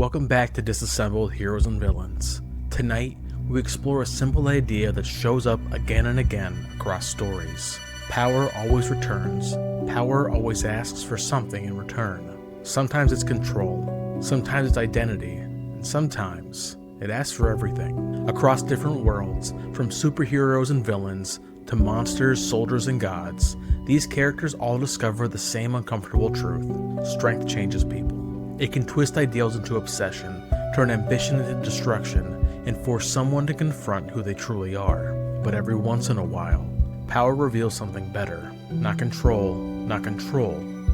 Welcome back to Disassembled Heroes and Villains. Tonight, we explore a simple idea that shows up again and again across stories. Power always returns. Power always asks for something in return. Sometimes it's control, sometimes it's identity, and sometimes it asks for everything. Across different worlds, from superheroes and villains to monsters, soldiers, and gods, these characters all discover the same uncomfortable truth: strength changes people. It can twist ideals into obsession, turn ambition into destruction, and force someone to confront who they truly are. But every once in a while, power reveals something better. Not control,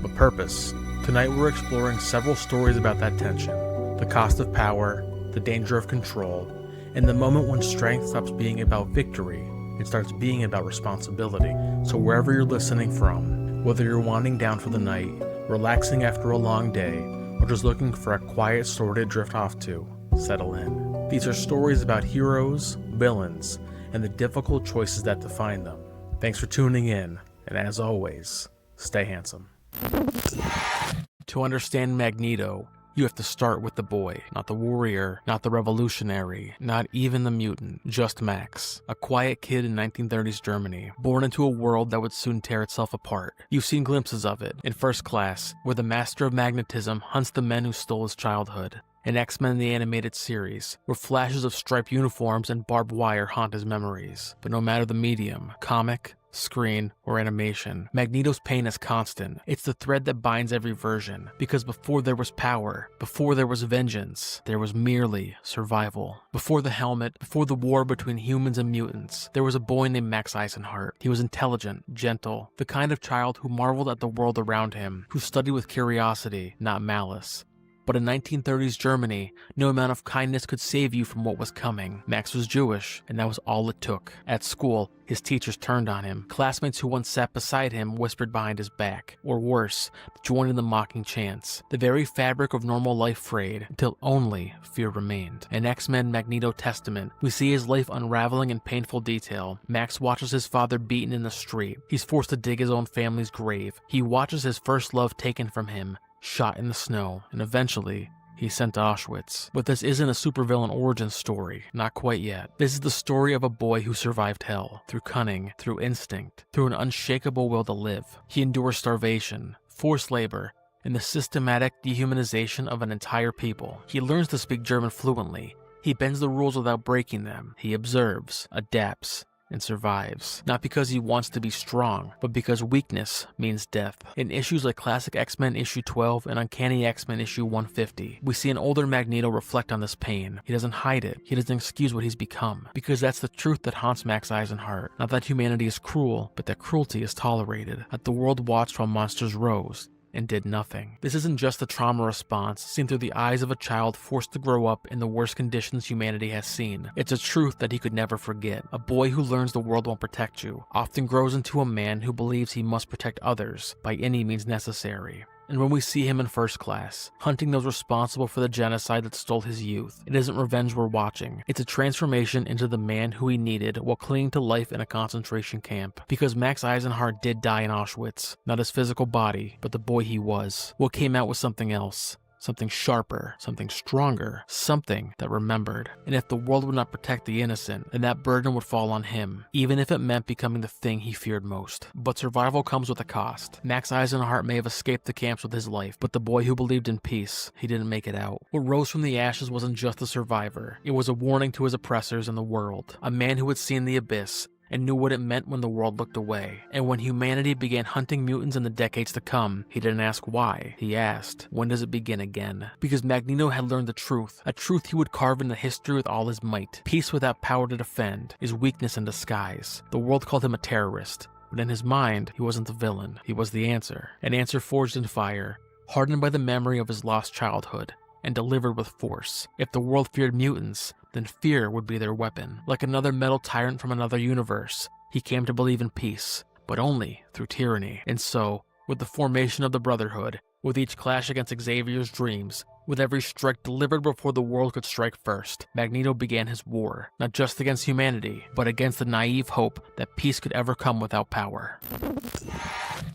but purpose. Tonight we're exploring several stories about that tension, the cost of power, the danger of control, and the moment when strength stops being about victory and starts being about responsibility. So wherever you're listening from, whether you're winding down for the night, relaxing after a long day, or just looking for a quiet story to drift off to, settle in. These are stories about heroes, villains, and the difficult choices that define them. Thanks for tuning in, and as always, stay handsome. To understand Magneto, you have to start with the boy, not the warrior, not the revolutionary, not even the mutant, just Max, a quiet kid in 1930s Germany, born into a world that would soon tear itself apart. You've seen glimpses of it in First Class, where the master of magnetism hunts the men who stole his childhood. In X-Men the Animated Series, where flashes of striped uniforms and barbed wire haunt his memories. But no matter the medium, comic, screen, or animation, Magneto's pain is constant. It's the thread that binds every version, because before there was power, before there was vengeance, there was merely survival. Before the helmet, before the war between humans and mutants, there was a boy named Max Eisenhart. He was intelligent, gentle, the kind of child who marveled at the world around him, who studied with curiosity, not malice. But in 1930s Germany, no amount of kindness could save you from what was coming. Max was Jewish, and that was all it took. At school, his teachers turned on him. Classmates who once sat beside him whispered behind his back, or worse, joined in the mocking chants. The very fabric of normal life frayed, until only fear remained. In X-Men Magneto Testament, we see his life unraveling in painful detail. Max watches his father beaten in the street. He's forced to dig his own family's grave. He watches his first love taken from him, shot in the snow, and eventually, he's sent to Auschwitz. But this isn't a supervillain origin story, not quite yet. This is the story of a boy who survived hell, through cunning, through instinct, through an unshakable will to live. He endures starvation, forced labor, and the systematic dehumanization of an entire people. He learns to speak German fluently. He bends the rules without breaking them. He observes, adapts, and survives. Not because he wants to be strong, but because weakness means death. In issues like Classic X-Men issue 12 and Uncanny X-Men issue 150, we see an older Magneto reflect on this pain. He doesn't hide it. He doesn't excuse what he's become. Because that's the truth that haunts Max Eisenhart. Not that humanity is cruel, but that cruelty is tolerated. That the world watched while monsters rose and did nothing. This isn't just a trauma response seen through the eyes of a child forced to grow up in the worst conditions humanity has seen. It's a truth that he could never forget. A boy who learns the world won't protect you often grows into a man who believes he must protect others by any means necessary. And when we see him in First Class, hunting those responsible for the genocide that stole his youth, it isn't revenge we're watching. It's a transformation into the man who he needed while clinging to life in a concentration camp. Because Max Eisenhart did die in Auschwitz, not his physical body, but the boy he was. What came out was something else. Something sharper, something stronger, something that remembered. And if the world would not protect the innocent, then that burden would fall on him, even if it meant becoming the thing he feared most. But survival comes with a cost. Max Eisenhart may have escaped the camps with his life, but the boy who believed in peace, he didn't make it out. What rose from the ashes wasn't just a survivor. It was a warning to his oppressors and the world. A man who had seen the abyss, and knew what it meant when the world looked away. And when humanity began hunting mutants in the decades to come, he didn't ask why. He asked, when does it begin again? Because Magneto had learned the truth, a truth he would carve into history with all his might. Peace without power to defend is weakness in disguise. The world called him a terrorist, but in his mind, he wasn't the villain. He was the answer. An answer forged in fire, hardened by the memory of his lost childhood, and delivered with force. If the world feared mutants, then fear would be their weapon. Like another metal tyrant from another universe, he came to believe in peace, but only through tyranny. And so, with the formation of the Brotherhood, with each clash against Xavier's dreams, With every strike delivered before the world could strike first, Magneto began his war, not just against humanity, but against the naive hope that peace could ever come without power.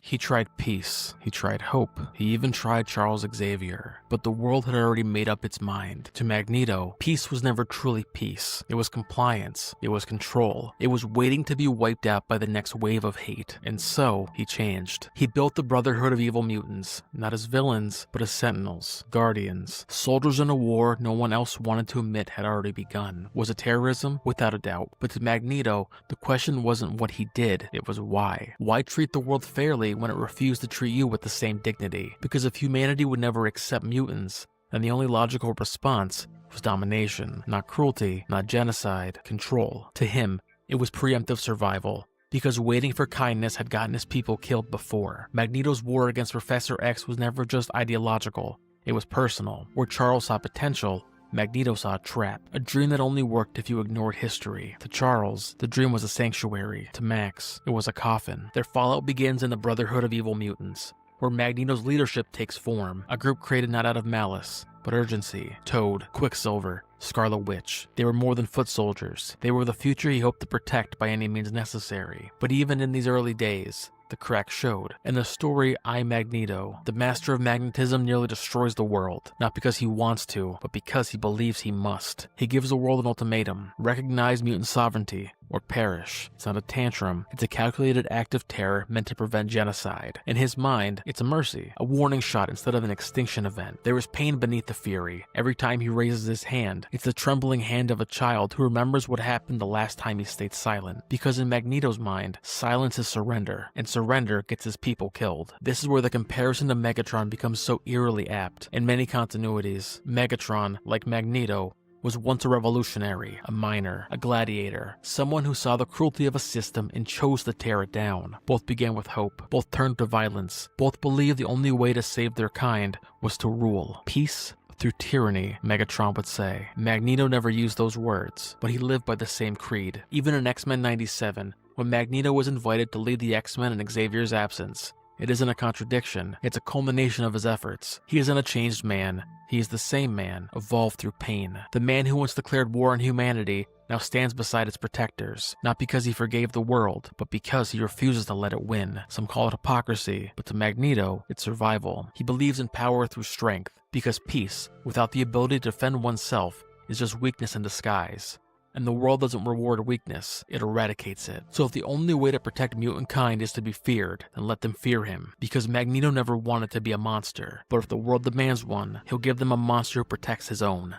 He tried peace, he tried hope, he even tried Charles Xavier, but the world had already made up its mind. To Magneto, peace was never truly peace. It was compliance, it was control, it was waiting to be wiped out by the next wave of hate, and so he changed. He built the Brotherhood of Evil Mutants, not as villains, but as sentinels, guardians, soldiers in a war no one else wanted to admit had already begun. Was it terrorism? Without a doubt, but to Magneto, the question wasn't what he did, it was why. Why treat the world fairly when it refused to treat you with the same dignity? Because if humanity would never accept mutants, then the only logical response was domination, not cruelty, not genocide, control. To him, it was preemptive survival, because waiting for kindness had gotten his people killed before. Magneto's war against Professor X was never just ideological, it was personal. Where Charles saw potential, Magneto saw a trap, a dream that only worked if you ignored history. To Charles, the dream was a sanctuary. To Max, it was a coffin. Their fallout begins in the Brotherhood of Evil Mutants, where Magneto's leadership takes form, a group created not out of malice, but urgency. Toad, Quicksilver, Scarlet Witch. They were more than foot soldiers. They were the future he hoped to protect by any means necessary. But even in these early days, the crack showed. In the story I, Magneto, the master of magnetism nearly destroys the world, not because he wants to, but because he believes he must. He gives the world an ultimatum: recognize mutant sovereignty, or perish. It's not a tantrum, it's a calculated act of terror meant to prevent genocide. In his mind, it's a mercy, a warning shot instead of an extinction event. There is pain beneath the fury. Every time he raises his hand, it's the trembling hand of a child who remembers what happened the last time he stayed silent. Because in Magneto's mind, silence is surrender, and surrender gets his people killed. This is where the comparison to Megatron becomes so eerily apt. In many continuities, Megatron, like Magneto, was once a revolutionary, a miner, a gladiator, someone who saw the cruelty of a system and chose to tear it down. Both began with hope, both turned to violence, both believed the only way to save their kind was to rule. Peace through tyranny, Megatron would say. Magneto never used those words, but he lived by the same creed. Even in X-Men 97, when Magneto was invited to lead the X-Men in Xavier's absence, it isn't a contradiction, it's a culmination of his efforts. He isn't a changed man, he is the same man, evolved through pain. The man who once declared war on humanity now stands beside its protectors, not because he forgave the world, but because he refuses to let it win. Some call it hypocrisy, but to Magneto, it's survival. He believes in power through strength, because peace, without the ability to defend oneself, is just weakness in disguise. And the world doesn't reward weakness, it eradicates it. So if the only way to protect mutant kind is to be feared, then let them fear him. Because Magneto never wanted to be a monster, but if the world demands one, he'll give them a monster who protects his own.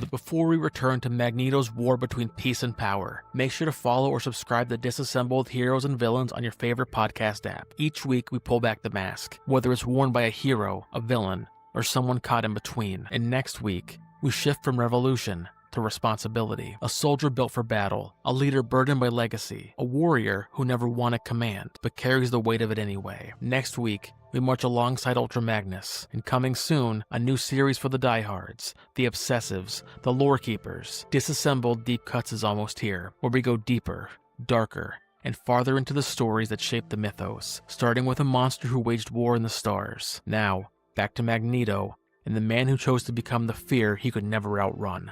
But before we return to Magneto's war between peace and power, make sure to follow or subscribe to Disassembled Heroes and Villains on your favorite podcast app. Each week we pull back the mask, whether it's worn by a hero, a villain, or someone caught in between. And next week, we shift from revolution to responsibility. A soldier built for battle, a leader burdened by legacy, a warrior who never wanted command, but carries the weight of it anyway. Next week, we march alongside Ultra Magnus, and coming soon, a new series for the diehards, the obsessives, the lore keepers. Disassembled Deep Cuts is almost here, where we go deeper, darker, and farther into the stories that shape the mythos, starting with a monster who waged war in the stars. Now, back to Magneto, and the man who chose to become the fear he could never outrun.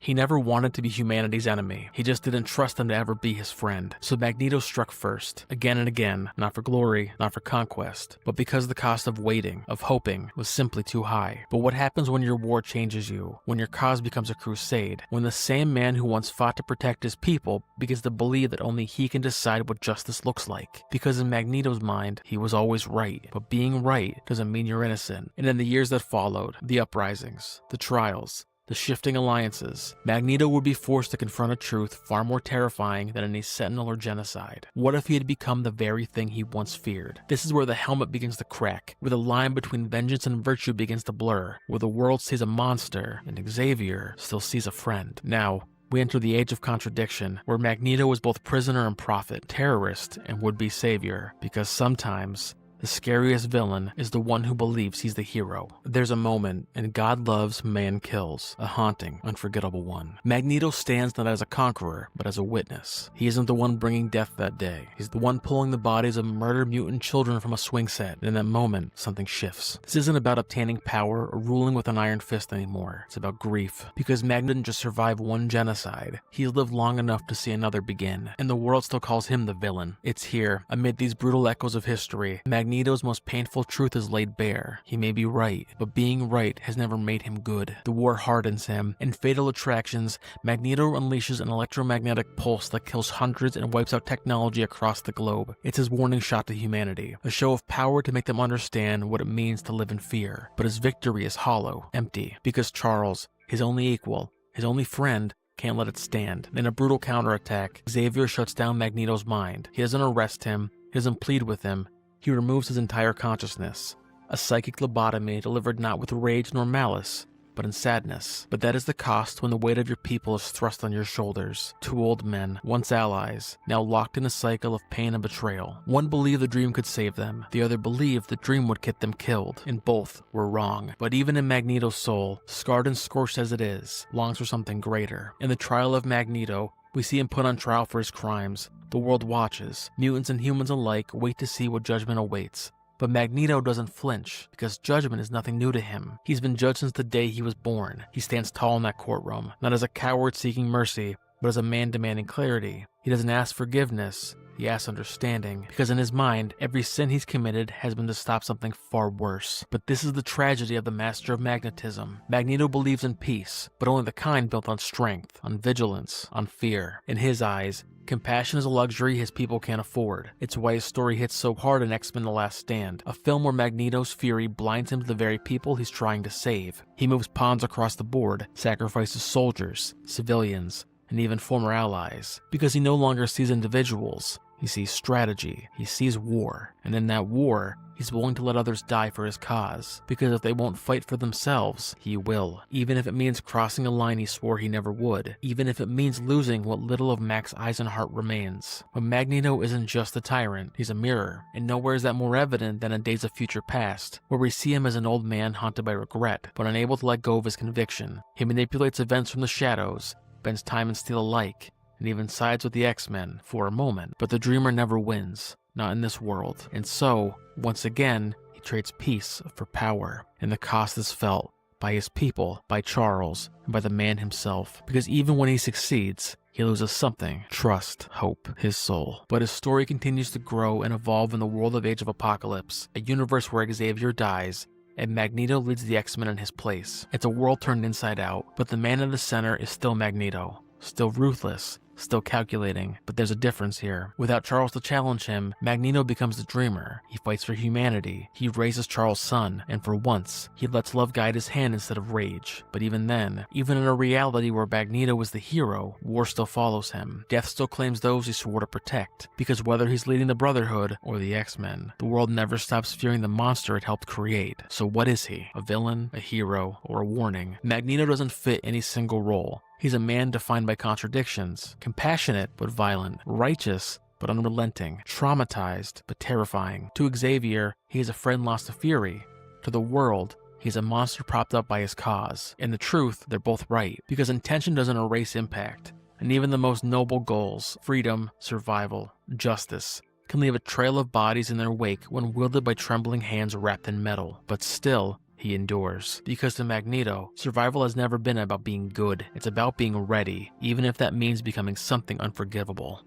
He never wanted to be humanity's enemy, he just didn't trust them to ever be his friend. So Magneto struck first, again and again, not for glory, not for conquest, but because the cost of waiting, of hoping, was simply too high. But what happens when your war changes you, when your cause becomes a crusade, when the same man who once fought to protect his people begins to believe that only he can decide what justice looks like? Because in Magneto's mind, he was always right, but being right doesn't mean you're innocent. And in the years that followed, the uprisings, the trials, the shifting alliances, Magneto would be forced to confront a truth far more terrifying than any sentinel or genocide. What if he had become the very thing he once feared? This is where the helmet begins to crack, where the line between vengeance and virtue begins to blur, where the world sees a monster and Xavier still sees a friend. Now, we enter the age of contradiction, where Magneto is both prisoner and prophet, terrorist and would-be savior, because sometimes The scariest villain is the one who believes he's the hero. There's a moment, and God loves, man kills. A haunting, unforgettable one. Magneto stands not as a conqueror, but as a witness. He isn't the one bringing death that day. He's the one pulling the bodies of murdered mutant children from a swing set. And in that moment, something shifts. This isn't about obtaining power or ruling with an iron fist anymore. It's about grief. Because Magneto didn't just survive one genocide. He's lived long enough to see another begin. And the world still calls him the villain. It's here, amid these brutal echoes of history, Magneto's most painful truth is laid bare. He may be right, but being right has never made him good. The war hardens him. In Fatal Attractions, Magneto unleashes an electromagnetic pulse that kills hundreds and wipes out technology across the globe. It's his warning shot to humanity, a show of power to make them understand what it means to live in fear. But his victory is hollow, empty, because Charles, his only equal, his only friend, can't let it stand. In a brutal counterattack, Xavier shuts down Magneto's mind. He doesn't arrest him, he doesn't plead with him, he removes his entire consciousness. A psychic lobotomy delivered not with rage nor malice, but in sadness. But that is the cost when the weight of your people is thrust on your shoulders. Two old men, once allies, now locked in a cycle of pain and betrayal. One believed the dream could save them, the other believed the dream would get them killed, and both were wrong. But even in Magneto's soul, scarred and scorched as it is, longs for something greater. In the trial of Magneto, we see him put on trial for his crimes. The world watches. Mutants and humans alike wait to see what judgment awaits. But Magneto doesn't flinch, because judgment is nothing new to him. He's been judged since the day he was born. He stands tall in that courtroom, not as a coward seeking mercy, but as a man demanding clarity. He doesn't ask forgiveness, he asks understanding, because in his mind, every sin he's committed has been to stop something far worse. But this is the tragedy of the master of magnetism. Magneto believes in peace, but only the kind built on strength, on vigilance, on fear. In his eyes, compassion is a luxury his people can't afford. It's why his story hits so hard in X-Men The Last Stand, a film where Magneto's fury blinds him to the very people he's trying to save. He moves pawns across the board, sacrifices soldiers, civilians, and even former allies, because he no longer sees individuals. He sees strategy, he sees war, and in that war, he's willing to let others die for his cause, because if they won't fight for themselves, he will. Even if it means crossing a line he swore he never would, even if it means losing what little of Max Eisenhart remains. But Magneto isn't just a tyrant, he's a mirror, and nowhere is that more evident than in Days of Future Past, where we see him as an old man haunted by regret, but unable to let go of his conviction. He manipulates events from the shadows, bends time and steel alike, and even sides with the X-Men for a moment. But the dreamer never wins, not in this world. And so, once again, he trades peace for power. And the cost is felt by his people, by Charles, and by the man himself. Because even when he succeeds, he loses something: trust, hope, his soul. But his story continues to grow and evolve in the world of Age of Apocalypse, a universe where Xavier dies, and Magneto leads the X-Men in his place. It's a world turned inside out, but the man at the center is still Magneto. Still ruthless, still calculating, but there's a difference here. Without Charles to challenge him, Magneto becomes the dreamer. He fights for humanity. He raises Charles' son, and for once, he lets love guide his hand instead of rage. But even then, even in a reality where Magneto is the hero, war still follows him. Death still claims those he swore to protect, because whether he's leading the Brotherhood or the X-Men, the world never stops fearing the monster it helped create. So what is he? A villain, a hero, or a warning? Magneto doesn't fit any single role. He's a man defined by contradictions, compassionate but violent, righteous but unrelenting, traumatized but terrifying. To Xavier, he is a friend lost to fury. To the world, he's a monster propped up by his cause. In the truth, they're both right, because intention doesn't erase impact. And even the most noble goals, freedom, survival, justice, can leave a trail of bodies in their wake when wielded by trembling hands wrapped in metal. But still, he endures. Because to Magneto, survival has never been about being good. It's about being ready, even if that means becoming something unforgivable.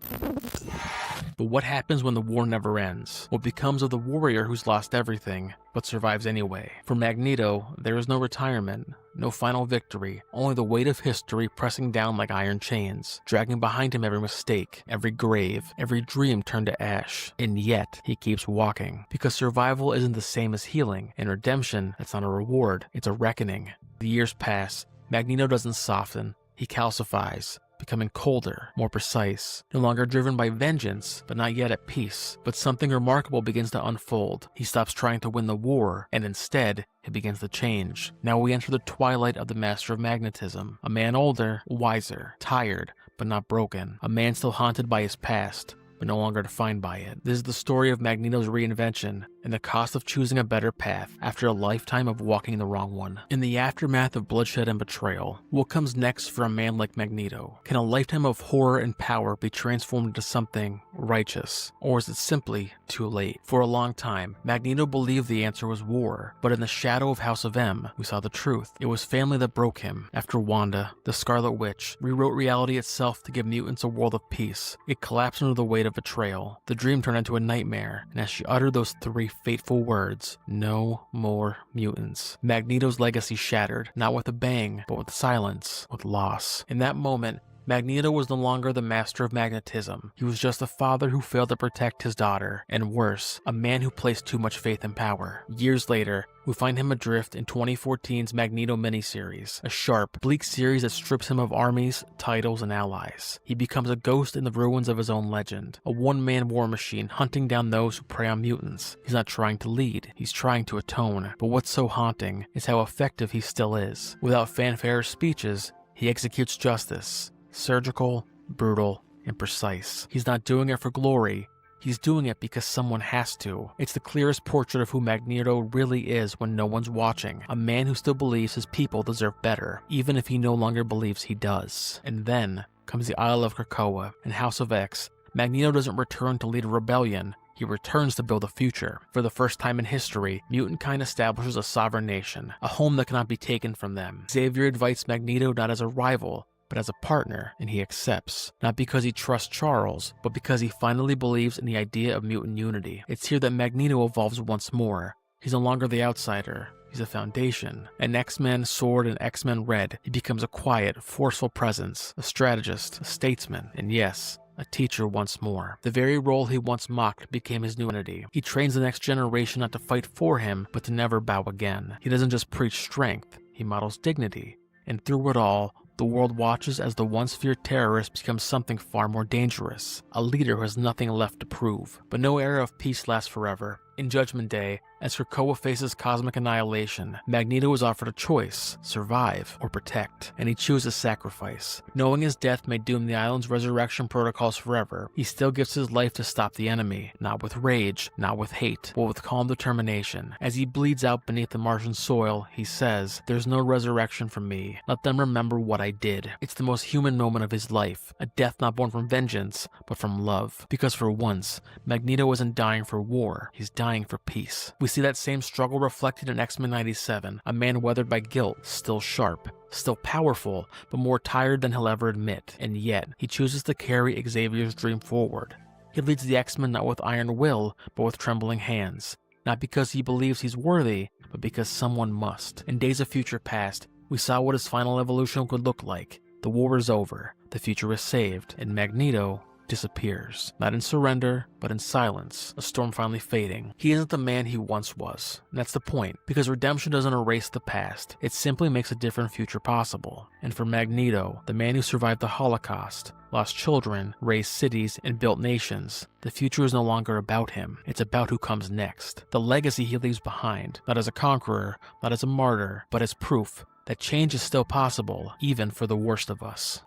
But what happens when the war never ends? What becomes of the warrior who's lost everything, but survives anyway? For Magneto, there is no retirement, no final victory, only the weight of history pressing down like iron chains, dragging behind him every mistake, every grave, every dream turned to ash. And yet, he keeps walking. Because survival isn't the same as healing, and redemption, that's not a reward, it's a reckoning. The years pass, Magneto doesn't soften, he calcifies, becoming colder, more precise, no longer driven by vengeance, but not yet at peace. But something remarkable begins to unfold. He stops trying to win the war, and instead, it begins to change. Now we enter the twilight of the Master of Magnetism, a man older, wiser, tired, but not broken, a man still haunted by his past, but no longer defined by it. This is the story of Magneto's reinvention and the cost of choosing a better path after a lifetime of walking the wrong one. In the aftermath of bloodshed and betrayal, what comes next for a man like Magneto? Can a lifetime of horror and power be transformed into something righteous? Or is it simply too late? For a long time, Magneto believed the answer was war, but in the shadow of House of M, we saw the truth. It was family that broke him. After Wanda, the Scarlet Witch, rewrote reality itself to give mutants a world of peace, it collapsed under the weight of betrayal. The dream turned into a nightmare, and as she uttered those 3 fateful words, "No more mutants," Magneto's legacy shattered, not with a bang, but with silence, with loss. In that moment, Magneto was no longer the master of magnetism. He was just a father who failed to protect his daughter, and worse, a man who placed too much faith in power. Years later, we find him adrift in 2014's Magneto miniseries, a sharp, bleak series that strips him of armies, titles, and allies. He becomes a ghost in the ruins of his own legend, a one-man war machine hunting down those who prey on mutants. He's not trying to lead, he's trying to atone. But what's so haunting is how effective he still is. Without fanfare or speeches, he executes justice. Surgical, brutal, and precise. He's not doing it for glory. He's doing it because someone has to. It's the clearest portrait of who Magneto really is when no one's watching. A man who still believes his people deserve better, even if he no longer believes he does. And then comes the Isle of Krakoa and House of X. Magneto doesn't return to lead a rebellion. He returns to build a future. For the first time in history, mutant kind establishes a sovereign nation, a home that cannot be taken from them. Xavier invites Magneto not as a rival, but as a partner, and he accepts. Not because he trusts Charles, but because he finally believes in the idea of mutant unity. It's here that Magneto evolves once more. He's no longer the outsider. He's a foundation. An X-Men Sword and X-Men Red, he becomes a quiet, forceful presence, a strategist, a statesman, and yes, a teacher once more. The very role he once mocked became his new identity. He trains the next generation not to fight for him, but to never bow again. He doesn't just preach strength, he models dignity. And through it all, the world watches as the once feared terrorist becomes something far more dangerous, a leader who has nothing left to prove. But no era of peace lasts forever. In Judgment Day, as Krakoa faces cosmic annihilation, Magneto is offered a choice: survive or protect, and he chooses sacrifice. Knowing his death may doom the island's resurrection protocols forever, he still gives his life to stop the enemy, not with rage, not with hate, but with calm determination. As he bleeds out beneath the Martian soil, he says, "There's no resurrection for me. Let them remember what I did." It's the most human moment of his life, a death not born from vengeance, but from love. Because for once, Magneto isn't dying for war, he's dying for peace. We see that same struggle reflected in X-Men 97, a man weathered by guilt, still sharp, still powerful, but more tired than he'll ever admit. And yet, he chooses to carry Xavier's dream forward. He leads the X-Men not with iron will, but with trembling hands. Not because he believes he's worthy, but because someone must. In Days of Future Past, we saw what his final evolution could look like. The war is over, the future is saved, and Magneto disappears. Not in surrender, but in silence, a storm finally fading. He isn't the man he once was, and that's the point, because redemption doesn't erase the past, it simply makes a different future possible. And for Magneto, the man who survived the Holocaust, lost children, raised cities, and built nations, the future is no longer about him, it's about who comes next. The legacy he leaves behind, not as a conqueror, not as a martyr, but as proof that change is still possible, even for the worst of us.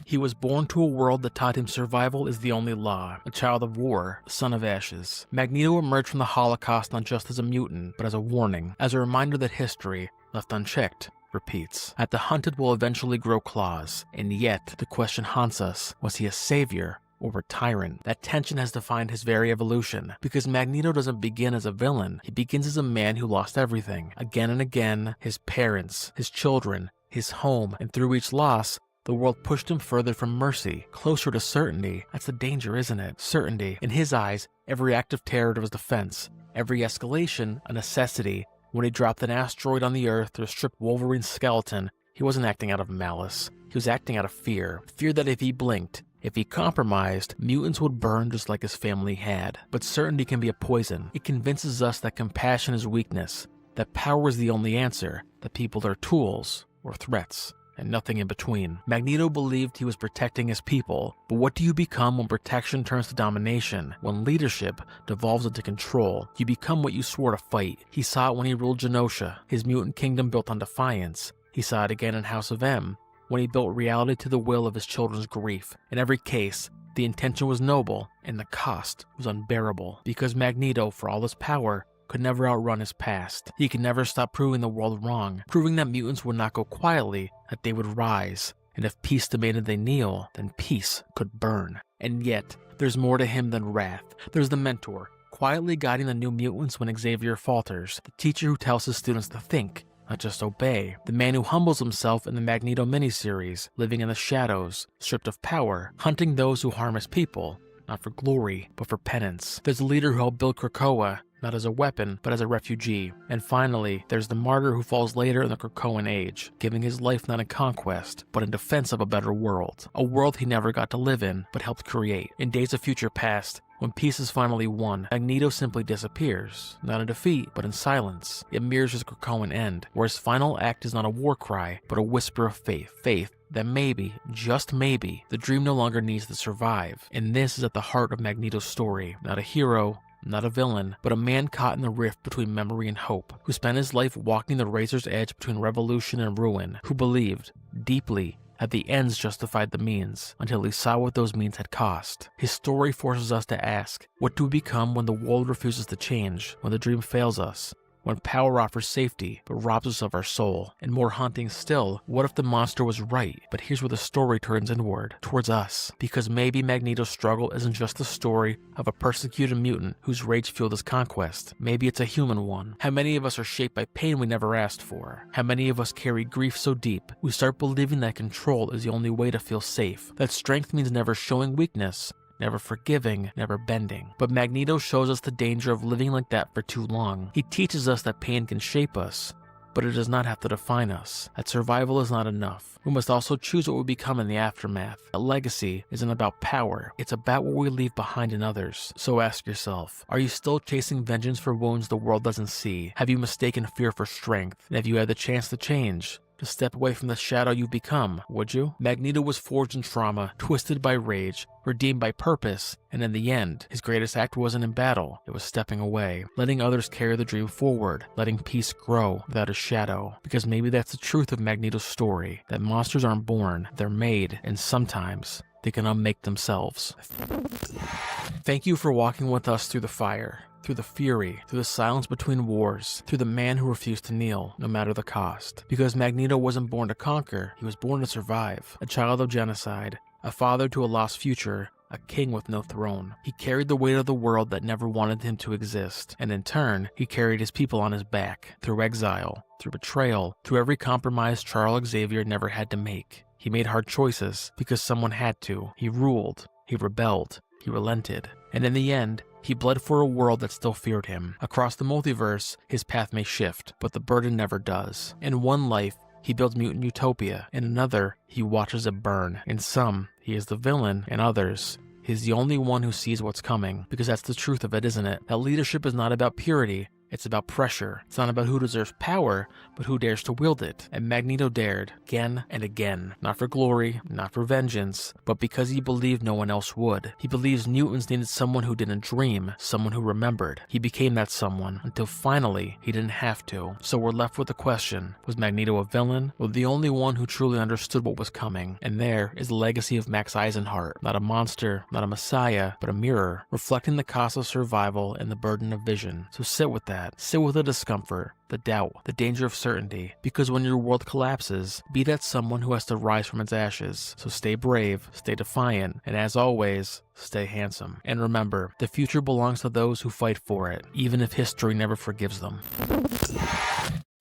He was born to a world that taught him survival is the only law, a child of war, a son of ashes. Magneto emerged from the Holocaust not just as a mutant, but as a warning, as a reminder that history, left unchecked, repeats. At the hunted will eventually grow claws, and yet the question haunts us: was he a savior or a tyrant? That tension has defined his very evolution, because Magneto doesn't begin as a villain, he begins as a man who lost everything. Again and again, his parents, his children, his home, and through each loss, the world pushed him further from mercy, closer to certainty. That's the danger, isn't it? Certainty. In his eyes, every act of terror was defense, every escalation a necessity. When he dropped an asteroid on the Earth or stripped Wolverine's skeleton, he wasn't acting out of malice. He was acting out of fear. Fear that if he blinked, if he compromised, mutants would burn just like his family had. But certainty can be a poison. It convinces us that compassion is weakness, that power is the only answer, that people are tools or threats, and nothing in between. Magneto believed he was protecting his people, but what do you become when protection turns to domination? When leadership devolves into control, you become what you swore to fight. He saw it when he ruled Genosha, his mutant kingdom built on defiance. He saw it again in House of M, when he built reality to the will of his children's grief. In every case, The intention was noble, and the cost was unbearable, because Magneto, for all his power, could never outrun his past. He could never stop proving the world wrong, proving that mutants would not go quietly, that they would rise, and if peace demanded they kneel, then peace could burn. And yet, there's more to him than wrath. There's the mentor, quietly guiding the new mutants when Xavier falters, the teacher who tells his students to think, not just obey, the man who humbles himself in the Magneto miniseries, living in the shadows, stripped of power, hunting those who harm his people, not for glory, but for penance. There's the leader who helped build Krakoa, not as a weapon, but as a refugee. And finally, there's the martyr who falls later in the Krakoan age, giving his life not in conquest, but in defense of a better world. A world he never got to live in, but helped create. In Days of Future Past, when peace is finally won, Magneto simply disappears, not in defeat, but in silence. It mirrors his Krakoan end, where his final act is not a war cry, but a whisper of faith. Faith that maybe, just maybe, the dream no longer needs to survive. And this is at the heart of Magneto's story. Not a hero, not a villain, but a man caught in the rift between memory and hope, who spent his life walking the razor's edge between revolution and ruin, who believed, deeply, that the ends justified the means, until he saw what those means had cost. His story forces us to ask, what do we become when the world refuses to change, when the dream fails us, when power offers safety but robs us of our soul? And more haunting still, what if the monster was right? But here's where the story turns inward, towards us, because maybe Magneto's struggle isn't just the story of a persecuted mutant whose rage fueled his conquest. Maybe it's a human one. How many of us are shaped by pain we never asked for? How many of us carry grief so deep we start believing that control is the only way to feel safe, that strength means never showing weakness, never forgiving, never bending. But Magneto shows us the danger of living like that for too long. He teaches us that pain can shape us, but it does not have to define us, that survival is not enough. We must also choose what we become in the aftermath. A legacy isn't about power, it's about what we leave behind in others. So ask yourself, are you still chasing vengeance for wounds the world doesn't see? Have you mistaken fear for strength? And have you had the chance to change? To step away from the shadow you've become, would you? Magneto was forged in trauma, twisted by rage, redeemed by purpose, and in the end, his greatest act wasn't in battle, it was stepping away, letting others carry the dream forward, letting peace grow without a shadow. Because maybe that's the truth of Magneto's story, that monsters aren't born, they're made, and sometimes they can unmake themselves. Thank you for walking with us through the fire, through the fury, through the silence between wars, through the man who refused to kneel, no matter the cost. Because Magneto wasn't born to conquer, he was born to survive. A child of genocide, a father to a lost future, a king with no throne. He carried the weight of the world that never wanted him to exist, and in turn, he carried his people on his back, through exile, through betrayal, through every compromise Charles Xavier never had to make. He made hard choices, because someone had to. He ruled, he rebelled, he relented, and in the end, he bled for a world that still feared him. Across the multiverse, his path may shift, but the burden never does. In one life, he builds mutant utopia. In another, he watches it burn. In some, he is the villain. In others, he's the only one who sees what's coming. Because that's the truth of it, isn't it? That leadership is not about purity. It's about pressure. It's not about who deserves power, but who dares to wield it. And Magneto dared, again and again. Not for glory, not for vengeance, but because he believed no one else would. He believes mutants needed someone who didn't dream, someone who remembered. He became that someone, until finally, he didn't have to. So we're left with the question, was Magneto a villain, or the only one who truly understood what was coming? And there is the legacy of Max Eisenhart. Not a monster, not a messiah, but a mirror, reflecting the cost of survival and the burden of vision. So sit with that. Sit with the discomfort, the doubt, the danger of certainty, because when your world collapses, be that someone who has to rise from its ashes. So stay brave, stay defiant, and as always, stay handsome. And remember, the future belongs to those who fight for it, even if history never forgives them.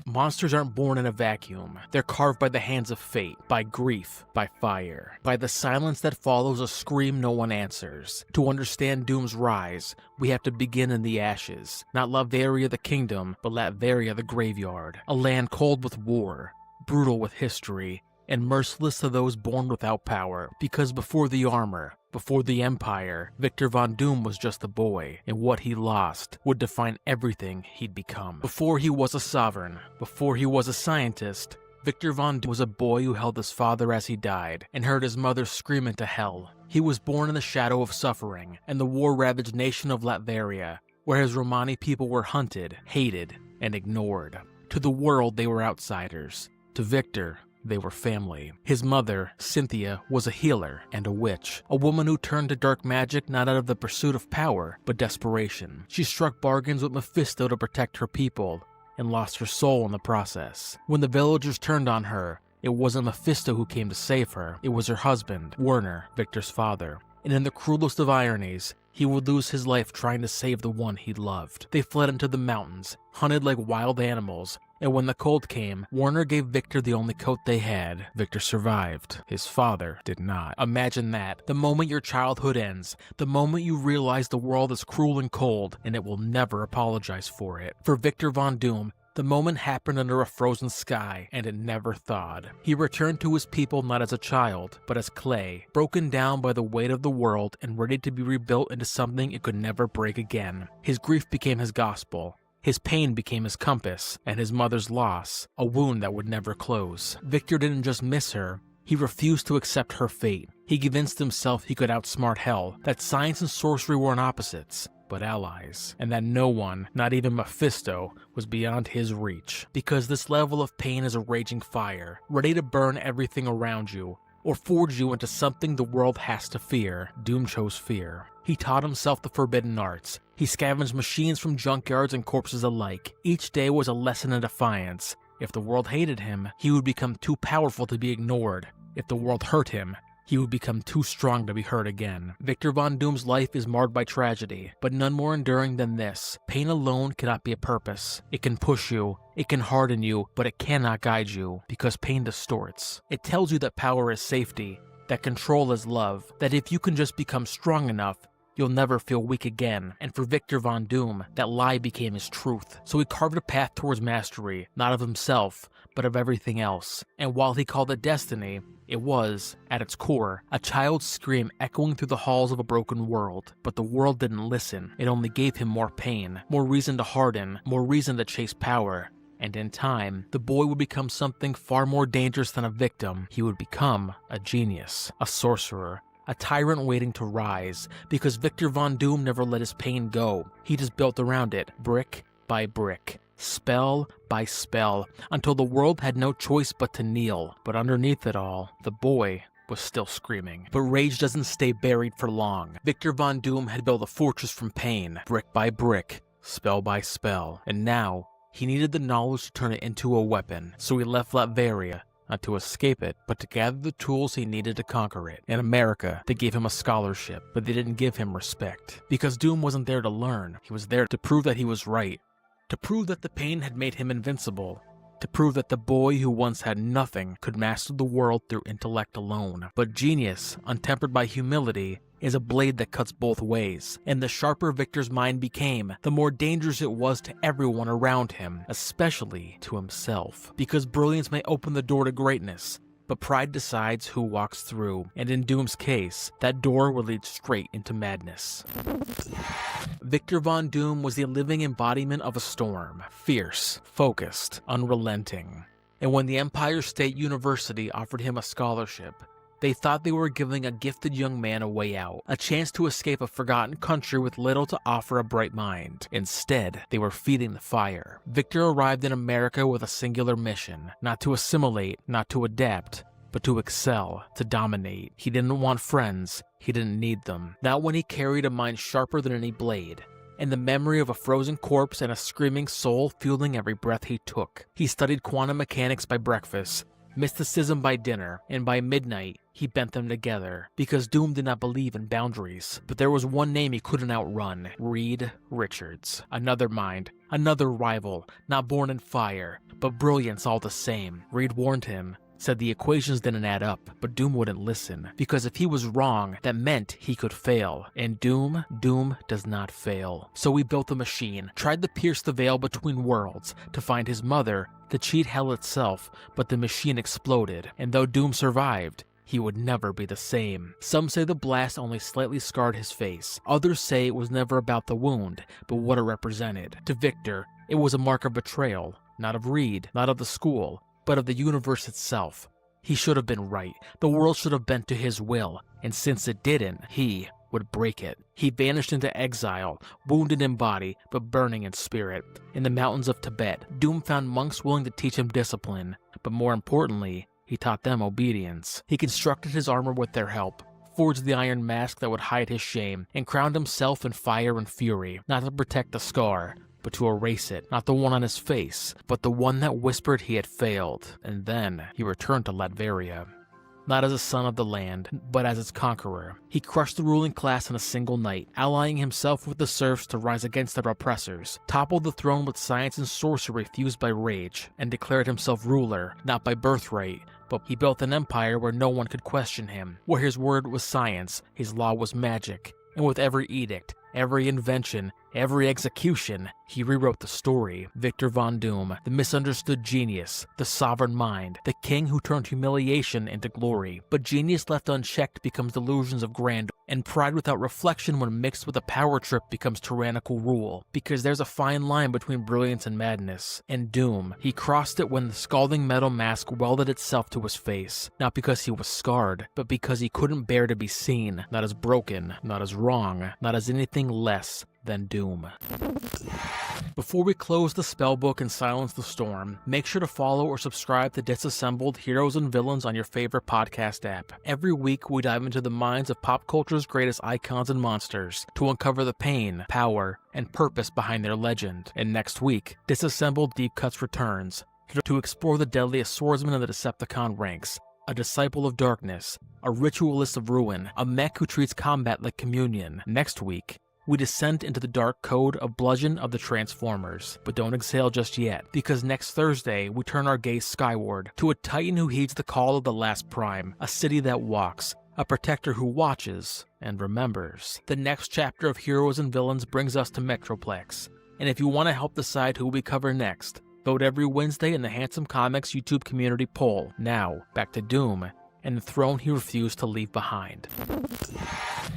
Monsters aren't born in a vacuum. They're carved by the hands of fate, by grief, by fire, by the silence that follows a scream no one answers. To understand Doom's rise, we have to begin in the ashes. Not Latveria the kingdom, but Latveria the graveyard. A land cold with war, brutal with history, and merciless to those born without power. Because before the armor, before the Empire, Victor Von Doom was just a boy, and what he lost would define everything he'd become. Before he was a sovereign, before he was a scientist, Victor Von Doom was a boy who held his father as he died, and heard his mother scream into hell. He was born in the shadow of suffering, and the war-ravaged nation of Latveria, where his Romani people were hunted, hated, and ignored. To the world, they were outsiders. To Victor, they were family. His mother, Cynthia, was a healer and a witch, a woman who turned to dark magic not out of the pursuit of power, but desperation. She struck bargains with Mephisto to protect her people, and lost her soul in the process. When the villagers turned on her, it wasn't Mephisto who came to save her, it was her husband, Werner, Victor's father. And in the cruelest of ironies, he would lose his life trying to save the one he loved. They fled into the mountains, hunted like wild animals, and when the cold came, Werner gave Victor the only coat they had. Victor survived. His father did not. Imagine that. The moment your childhood ends, the moment you realize the world is cruel and cold, and it will never apologize for it. For Victor Von Doom, the moment happened under a frozen sky, and it never thawed. He returned to his people not as a child, but as clay, broken down by the weight of the world and ready to be rebuilt into something it could never break again. His grief became his gospel. His pain became his compass, and his mother's loss, a wound that would never close. Victor didn't just miss her, he refused to accept her fate. He convinced himself he could outsmart hell, that science and sorcery weren't opposites, but allies, and that no one, not even Mephisto, was beyond his reach. Because this level of pain is a raging fire, ready to burn everything around you, or forge you into something the world has to fear. Doom chose fear. He taught himself the forbidden arts. He scavenged machines from junkyards and corpses alike. Each day was a lesson in defiance. If the world hated him, he would become too powerful to be ignored. If the world hurt him, he would become too strong to be hurt again. Victor Von Doom's life is marred by tragedy, but none more enduring than this. Pain alone cannot be a purpose. It can push you, it can harden you, but it cannot guide you, because pain distorts. It tells you that power is safety, that control is love, that if you can just become strong enough, you'll never feel weak again. And for Victor Von Doom, that lie became his truth. So he carved a path towards mastery, not of himself, but of everything else. And while he called it destiny, it was, at its core, a child's scream echoing through the halls of a broken world. But the world didn't listen. It only gave him more pain, more reason to harden, more reason to chase power. And in time, the boy would become something far more dangerous than a victim. He would become a genius, a sorcerer, a tyrant waiting to rise, because Victor Von Doom never let his pain go. He just built around it, brick by brick, spell by spell, until the world had no choice but to kneel. But underneath it all, the boy was still screaming. But rage doesn't stay buried for long. Victor Von Doom had built a fortress from pain, brick by brick, spell by spell, and now he needed the knowledge to turn it into a weapon. So he left Latveria, not to escape it, but to gather the tools he needed to conquer it. In America, they gave him a scholarship, but they didn't give him respect. Because Doom wasn't there to learn, he was there to prove that he was right. To prove that the pain had made him invincible. To prove that the boy who once had nothing could master the world through intellect alone. But genius, untempered by humility, is a blade that cuts both ways, and the sharper Victor's mind became, the more dangerous it was to everyone around him, especially to himself. Because brilliance may open the door to greatness, but pride decides who walks through, and in Doom's case, that door will lead straight into madness. Victor Von Doom was the living embodiment of a storm, fierce, focused, unrelenting. And when the Empire State University offered him a scholarship, they thought they were giving a gifted young man a way out, a chance to escape a forgotten country with little to offer a bright mind. Instead, they were feeding the fire. Victor arrived in America with a singular mission, not to assimilate, not to adapt, but to excel, to dominate. He didn't want friends, he didn't need them. Not when he carried a mind sharper than any blade, and the memory of a frozen corpse and a screaming soul fueling every breath he took. He studied quantum mechanics by breakfast, mysticism by dinner, and by midnight, he bent them together, because Doom did not believe in boundaries. But there was one name he couldn't outrun: Reed Richards. Another mind, another rival, not born in fire, but brilliance all the same. Reed warned him, said the equations didn't add up, but Doom wouldn't listen, because if he was wrong, that meant he could fail. And Doom does not fail. So he built a machine, tried to pierce the veil between worlds, to find his mother, to cheat hell itself, but the machine exploded, and though Doom survived, he would never be the same. Some say the blast only slightly scarred his face. Others say it was never about the wound, but what it represented. To Victor, it was a mark of betrayal, not of Reed, not of the school, but of the universe itself. He should have been right. The world should have bent to his will, and since it didn't, he would break it. He vanished into exile, wounded in body, but burning in spirit. In the mountains of Tibet, Doom found monks willing to teach him discipline, but more importantly, he taught them obedience. He constructed his armor with their help, forged the iron mask that would hide his shame, and crowned himself in fire and fury, not to protect the scar, but to erase it. Not the one on his face, but the one that whispered he had failed. And then he returned to Latveria. Not as a son of the land, but as its conqueror. He crushed the ruling class in a single night, allying himself with the serfs to rise against their oppressors, toppled the throne with science and sorcery fused by rage, and declared himself ruler, not by birthright, but he built an empire where no one could question him, where his word was science, his law was magic, and with every edict, every invention, every execution, he rewrote the story. Victor Von Doom, the misunderstood genius, the sovereign mind, the king who turned humiliation into glory. But genius left unchecked becomes delusions of grandeur, and pride without reflection when mixed with a power trip becomes tyrannical rule. Because there's a fine line between brilliance and madness. And Doom, he crossed it when the scalding metal mask welded itself to his face. Not because he was scarred, but because he couldn't bear to be seen, not as broken, not as wrong, not as anything less than Doom. Before we close the spellbook and silence the storm, make sure to follow or subscribe to Disassembled Heroes and Villains on your favorite podcast app. Every week we dive into the minds of pop culture's greatest icons and monsters to uncover the pain, power, and purpose behind their legend. And next week, Disassembled Deep Cuts returns to explore the deadliest swordsman of the Decepticon ranks, a disciple of darkness, a ritualist of ruin, a mech who treats combat like communion. Next week, we descend into the dark code of Bludgeon of the Transformers. But don't exhale just yet, because next Thursday we turn our gaze skyward to a titan who heeds the call of the last prime, a city that walks, a protector who watches and remembers. The next chapter of Heroes and Villains brings us to Metroplex, and if you want to help decide who we cover next, vote every Wednesday in the Handsome Comics YouTube community poll. Now, back to Doom and the throne he refused to leave behind.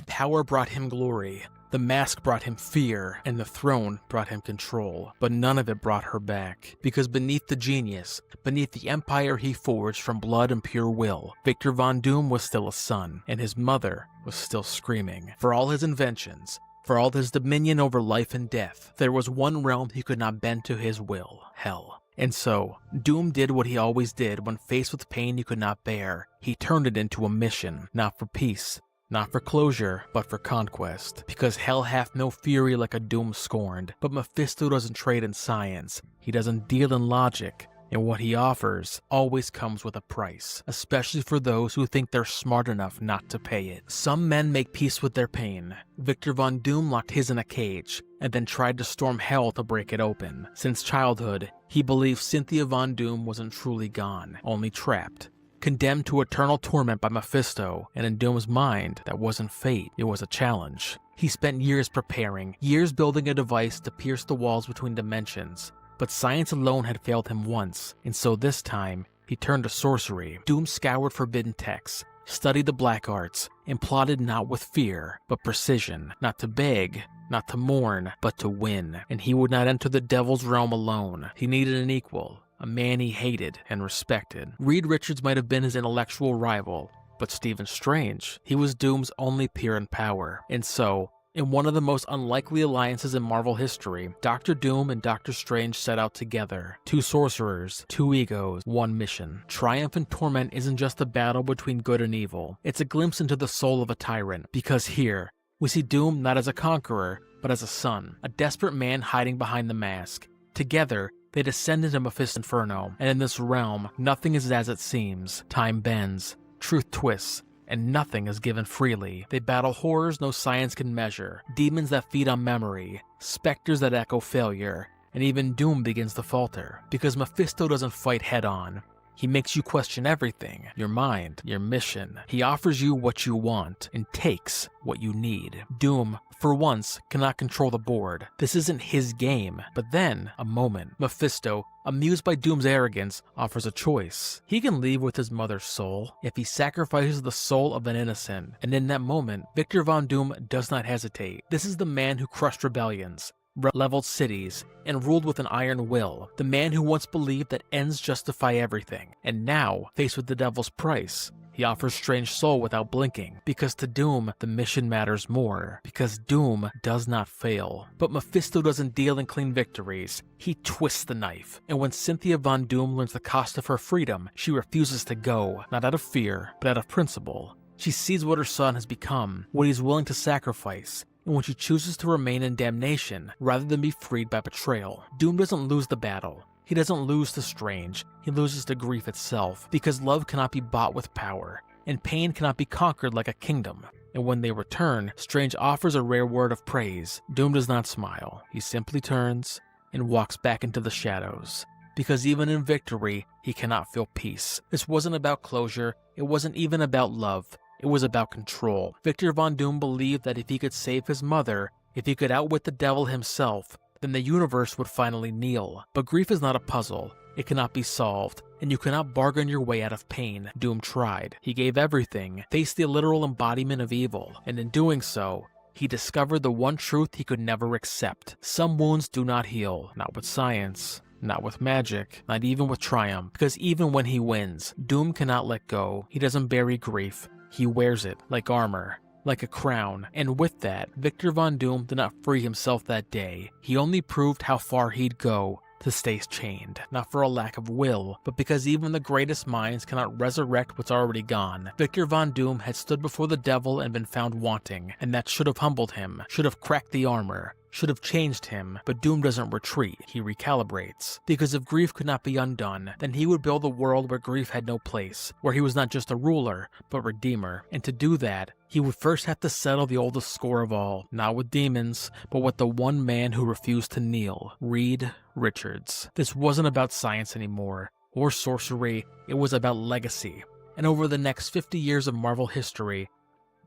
Power brought him glory. The mask brought him fear, and the throne brought him control, but none of it brought her back, because beneath the genius, beneath the empire he forged from blood and pure will, Victor Von Doom was still a son, and his mother was still screaming. For all his inventions, for all his dominion over life and death, there was one realm he could not bend to his will: hell. And so, Doom did what he always did when faced with pain he could not bear. He turned it into a mission, not for peace, not for closure, but for conquest. Because hell hath no fury like a Doom scorned, but Mephisto doesn't trade in science, he doesn't deal in logic, and what he offers always comes with a price, especially for those who think they're smart enough not to pay it. Some men make peace with their pain. Victor Von Doom locked his in a cage, and then tried to storm hell to break it open. Since childhood, he believed Cynthia Von Doom wasn't truly gone, only trapped. Condemned to eternal torment by Mephisto, and in Doom's mind, that wasn't fate, it was a challenge. He spent years preparing, years building a device to pierce the walls between dimensions, but science alone had failed him once, and so this time, he turned to sorcery. Doom scoured forbidden texts, studied the black arts, and plotted not with fear, but precision, not to beg, not to mourn, but to win. And he would not enter the devil's realm alone. He needed an equal, a man he hated and respected. Reed Richards might have been his intellectual rival, but Stephen Strange, he was Doom's only peer in power. And so, in one of the most unlikely alliances in Marvel history, Dr. Doom and Dr. Strange set out together. Two sorcerers, two egos, one mission. Triumph and Torment isn't just a battle between good and evil. It's a glimpse into the soul of a tyrant, because here, we see Doom not as a conqueror, but as a son, a desperate man hiding behind the mask. Together, they descend into Mephisto's Inferno, and in this realm, nothing is as it seems. Time bends, truth twists, and nothing is given freely. They battle horrors no science can measure, demons that feed on memory, specters that echo failure, and even Doom begins to falter, because Mephisto doesn't fight head-on. He makes you question everything, your mind, your mission. He offers you what you want, and takes what you need. Doom, for once, cannot control the board. This isn't his game. But then, a moment, Mephisto, amused by Doom's arrogance, offers a choice. He can leave with his mother's soul if he sacrifices the soul of an innocent. And in that moment, Victor Von Doom does not hesitate. This is the man who crushed rebellions, leveled cities, and ruled with an iron will. The man who once believed that ends justify everything. And now, faced with the devil's price, He offers Strange Soul without blinking, because to Doom, the mission matters more, because Doom does not fail. But Mephisto doesn't deal in clean victories, he twists the knife, and when Cynthia Von Doom learns the cost of her freedom, she refuses to go, not out of fear, but out of principle. She sees what her son has become, what he's willing to sacrifice, and when she chooses to remain in damnation rather than be freed by betrayal. Doom doesn't lose the battle. He doesn't lose to Strange, he loses to grief itself, because love cannot be bought with power, and pain cannot be conquered like a kingdom. And when they return, Strange offers a rare word of praise. Doom does not smile, he simply turns and walks back into the shadows. Because even in victory, he cannot feel peace. This wasn't about closure, it wasn't even about love. It was about control. Victor Von Doom believed that if he could save his mother, if he could outwit the devil himself, then the universe would finally kneel. But grief is not a puzzle. It cannot be solved, and you cannot bargain your way out of pain. Doom tried. He gave everything, faced the literal embodiment of evil, and in doing so, he discovered the one truth he could never accept. Some wounds do not heal, not with science. Not with magic, not even with triumph, because even when he wins, Doom cannot let go. He doesn't bury grief. He wears it like armor, like a crown, and with that, Victor Von Doom did not free himself that day. He only proved how far he'd go to stay chained, not for a lack of will, but because even the greatest minds cannot resurrect what's already gone. Victor Von Doom had stood before the devil and been found wanting, and that should have humbled him, should have cracked the armor, should have changed him, but Doom doesn't retreat, he recalibrates. Because if grief could not be undone, then he would build a world where grief had no place, where he was not just a ruler, but redeemer. And to do that, he would first have to settle the oldest score of all, not with demons, but with the one man who refused to kneel, Reed Richards. This wasn't about science anymore, or sorcery, it was about legacy. And over the next 50 years of Marvel history,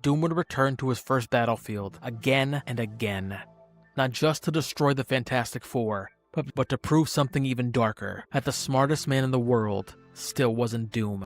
Doom would return to his first battlefield, again and again. Not just to destroy the Fantastic Four, but to prove something even darker, that the smartest man in the world still wasn't Doom.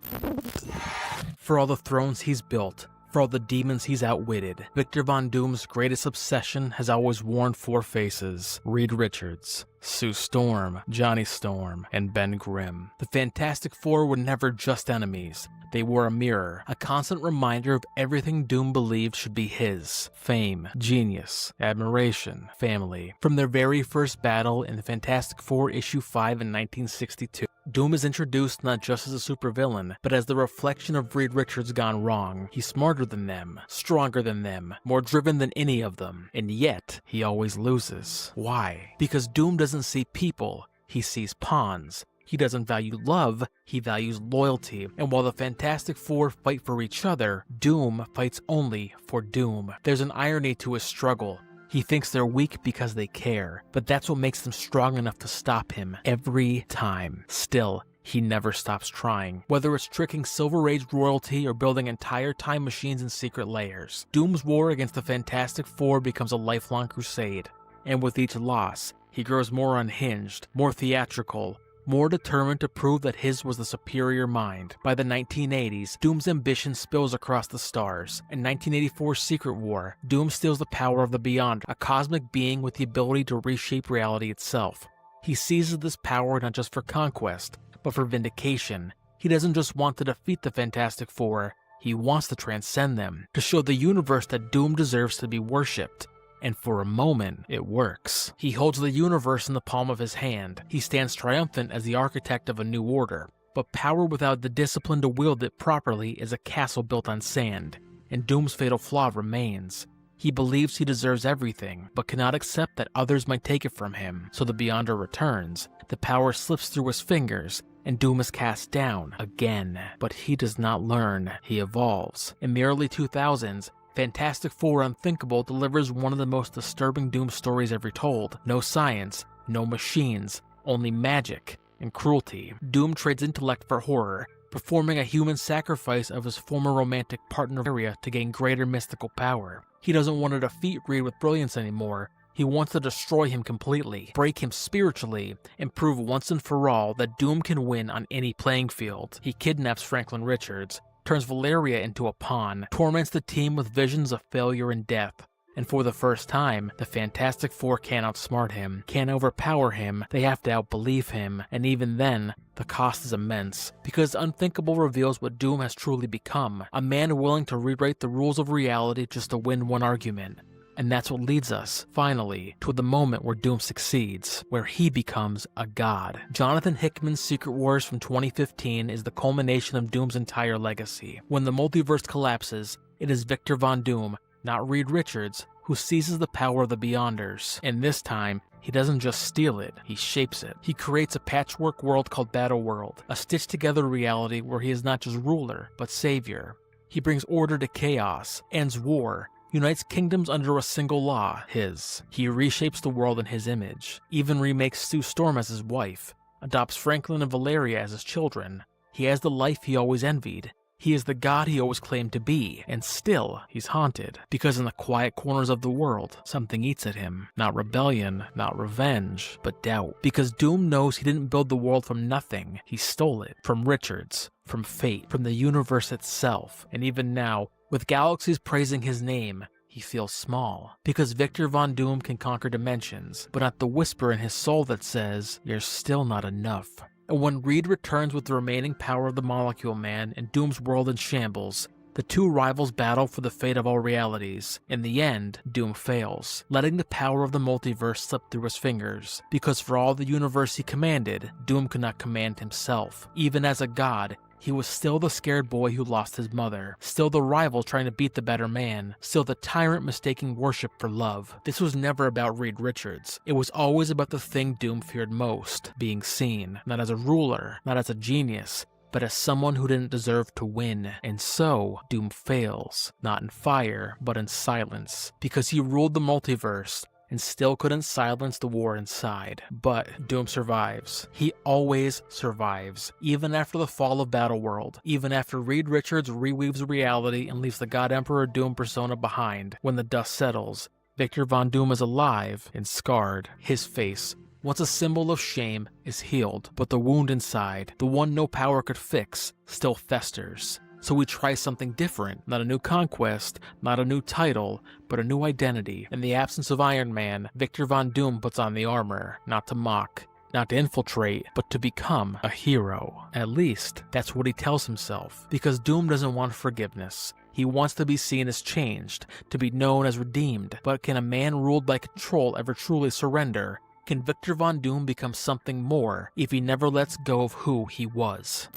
For all the thrones he's built, for all the demons he's outwitted, Victor Von Doom's greatest obsession has always worn four faces: Reed Richards, Sue Storm, Johnny Storm, and Ben Grimm. The Fantastic Four were never just enemies. They were a mirror, a constant reminder of everything Doom believed should be his: fame, genius, admiration, family. From their very first battle in the Fantastic Four issue 5 in 1962, Doom is introduced not just as a supervillain, but as the reflection of Reed Richards gone wrong. He's smarter than them, stronger than them, more driven than any of them, and yet he always loses. Why? Because Doom doesn't see people, he sees pawns. He doesn't value love, he values loyalty, and while the Fantastic Four fight for each other, Doom fights only for Doom. There's an irony to his struggle. He thinks they're weak because they care, but that's what makes them strong enough to stop him every time. Still, he never stops trying. Whether it's tricking Silver Age royalty or building entire time machines in secret layers, Doom's war against the Fantastic Four becomes a lifelong crusade. And with each loss, he grows more unhinged, more theatrical, more determined to prove that his was the superior mind. By the 1980s, Doom's ambition spills across the stars. In 1984's Secret War, Doom steals the power of the Beyond, a cosmic being with the ability to reshape reality itself. He seizes this power not just for conquest, but for vindication. He doesn't just want to defeat the Fantastic Four, he wants to transcend them, to show the universe that Doom deserves to be worshipped. And for a moment, it works. He holds the universe in the palm of his hand. He stands triumphant as the architect of a new order. But power without the discipline to wield it properly is a castle built on sand. And Doom's fatal flaw remains. He believes he deserves everything, but cannot accept that others might take it from him. So the Beyonder returns. The power slips through his fingers, and Doom is cast down again. But he does not learn. He evolves. In the early 2000s, Fantastic Four Unthinkable delivers one of the most disturbing Doom stories ever told. No science, no machines, only magic and cruelty. Doom trades intellect for horror, performing a human sacrifice of his former romantic partner to gain greater mystical power. He doesn't want to defeat Reed with brilliance anymore. He wants to destroy him completely, break him spiritually, and prove once and for all that Doom can win on any playing field. He kidnaps Franklin Richards, turns Valeria into a pawn, torments the team with visions of failure and death, And for the first time, the Fantastic Four can't outsmart him, can't overpower him, they have to outbelieve him, and even then, the cost is immense, because Unthinkable reveals what Doom has truly become, a man willing to rewrite the rules of reality just to win one argument. And that's what leads us, finally, to the moment where Doom succeeds, where he becomes a god. Jonathan Hickman's Secret Wars from 2015 is the culmination of Doom's entire legacy. When the multiverse collapses, it is Victor Von Doom, not Reed Richards, who seizes the power of the Beyonders. And this time, he doesn't just steal it, he shapes it. He creates a patchwork world called Battle World, a stitched-together reality where he is not just ruler, but savior. He brings order to chaos, ends war, unites kingdoms under a single law, his. He reshapes the world in his image, even remakes Sue Storm as his wife, adopts Franklin and Valeria as his children. He has the life he always envied. He is the god he always claimed to be, and still, he's haunted, because in the quiet corners of the world, something eats at him. Not rebellion, not revenge, but doubt. Because Doom knows he didn't build the world from nothing, he stole it. From Richards, from fate, from the universe itself. And even now, with galaxies praising his name, he feels small. Because Victor Von Doom can conquer dimensions, but not the whisper in his soul that says, "You're still not enough." And when Reed returns with the remaining power of the Molecule Man and Doom's world in shambles, the two rivals battle for the fate of all realities. In the end, Doom fails, letting the power of the multiverse slip through his fingers. Because for all the universe he commanded, Doom could not command himself. Even as a god, he was still the scared boy who lost his mother, still the rival trying to beat the better man, still the tyrant mistaking worship for love. This was never about Reed Richards. It was always about the thing Doom feared most, being seen, not as a ruler, not as a genius, but as someone who didn't deserve to win. And so, Doom fails, not in fire, but in silence, because he ruled the multiverse, and still couldn't silence the war inside. But Doom survives. He always survives, even after the fall of Battleworld, even after Reed Richards reweaves reality and leaves the God Emperor Doom persona behind. When the dust settles, Victor Von Doom is alive and scarred. His face, once a symbol of shame, is healed, but the wound inside, the one no power could fix, still festers. So we try something different, not a new conquest, not a new title, but a new identity. In the absence of Iron Man, Victor Von Doom puts on the armor, not to mock, not to infiltrate, but to become a hero. At least, that's what he tells himself, because Doom doesn't want forgiveness. He wants to be seen as changed, to be known as redeemed. But can a man ruled by control ever truly surrender? Can Victor Von Doom become something more if he never lets go of who he was?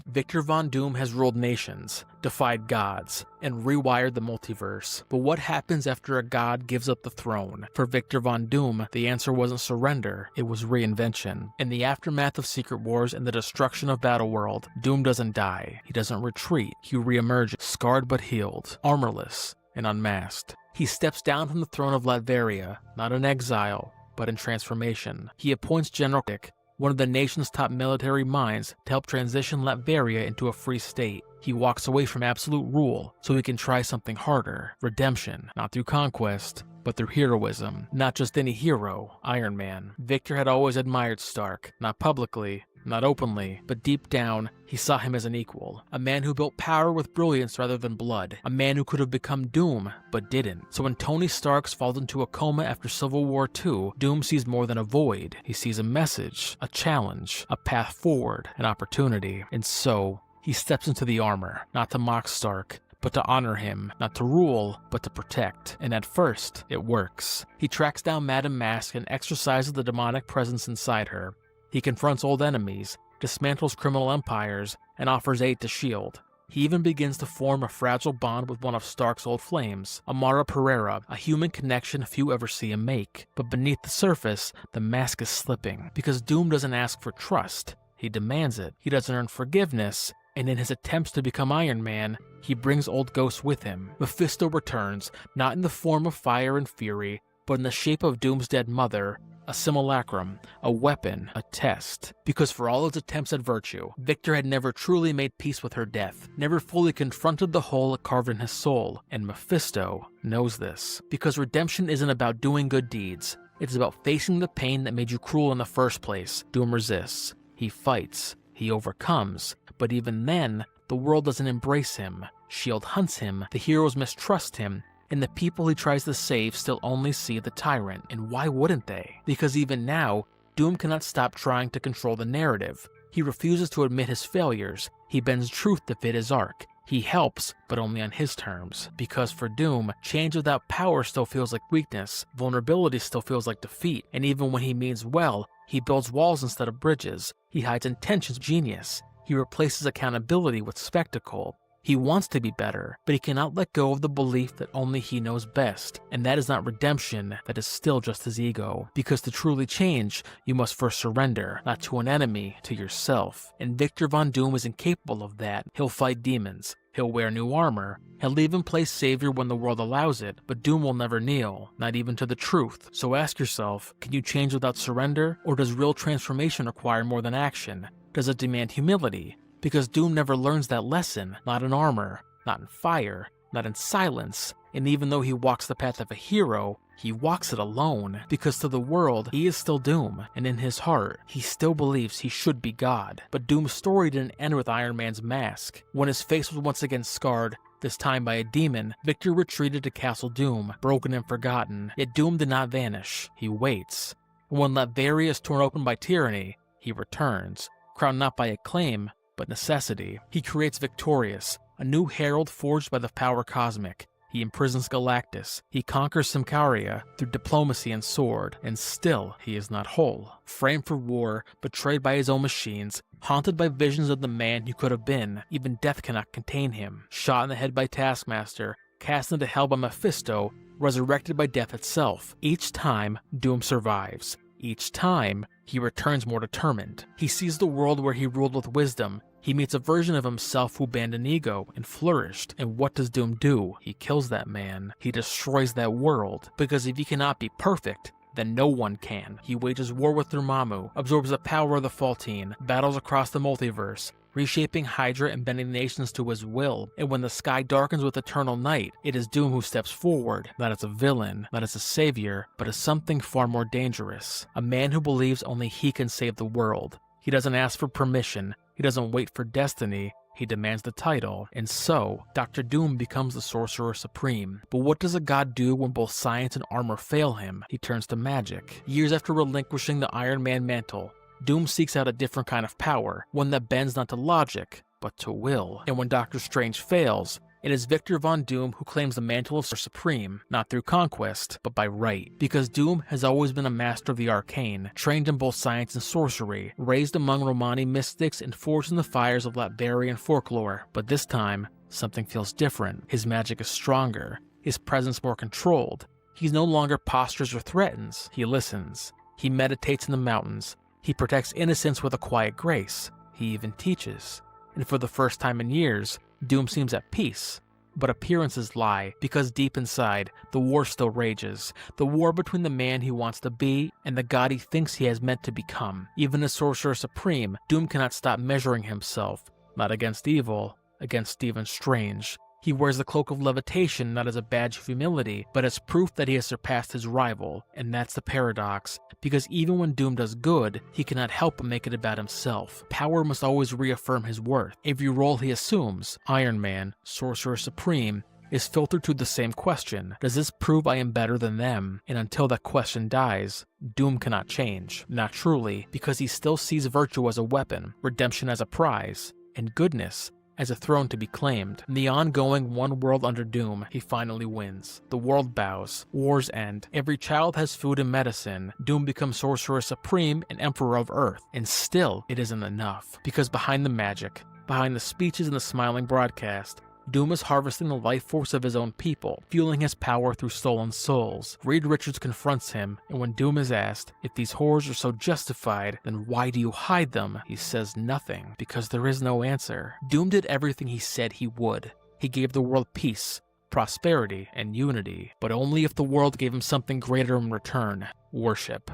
Victor Von Doom has ruled nations, defied gods, and rewired the multiverse. But what happens after a god gives up the throne? For Victor Von Doom, the answer wasn't surrender, it was reinvention. In the aftermath of Secret Wars and the destruction of Battleworld, Doom doesn't die, he doesn't retreat, he reemerges, scarred but healed, armorless, and unmasked. He steps down from the throne of Latveria, not in exile, but in transformation. He appoints General Dick, one of the nation's top military minds, to help transition Latveria into a free state. He walks away from absolute rule so he can try something harder, redemption, not through conquest, but through heroism. Not just any hero, Iron Man. Victor had always admired Stark, not publicly, not openly, but deep down, he saw him as an equal. A man who built power with brilliance rather than blood. A man who could have become Doom, but didn't. So when Tony Stark falls into a coma after Civil War II, Doom sees more than a void. He sees a message, a challenge, a path forward, an opportunity. And so, he steps into the armor, not to mock Stark, but to honor him, not to rule, but to protect. And at first, it works. He tracks down Madame Mask and exorcises the demonic presence inside her. He confronts old enemies, dismantles criminal empires, and offers aid to S.H.I.E.L.D. He even begins to form a fragile bond with one of Stark's old flames, Amara Pereira, a human connection few ever see him make. But beneath the surface, the mask is slipping, because Doom doesn't ask for trust, he demands it. He doesn't earn forgiveness, and in his attempts to become Iron Man, he brings old ghosts with him. Mephisto returns, not in the form of fire and fury, but in the shape of Doom's dead mother, a simulacrum, a weapon, a test. Because for all his attempts at virtue, Victor had never truly made peace with her death, never fully confronted the hole it carved in his soul, and Mephisto knows this. Because redemption isn't about doing good deeds, it's about facing the pain that made you cruel in the first place. Doom resists, he fights, he overcomes, but even then, the world doesn't embrace him. S.H.I.E.L.D. hunts him, the heroes mistrust him, and the people he tries to save still only see the Tyrant. And why wouldn't they? Because even now, Doom cannot stop trying to control the narrative. He refuses to admit his failures. He bends truth to fit his arc. He helps, but only on his terms. Because for Doom, change without power still feels like weakness, vulnerability still feels like defeat, and even when he means well, he builds walls instead of bridges. He hides intentions with genius. He replaces accountability with spectacle. He wants to be better, but he cannot let go of the belief that only he knows best, and that is not redemption, that is still just his ego. Because to truly change, you must first surrender, not to an enemy, to yourself. And Victor Von Doom is incapable of that. He'll fight demons. He'll wear new armor. He'll even play savior when the world allows it, but Doom will never kneel, not even to the truth. So ask yourself, can you change without surrender, or does real transformation require more than action? Does it demand humility? Because Doom never learns that lesson, not in armor, not in fire, not in silence, and even though he walks the path of a hero, he walks it alone, because to the world, he is still Doom, and in his heart, he still believes he should be God. But Doom's story didn't end with Iron Man's mask. When his face was once again scarred, this time by a demon, Victor retreated to Castle Doom, broken and forgotten, yet Doom did not vanish. He waits. And when Latveria is torn open by tyranny, he returns, crowned not by acclaim, but necessity. He creates Victorious, a new herald forged by the power cosmic. He imprisons Galactus. He conquers Symkaria through diplomacy and sword, and still he is not whole. Framed for war, betrayed by his own machines, haunted by visions of the man he could have been, even death cannot contain him. Shot in the head by Taskmaster, cast into hell by Mephisto, resurrected by death itself. Each time, Doom survives. Each time, he returns more determined. He sees the world where he ruled with wisdom. He meets a version of himself who abandoned ego and flourished. And what does Doom do? He kills that man. He destroys that world. Because if he cannot be perfect, then no one can. He wages war with Dormammu, absorbs the power of the Faltine, battles across the multiverse, reshaping Hydra and bending nations to his will. And when the sky darkens with eternal night, it is Doom who steps forward, not as a villain, not as a savior, but as something far more dangerous. A man who believes only he can save the world. He doesn't ask for permission. He doesn't wait for destiny. He demands the title, and so, Dr. Doom becomes the Sorcerer Supreme. But what does a god do when both science and armor fail him? He turns to magic. Years after relinquishing the Iron Man mantle, Doom seeks out a different kind of power, one that bends not to logic, but to will. And when Doctor Strange fails, it is Victor Von Doom who claims the mantle of Supreme, not through conquest, but by right. Because Doom has always been a master of the arcane, trained in both science and sorcery, raised among Romani mystics and forged in the fires of Latverian folklore. But this time, something feels different. His magic is stronger, his presence more controlled. He no longer postures or threatens, he listens. He meditates in the mountains. He protects innocence with a quiet grace. He even teaches. And for the first time in years, Doom seems at peace. But appearances lie, because deep inside, the war still rages. The war between the man he wants to be and the god he thinks he has meant to become. Even as Sorcerer Supreme, Doom cannot stop measuring himself, not against evil, against Stephen Strange. He wears the cloak of levitation not as a badge of humility, but as proof that he has surpassed his rival. And that's the paradox, because even when Doom does good, he cannot help but make it about himself. Power must always reaffirm his worth. Every role he assumes, Iron Man, Sorcerer Supreme, is filtered to the same question. Does this prove I am better than them? And until that question dies, Doom cannot change. Not truly, because he still sees virtue as a weapon, redemption as a prize, and goodness as a throne to be claimed. In the ongoing one world under Doom, he finally wins. The world bows. Wars end. Every child has food and medicine. Doom becomes Sorcerer Supreme and Emperor of Earth. And still, it isn't enough. Because behind the magic, behind the speeches and the smiling broadcast, Doom is harvesting the life force of his own people, fueling his power through stolen souls. Reed Richards confronts him, and when Doom is asked, if these horrors are so justified, then why do you hide them? He says nothing, because there is no answer. Doom did everything he said he would. He gave the world peace, prosperity, and unity, but only if the world gave him something greater in return: worship.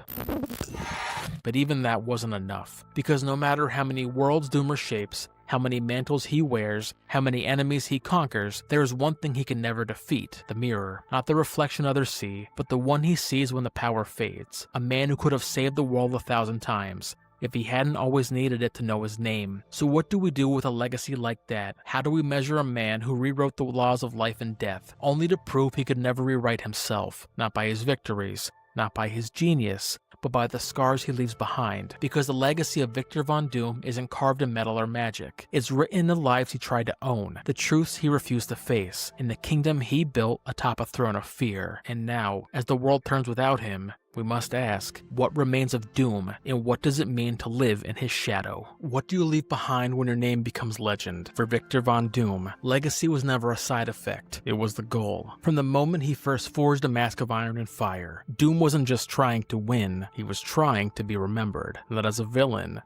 But even that wasn't enough, because no matter how many worlds Doom reshapes, how many mantles he wears, how many enemies he conquers, there is one thing he can never defeat: the mirror. Not the reflection others see, but the one he sees when the power fades. A man who could have saved the world 1,000 times, if he hadn't always needed it to know his name. So what do we do with a legacy like that? How do we measure a man who rewrote the laws of life and death, only to prove he could never rewrite himself? Not by his victories, not by his genius, but by the scars he leaves behind, because the legacy of Victor Von Doom isn't carved in metal or magic. It's written in the lives he tried to own, the truths he refused to face, in the kingdom he built atop a throne of fear. And now, as the world turns without him, we must ask, what remains of Doom, and what does it mean to live in his shadow? What do you leave behind when your name becomes legend? For Victor Von Doom, legacy was never a side effect, it was the goal. From the moment he first forged a mask of iron and fire, Doom wasn't just trying to win, he was trying to be remembered. Not as a villain,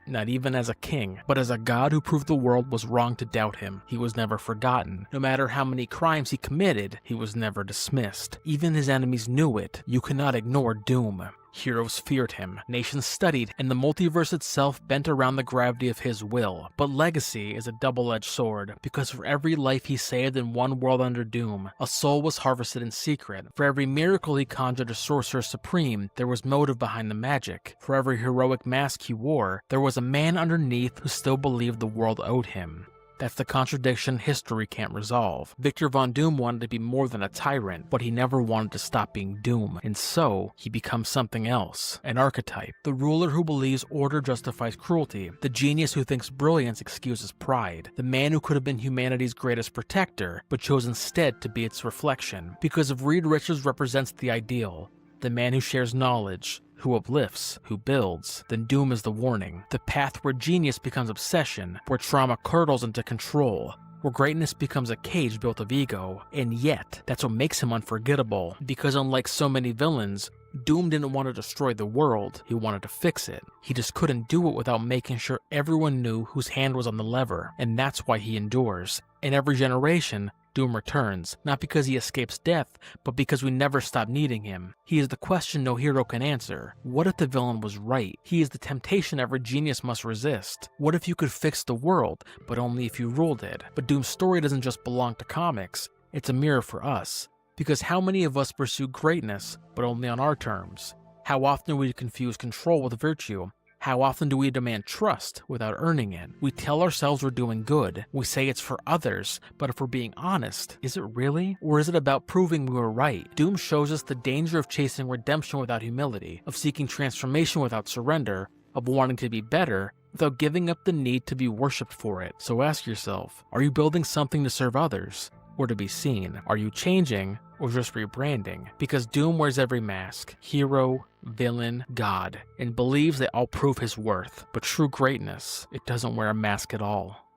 not even as a king, but as a god who proved the world was wrong to doubt him. He was never forgotten. No matter how many crimes he committed, he was never dismissed. Even his enemies knew it. You cannot ignore Doom. Heroes feared him, nations studied, and the multiverse itself bent around the gravity of his will. But legacy is a double-edged sword, because for every life he saved in one world under Doom, a soul was harvested in secret. For every miracle he conjured a sorcerer supreme, there was motive behind the magic. For every heroic mask he wore, there was a man underneath who still believed the world owed him. That's the contradiction history can't resolve. Victor Von Doom wanted to be more than a tyrant, but he never wanted to stop being Doom, and so he becomes something else, an archetype. The ruler who believes order justifies cruelty, the genius who thinks brilliance excuses pride, the man who could have been humanity's greatest protector, but chose instead to be its reflection. Because if Reed Richards represents the ideal, the man who shares knowledge, who uplifts, who builds, then Doom is the warning. The path where genius becomes obsession, where trauma curdles into control, where greatness becomes a cage built of ego. And yet, that's what makes him unforgettable, because unlike so many villains, Doom didn't want to destroy the world, he wanted to fix it. He just couldn't do it without making sure everyone knew whose hand was on the lever, and that's why he endures. In every generation, Doom returns, not because he escapes death, but because we never stop needing him. He is the question no hero can answer. What if the villain was right? He is the temptation every genius must resist. What if you could fix the world, but only if you ruled it? But Doom's story doesn't just belong to comics, it's a mirror for us. Because how many of us pursue greatness, but only on our terms? How often do we confuse control with virtue? How often do we demand trust without earning it? We tell ourselves we're doing good. We say it's for others, but if we're being honest, is it really? Or is it about proving we were right? Doom shows us the danger of chasing redemption without humility, of seeking transformation without surrender, of wanting to be better without giving up the need to be worshipped for it. So ask yourself, are you building something to serve others? Or to be seen? Are you changing or just rebranding? Because Doom wears every mask, hero, villain, god, and believes they all prove his worth. But true greatness, it doesn't wear a mask at all.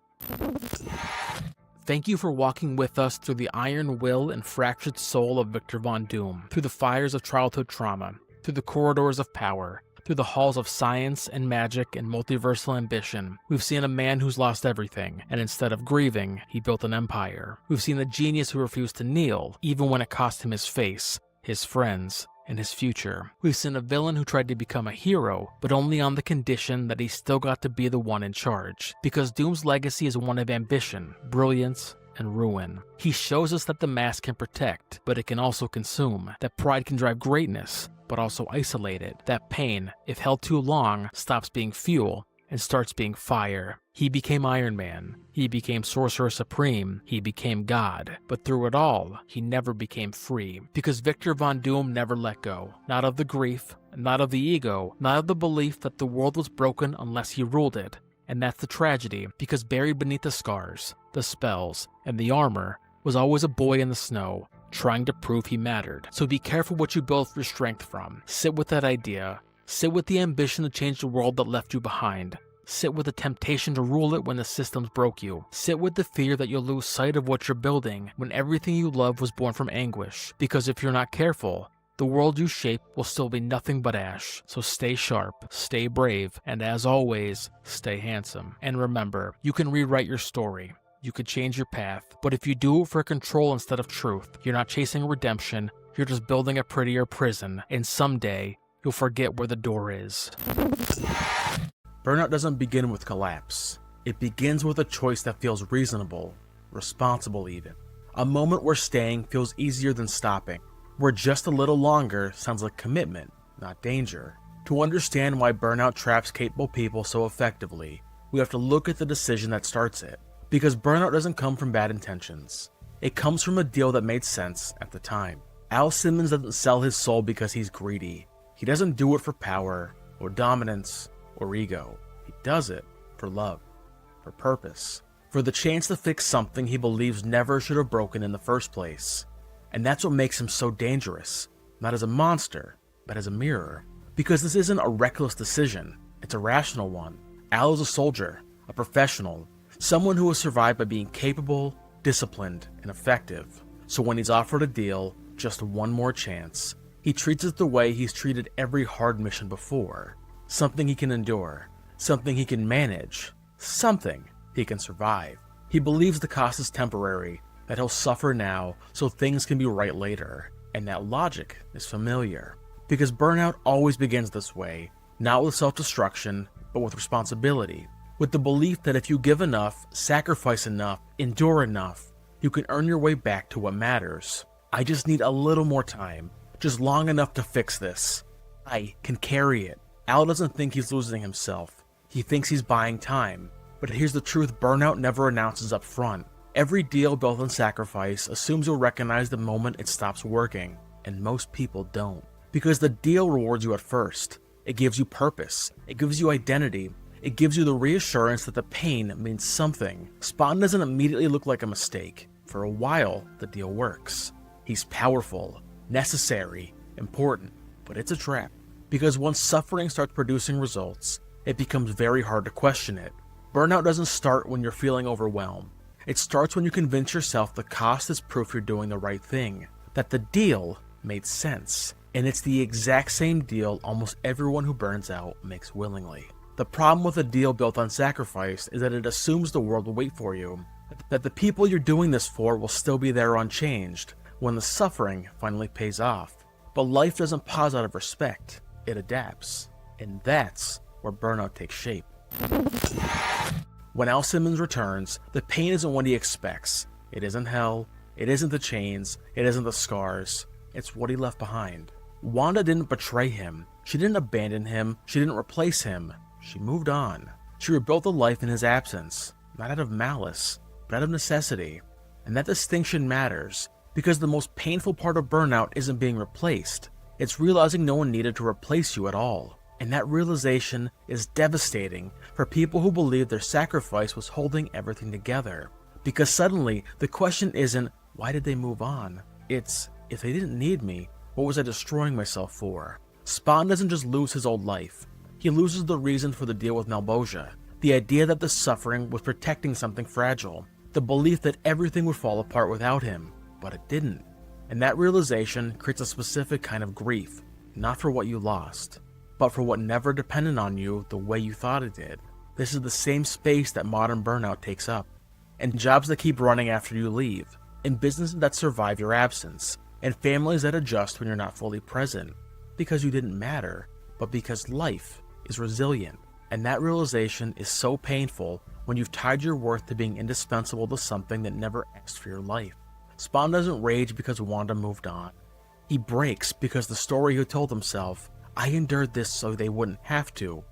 Thank you for walking with us through the iron will and fractured soul of Victor Von Doom, through the fires of childhood trauma, through the corridors of power, through the halls of science and magic and multiversal ambition. We've seen a man who's lost everything, and instead of grieving, he built an empire. We've seen the genius who refused to kneel, even when it cost him his face, his friends, and his future. We've seen a villain who tried to become a hero, but only on the condition that he still got to be the one in charge. Because Doom's legacy is one of ambition, brilliance, and ruin. He shows us that the mask can protect, but it can also consume. That pride can drive greatness, but also isolate it. That pain, if held too long, stops being fuel and starts being fire. He became Iron Man. He became Sorcerer Supreme. He became God. But through it all, he never became free. Because Victor Von Doom never let go. Not of the grief, not of the ego, not of the belief that the world was broken unless he ruled it. And that's the tragedy, because buried beneath the scars, the spells, and the armor was always a boy in the snow, trying to prove he mattered. So be careful what you build your strength from. Sit with that idea. Sit with the ambition to change the world that left you behind. Sit with the temptation to rule it when the systems broke you. Sit with the fear that you'll lose sight of what you're building when everything you love was born from anguish. Because if you're not careful, the world you shape will still be nothing but ash. So stay sharp, stay brave, and as always, stay handsome. And remember, you can rewrite your story. You could change your path, but if you do it for control instead of truth, you're not chasing redemption, you're just building a prettier prison, and someday, you'll forget where the door is. Burnout doesn't begin with collapse. It begins with a choice that feels reasonable, responsible even. A moment where staying feels easier than stopping, where just a little longer sounds like commitment, not danger. To understand why burnout traps capable people so effectively, we have to look at the decision that starts it. Because burnout doesn't come from bad intentions. It comes from a deal that made sense at the time. Al Simmons doesn't sell his soul because he's greedy. He doesn't do it for power, or dominance, or ego. He does it for love, for purpose, for the chance to fix something he believes never should have broken in the first place. And that's what makes him so dangerous, not as a monster, but as a mirror. Because this isn't a reckless decision, it's a rational one. Al is a soldier, a professional, someone who has survived by being capable, disciplined, and effective. So when he's offered a deal, just one more chance, he treats it the way he's treated every hard mission before. Something he can endure, something he can manage, something he can survive. He believes the cost is temporary, that he'll suffer now so things can be right later, and that logic is familiar. Because burnout always begins this way, not with self-destruction, but with responsibility. With the belief that if you give enough, sacrifice enough, endure enough, you can earn your way back to what matters. I just need a little more time, just long enough to fix this. I can carry it. Al doesn't think he's losing himself. He thinks he's buying time. But here's the truth burnout never announces up front. Every deal built on sacrifice assumes you'll recognize the moment it stops working, and most people don't. Because the deal rewards you at first. It gives you purpose. It gives you identity. It gives you the reassurance that the pain means something. Spawn doesn't immediately look like a mistake. For a while, the deal works. He's powerful, necessary, important, but it's a trap. Because once suffering starts producing results, it becomes very hard to question it. Burnout doesn't start when you're feeling overwhelmed. It starts when you convince yourself the cost is proof you're doing the right thing, that the deal made sense. And it's the exact same deal almost everyone who burns out makes willingly. The problem with a deal built on sacrifice is that it assumes the world will wait for you, that the people you're doing this for will still be there unchanged when the suffering finally pays off. But life doesn't pause out of respect, it adapts. And that's where burnout takes shape. When Al Simmons returns, the pain isn't what he expects. It isn't hell, it isn't the chains, it isn't the scars, it's what he left behind. Wanda didn't betray him, she didn't abandon him, she didn't replace him, she moved on. She rebuilt a life in his absence, not out of malice, but out of necessity. And that distinction matters, because the most painful part of burnout isn't being replaced, it's realizing no one needed to replace you at all. And that realization is devastating for people who believe their sacrifice was holding everything together. Because suddenly, the question isn't, why did they move on? It's, if they didn't need me, what was I destroying myself for? Spawn doesn't just lose his old life. He loses the reason for the deal with Malbosia, the idea that the suffering was protecting something fragile, the belief that everything would fall apart without him, but it didn't. And that realization creates a specific kind of grief, not for what you lost, but for what never depended on you the way you thought it did. This is the same space that modern burnout takes up, and jobs that keep running after you leave, and businesses that survive your absence, and families that adjust when you're not fully present, because you didn't matter, but because life is resilient. And that realization is so painful when you've tied your worth to being indispensable to something that never asked for your life. Spawn doesn't rage because Wanda moved on. He breaks because the story he told himself, I endured this so they wouldn't have to,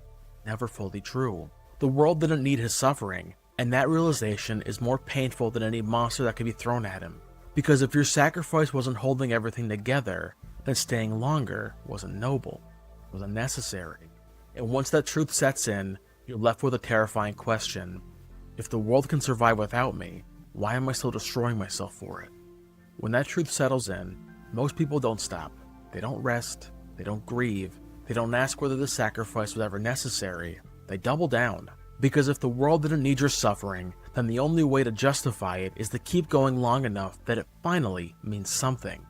never fully true. The world didn't need his suffering, and that realization is more painful than any monster that could be thrown at him. Because if your sacrifice wasn't holding everything together, then staying longer wasn't noble, it was unnecessary. And once that truth sets in, you're left with a terrifying question. If the world can survive without me, why am I still destroying myself for it? When that truth settles in, most people don't stop. They don't rest, they don't grieve, they don't ask whether the sacrifice was ever necessary. They double down. Because if the world didn't need your suffering, then the only way to justify it is to keep going long enough that it finally means something.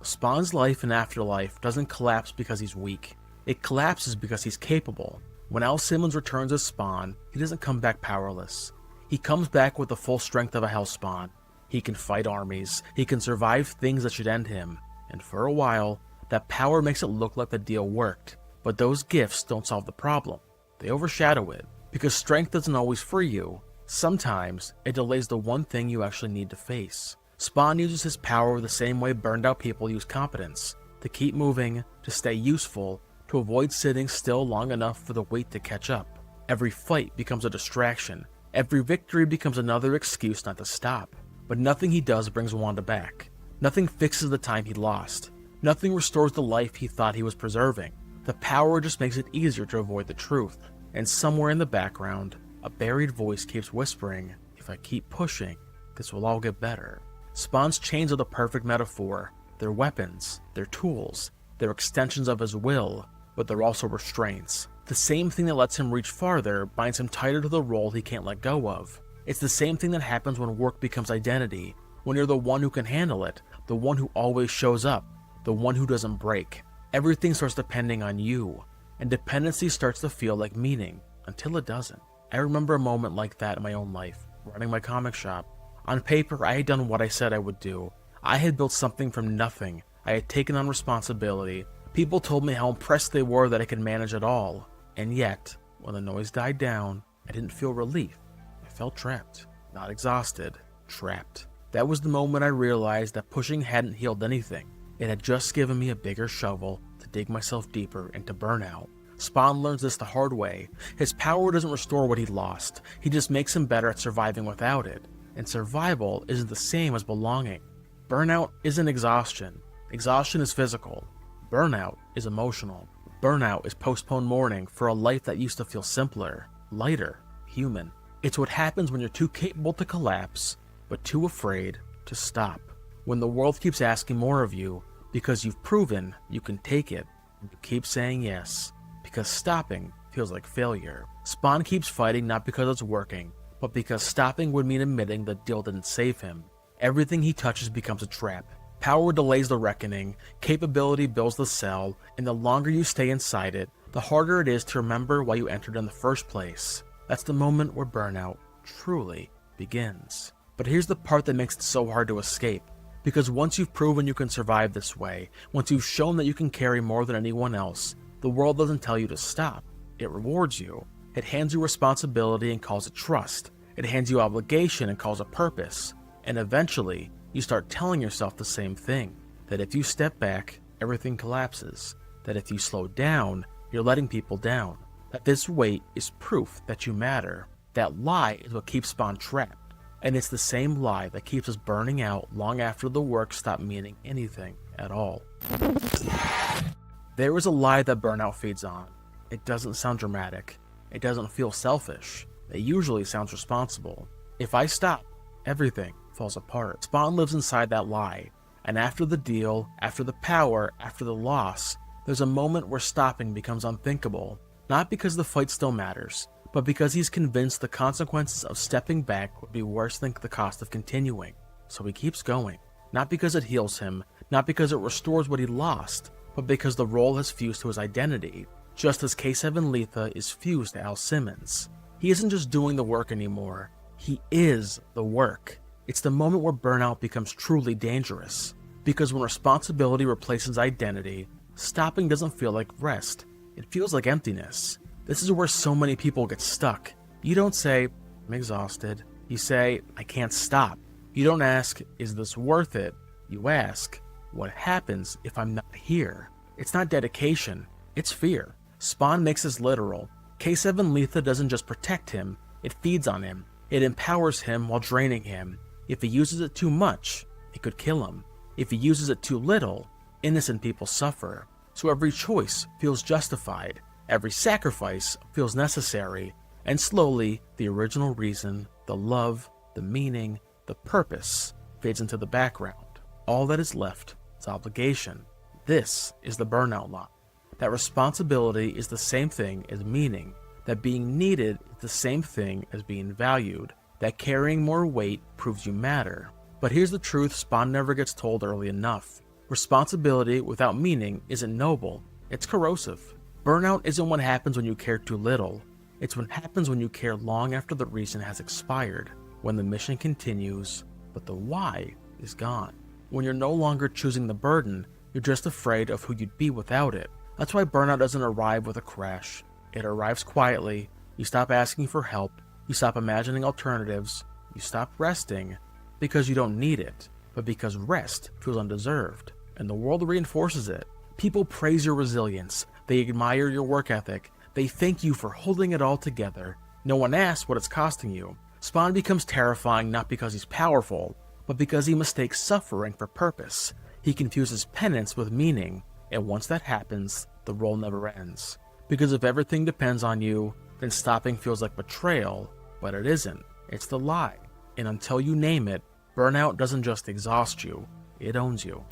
Spawn's life and afterlife doesn't collapse because he's weak. It collapses because he's capable. When Al Simmons returns as Spawn, he doesn't come back powerless. He comes back with the full strength of a Hellspawn. He can fight armies, he can survive things that should end him, and for a while, that power makes it look like the deal worked. But those gifts don't solve the problem. They overshadow it, because strength doesn't always free you. Sometimes, it delays the one thing you actually need to face. Spawn uses his power the same way burned out people use competence, to keep moving, to stay useful, to avoid sitting still long enough for the weight to catch up. Every fight becomes a distraction. Every victory becomes another excuse not to stop. But nothing he does brings Wanda back. Nothing fixes the time he lost. Nothing restores the life he thought he was preserving. The power just makes it easier to avoid the truth. And somewhere in the background, a buried voice keeps whispering, if I keep pushing, this will all get better. Spawn's chains are the perfect metaphor. They're weapons, they're tools, they're extensions of his will, but they're also restraints. The same thing that lets him reach farther binds him tighter to the role he can't let go of. It's the same thing that happens when work becomes identity, when you're the one who can handle it, the one who always shows up, the one who doesn't break. Everything starts depending on you, and dependency starts to feel like meaning, until it doesn't. I remember a moment like that in my own life, running my comic shop. On paper, I had done what I said I would do. I had built something from nothing. I had taken on responsibility. People told me how impressed they were that I could manage it all. And yet, when the noise died down, I didn't feel relief. I felt trapped. Not exhausted. Trapped. That was the moment I realized that pushing hadn't healed anything. It had just given me a bigger shovel to dig myself deeper into burnout. Spawn learns this the hard way. His power doesn't restore what he lost. He just makes him better at surviving without it. And survival isn't the same as belonging. Burnout isn't exhaustion. Exhaustion is physical. Burnout is emotional. Burnout is postponed mourning for a life that used to feel simpler, lighter, human. It's what happens when you're too capable to collapse, but too afraid to stop. When the world keeps asking more of you, because you've proven you can take it, and you keep saying yes, because stopping feels like failure. Spawn keeps fighting not because it's working, but because stopping would mean admitting the deal didn't save him. Everything he touches becomes a trap. Power delays the reckoning, capability builds the cell, and the longer you stay inside it, the harder it is to remember why you entered in the first place. That's the moment where burnout truly begins. But here's the part that makes it so hard to escape. Because once you've proven you can survive this way, once you've shown that you can carry more than anyone else, the world doesn't tell you to stop. It rewards you. It hands you responsibility and calls it trust. It hands you obligation and calls it purpose. And eventually, you start telling yourself the same thing. That if you step back, everything collapses. That if you slow down, you're letting people down. That this weight is proof that you matter. That lie is what keeps Spawn trapped. And it's the same lie that keeps us burning out long after the work stopped meaning anything at all. There is a lie that burnout feeds on. It doesn't sound dramatic. It doesn't feel selfish. It usually sounds responsible. If I stop, everything falls apart. Spawn lives inside that lie. And after the deal, after the power, after the loss, there's a moment where stopping becomes unthinkable. Not because the fight still matters, but because he's convinced the consequences of stepping back would be worse than the cost of continuing. So he keeps going. Not because it heals him, not because it restores what he lost, but because the role has fused to his identity, just as K7 Letha is fused to Al Simmons. He isn't just doing the work anymore, he is the work. It's the moment where burnout becomes truly dangerous, because when responsibility replaces identity, stopping doesn't feel like rest, it feels like emptiness. This is where so many people get stuck. You don't say, I'm exhausted. You say, I can't stop. You don't ask, is this worth it? You ask, what happens if I'm not here? It's not dedication, it's fear. Spawn makes this literal. K7 Letha doesn't just protect him, it feeds on him. It empowers him while draining him. If he uses it too much, it could kill him. If he uses it too little, innocent people suffer. So every choice feels justified. Every sacrifice feels necessary, and slowly, the original reason, the love, the meaning, the purpose fades into the background. All that is left is obligation. This is the burnout lie. That responsibility is the same thing as meaning. That being needed is the same thing as being valued. That carrying more weight proves you matter. But here's the truth Spawn never gets told early enough. Responsibility without meaning isn't noble, it's corrosive. Burnout isn't what happens when you care too little. It's what happens when you care long after the reason has expired. When the mission continues, but the why is gone. When you're no longer choosing the burden, you're just afraid of who you'd be without it. That's why burnout doesn't arrive with a crash. It arrives quietly. You stop asking for help. You stop imagining alternatives. You stop resting because you don't need it, but because rest feels undeserved. And the world reinforces it. People praise your resilience. They admire your work ethic. They thank you for holding it all together. No one asks what it's costing you. Spawn becomes terrifying not because he's powerful, but because he mistakes suffering for purpose. He confuses penance with meaning, and once that happens, the role never ends. Because if everything depends on you, then stopping feels like betrayal, but it isn't. It's the lie. And until you name it, burnout doesn't just exhaust you, it owns you.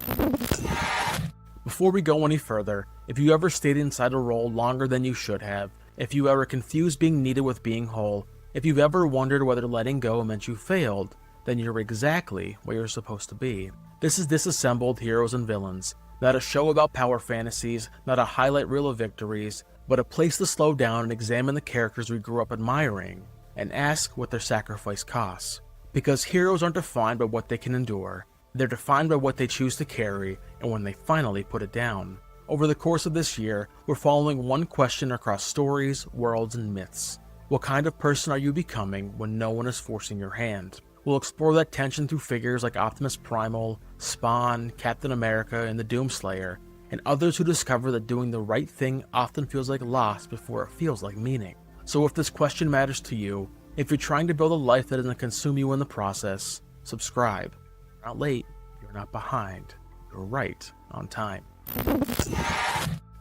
Before we go any further, if you ever stayed inside a role longer than you should have, if you ever confused being needed with being whole, if you've ever wondered whether letting go meant you failed, then you're exactly where you're supposed to be. This is Disassembled Heroes and Villains, not a show about power fantasies, not a highlight reel of victories, but a place to slow down and examine the characters we grew up admiring, and ask what their sacrifice costs. Because heroes aren't defined by what they can endure, they're defined by what they choose to carry and when they finally put it down. Over the course of this year, we're following one question across stories, worlds, and myths. What kind of person are you becoming when no one is forcing your hand? We'll explore that tension through figures like Optimus Primal, Spawn, Captain America, and the Doomslayer, and others who discover that doing the right thing often feels like loss before it feels like meaning. So if this question matters to you, if you're trying to build a life that doesn't consume you in the process, subscribe. You're not late, you're not behind, you're right on time.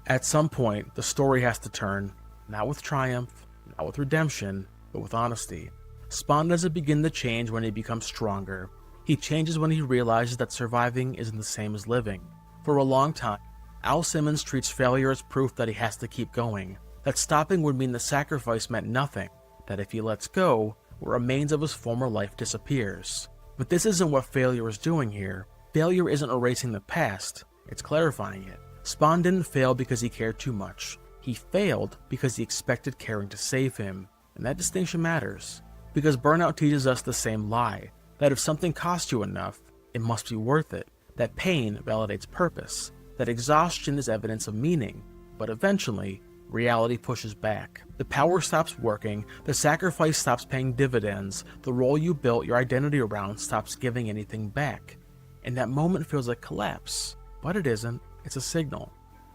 At some point, the story has to turn, not with triumph, not with redemption, but with honesty. Spawn doesn't begin to change when he becomes stronger. He changes when he realizes that surviving isn't the same as living. For a long time, Al Simmons treats failure as proof that he has to keep going, that stopping would mean the sacrifice meant nothing, that if he lets go, what remains of his former life disappears. But this isn't what failure is doing here. Failure isn't erasing the past, it's clarifying it. Spawn didn't fail because he cared too much. He failed because he expected caring to save him, and that distinction matters. Because Burnout teaches us the same lie, that if something costs you enough, it must be worth it, that pain validates purpose, that exhaustion is evidence of meaning, but eventually, reality pushes back. The power stops working, the sacrifice stops paying dividends, the role you built your identity around stops giving anything back. And that moment feels like collapse, but it isn't, it's a signal.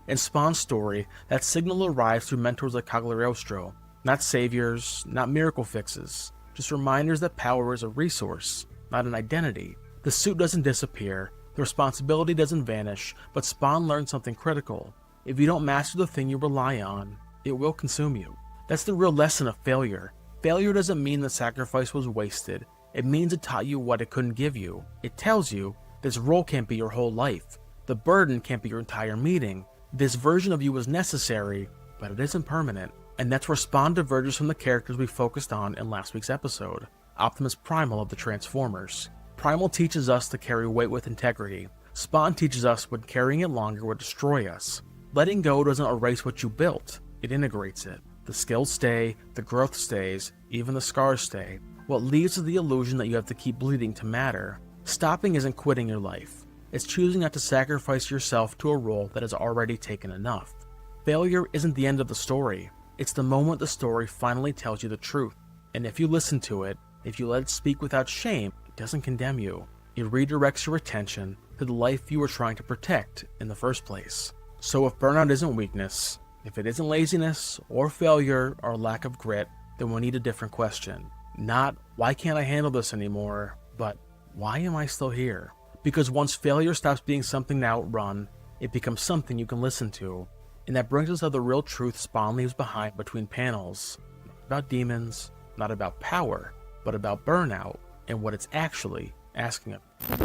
In Spawn's story, that signal arrives through mentors like Cagliostro, not saviors, not miracle fixes, just reminders that power is a resource, not an identity. The suit doesn't disappear, the responsibility doesn't vanish, but Spawn learns something critical. If you don't master the thing you rely on, it will consume you. That's the real lesson of failure. Failure doesn't mean the sacrifice was wasted. It means it taught you what it couldn't give you. It tells you this role can't be your whole life. The burden can't be your entire meaning. This version of you is necessary, but it isn't permanent. And that's where Spawn diverges from the characters we focused on in last week's episode, Optimus Primal of the Transformers. Primal teaches us to carry weight with integrity. Spawn teaches us when carrying it longer would destroy us. Letting go doesn't erase what you built, it integrates it. The skills stay, the growth stays, even the scars stay. What leaves is the illusion that you have to keep bleeding to matter. Stopping isn't quitting your life. It's choosing not to sacrifice yourself to a role that has already taken enough. Failure isn't the end of the story. It's the moment the story finally tells you the truth. And if you listen to it, if you let it speak without shame, it doesn't condemn you. It redirects your attention to the life you were trying to protect in the first place. So if burnout isn't weakness, if it isn't laziness or failure or lack of grit, then we need a different question. Not, why can't I handle this anymore, but why am I still here? Because once failure stops being something to outrun, it becomes something you can listen to. And that brings us to the real truth Spawn leaves behind between panels. Not about demons, not about power, but about burnout and what it's actually asking of you.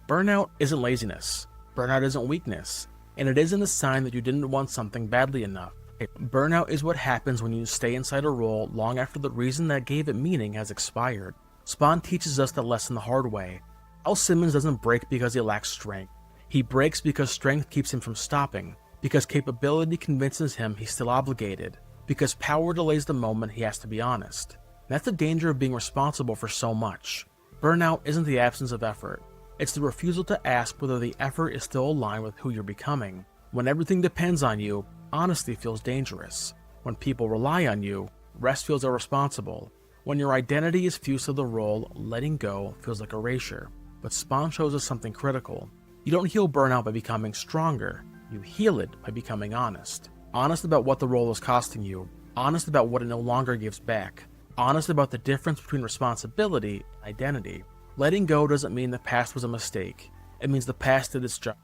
Burnout isn't laziness. Burnout isn't weakness. And it isn't a sign that you didn't want something badly enough. Burnout is what happens when you stay inside a role long after the reason that gave it meaning has expired. Spawn teaches us that lesson the hard way. Al Simmons doesn't break because he lacks strength. He breaks because strength keeps him from stopping, because capability convinces him he's still obligated, because power delays the moment he has to be honest. That's the danger of being responsible for so much. Burnout isn't the absence of effort. It's the refusal to ask whether the effort is still aligned with who you're becoming. When everything depends on you, honesty feels dangerous. When people rely on you, rest feels irresponsible. When your identity is fused to the role, letting go feels like erasure. But Spawn shows us something critical. You don't heal burnout by becoming stronger. You heal it by becoming honest. Honest about what the role is costing you. Honest about what it no longer gives back. Honest about the difference between responsibility and identity. Letting go doesn't mean the past was a mistake. It means the past did its job.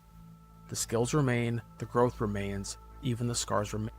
The skills remain, the growth remains, even the scars remain.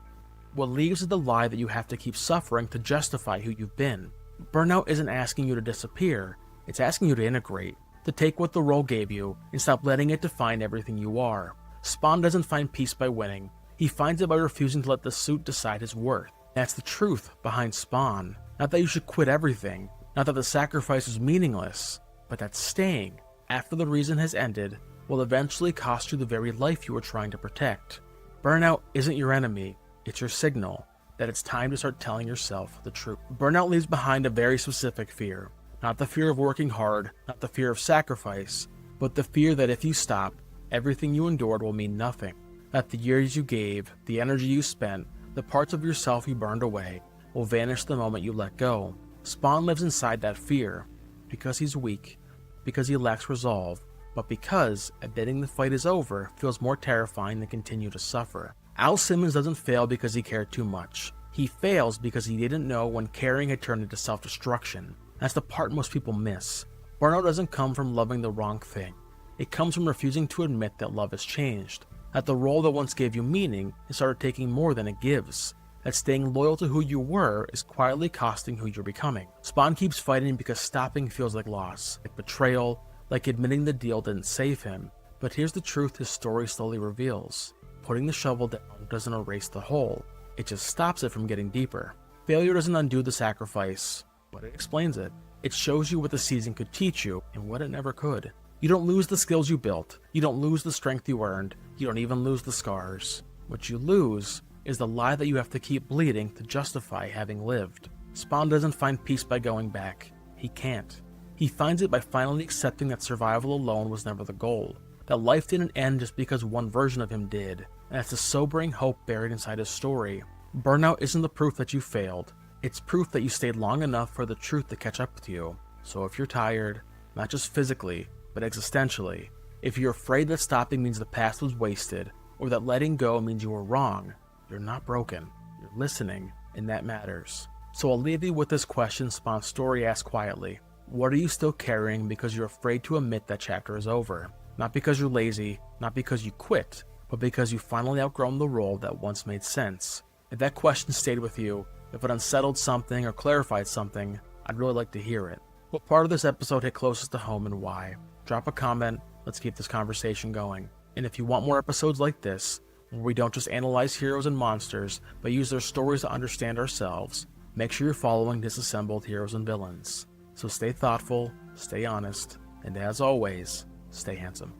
What leaves is the lie that you have to keep suffering to justify who you've been. Burnout isn't asking you to disappear, it's asking you to integrate, to take what the role gave you and stop letting it define everything you are. Spawn doesn't find peace by winning, he finds it by refusing to let the suit decide his worth. That's the truth behind Spawn. Not that you should quit everything, not that the sacrifice is meaningless, but that staying, after the reason has ended, will eventually cost you the very life you were trying to protect. Burnout isn't your enemy, it's your signal that it's time to start telling yourself the truth. Burnout leaves behind a very specific fear. Not the fear of working hard, not the fear of sacrifice, but the fear that if you stop, everything you endured will mean nothing. That the years you gave, the energy you spent, the parts of yourself you burned away, will vanish the moment you let go. Spawn lives inside that fear, because he's weak, because he lacks resolve, but because admitting the fight is over feels more terrifying than continue to suffer. Al Simmons doesn't fail because he cared too much. He fails because he didn't know when caring had turned into self-destruction. That's the part most people miss. Burnout doesn't come from loving the wrong thing. It comes from refusing to admit that love has changed, that the role that once gave you meaning has started taking more than it gives, that staying loyal to who you were is quietly costing who you're becoming. Spawn keeps fighting because stopping feels like loss, like betrayal, like admitting the deal didn't save him. But here's the truth his story slowly reveals. Putting the shovel down doesn't erase the hole, it just stops it from getting deeper. Failure doesn't undo the sacrifice, but it explains it. It shows you what the season could teach you and what it never could. You don't lose the skills you built, you don't lose the strength you earned, you don't even lose the scars. What you lose is the lie that you have to keep bleeding to justify having lived. Spawn doesn't find peace by going back. He can't. He finds it by finally accepting that survival alone was never the goal, that life didn't end just because one version of him did, and that's a sobering hope buried inside his story. Burnout isn't the proof that you failed, it's proof that you stayed long enough for the truth to catch up with you. So if you're tired, not just physically, but existentially, if you're afraid that stopping means the past was wasted, or that letting go means you were wrong, you're not broken, you're listening, and that matters. So I'll leave you with this question Spawn's story asked quietly. What are you still carrying because you're afraid to admit that chapter is over? Not because you're lazy, not because you quit, but because you finally outgrown the role that once made sense. If that question stayed with you, if it unsettled something or clarified something, I'd really like to hear it. What part of this episode hit closest to home and why? Drop a comment, let's keep this conversation going. And if you want more episodes like this, where we don't just analyze heroes and monsters, but use their stories to understand ourselves, make sure you're following Disassembled Heroes and Villains. So stay thoughtful, stay honest, and as always, stay handsome.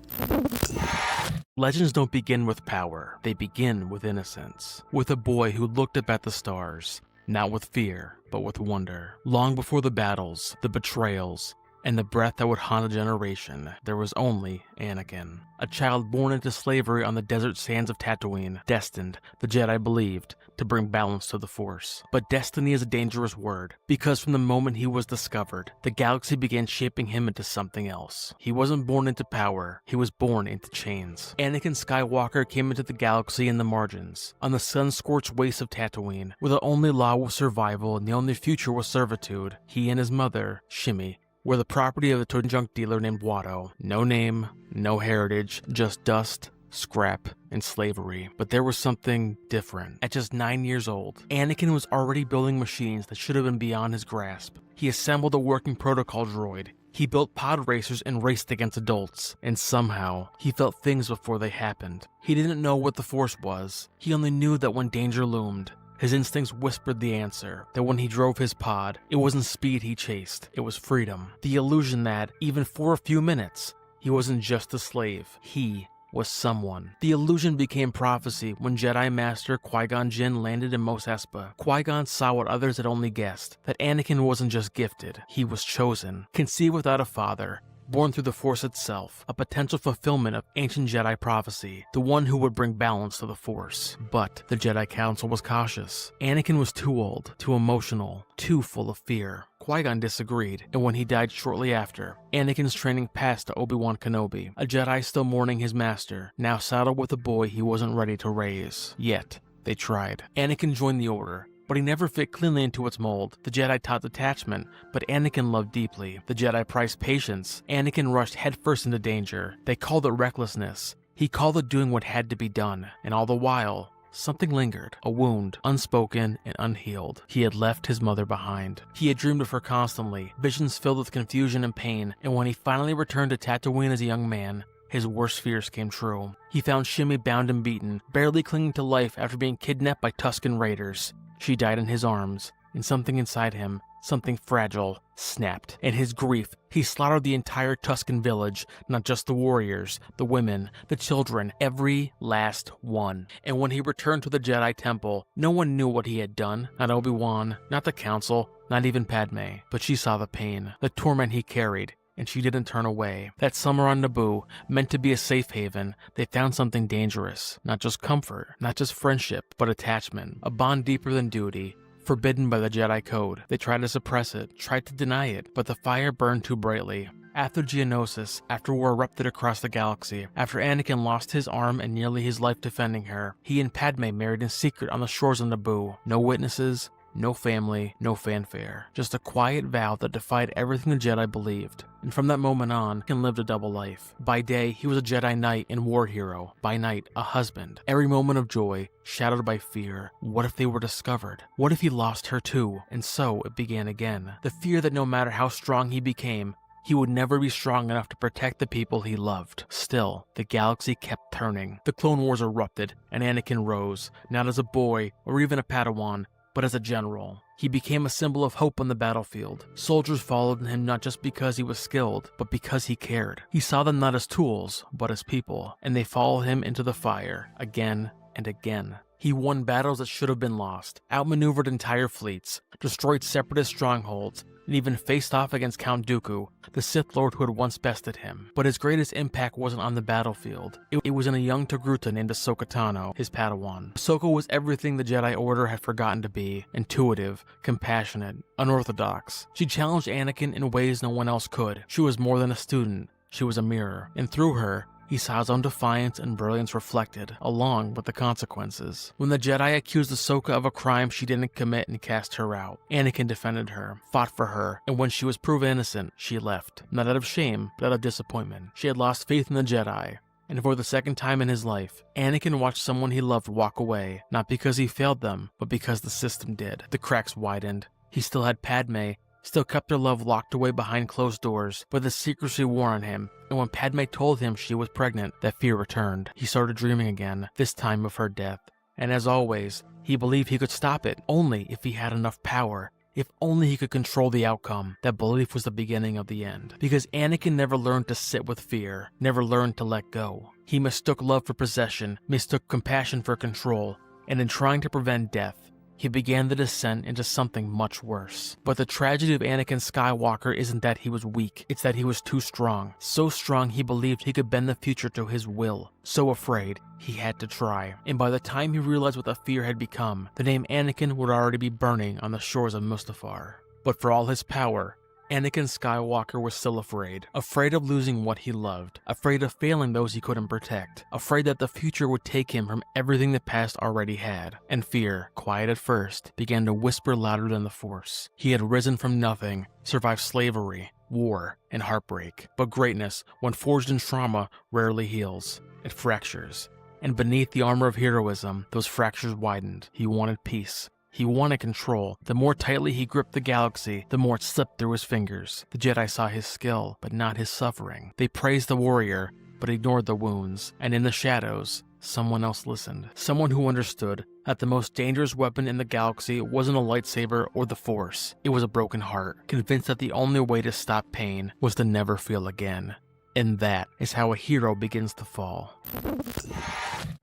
Legends don't begin with power, they begin with innocence. With a boy who looked up at the stars, not with fear, but with wonder. Long before the battles, the betrayals, and the breath that would haunt a generation, there was only Anakin. A child born into slavery on the desert sands of Tatooine, destined, the Jedi believed, to bring balance to the Force. But destiny is a dangerous word, because from the moment he was discovered, the galaxy began shaping him into something else. He wasn't born into power, he was born into chains. Anakin Skywalker came into the galaxy in the margins, on the sun-scorched wastes of Tatooine, where the only law was survival and the only future was servitude. He and his mother, Shmi, were the property of a toy junk dealer named Watto. No name, no heritage, just dust, scrap, and slavery. But there was something different. At just 9 years old, Anakin was already building machines that should have been beyond his grasp. He assembled a working protocol droid. He built pod racers and raced against adults. And somehow, he felt things before they happened. He didn't know what the Force was. He only knew that when danger loomed, his instincts whispered the answer, that when he drove his pod, it wasn't speed he chased, it was freedom. The illusion that, even for a few minutes, he wasn't just a slave, he was someone. The illusion became prophecy when Jedi Master Qui-Gon Jinn landed in Mos Espa. Qui-Gon saw what others had only guessed, that Anakin wasn't just gifted, he was chosen. Conceived without a father, born through the Force itself, a potential fulfillment of ancient Jedi prophecy, the one who would bring balance to the Force. But the Jedi Council was cautious. Anakin was too old, too emotional, too full of fear. Qui-Gon disagreed, and when he died shortly after, Anakin's training passed to Obi-Wan Kenobi, a Jedi still mourning his master, now saddled with a boy he wasn't ready to raise. Yet, they tried. Anakin joined the Order, but he never fit cleanly into its mold. The Jedi taught detachment, but Anakin loved deeply. The Jedi prized patience. Anakin rushed headfirst into danger. They called it recklessness. He called it doing what had to be done, and all the while, something lingered, a wound, unspoken and unhealed. He had left his mother behind. He had dreamed of her constantly, visions filled with confusion and pain, and when he finally returned to Tatooine as a young man, his worst fears came true. He found Shmi bound and beaten, barely clinging to life after being kidnapped by Tusken raiders. She died in his arms, and something inside him, something fragile, snapped. In his grief, he slaughtered the entire Tusken village, not just the warriors, the women, the children, every last one. And when he returned to the Jedi Temple, no one knew what he had done. Not Obi-Wan, not the Council, not even Padme. But she saw the pain, the torment he carried, and she didn't turn away. That summer on Naboo, meant to be a safe haven, they found something dangerous. Not just comfort, not just friendship, but attachment. A bond deeper than duty, forbidden by the Jedi Code. They tried to suppress it, tried to deny it, but the fire burned too brightly. After Geonosis, after war erupted across the galaxy, after Anakin lost his arm and nearly his life defending her, he and Padme married in secret on the shores of Naboo. No witnesses, no family, no fanfare. Just a quiet vow that defied everything the Jedi believed. And from that moment on, Anakin lived a double life. By day, he was a Jedi Knight and war hero. By night, a husband. Every moment of joy, shadowed by fear. What if they were discovered? What if he lost her too? And so, it began again. The fear that no matter how strong he became, he would never be strong enough to protect the people he loved. Still, the galaxy kept turning. The Clone Wars erupted, and Anakin rose, not as a boy or even a Padawan, but as a general. He became a symbol of hope on the battlefield. Soldiers followed him not just because he was skilled, but because he cared. He saw them not as tools, but as people, and they followed him into the fire, again and again. He won battles that should have been lost, outmaneuvered entire fleets, destroyed separatist strongholds, and even faced off against Count Dooku, the Sith Lord who had once bested him. But his greatest impact wasn't on the battlefield. It was in a young Togruta named Ahsoka Tano, his Padawan. Ahsoka was everything the Jedi Order had forgotten to be: intuitive, compassionate, unorthodox. She challenged Anakin in ways no one else could. She was more than a student. She was a mirror. And through her, he saw his own defiance and brilliance reflected, along with the consequences. When the Jedi accused Ahsoka of a crime she didn't commit and cast her out, Anakin defended her, fought for her, and when she was proven innocent, she left. Not out of shame, but out of disappointment. She had lost faith in the Jedi. And for the second time in his life, Anakin watched someone he loved walk away, not because he failed them, but because the system did. The cracks widened. He still had Padme, still kept her love locked away behind closed doors, but the secrecy wore on him, and when Padme told him she was pregnant, that fear returned. He started dreaming again, this time of her death. And as always, he believed he could stop it, only if he had enough power. If only he could control the outcome. That belief was the beginning of the end. Because Anakin never learned to sit with fear, never learned to let go. He mistook love for possession, mistook compassion for control, and in trying to prevent death, he began the descent into something much worse. But the tragedy of Anakin Skywalker isn't that he was weak, it's that he was too strong. So strong he believed he could bend the future to his will. So afraid, he had to try. And by the time he realized what the fear had become, the name Anakin would already be burning on the shores of Mustafar. But for all his power, Anakin Skywalker was still afraid of losing what he loved, afraid of failing those he couldn't protect, afraid that the future would take him from everything the past already had. And fear, quiet at first, began to whisper louder than the Force. He had risen from nothing, survived slavery, war, and heartbreak. But greatness, when forged in trauma, rarely heals. It fractures. And beneath the armor of heroism, those fractures widened. He wanted peace. He wanted control. The more tightly he gripped the galaxy, the more it slipped through his fingers. The Jedi saw his skill, but not his suffering. They praised the warrior, but ignored the wounds. And in the shadows, someone else listened. Someone who understood that the most dangerous weapon in the galaxy wasn't a lightsaber or the Force. It was a broken heart, convinced that the only way to stop pain was to never feel again. And that is how a hero begins to fall.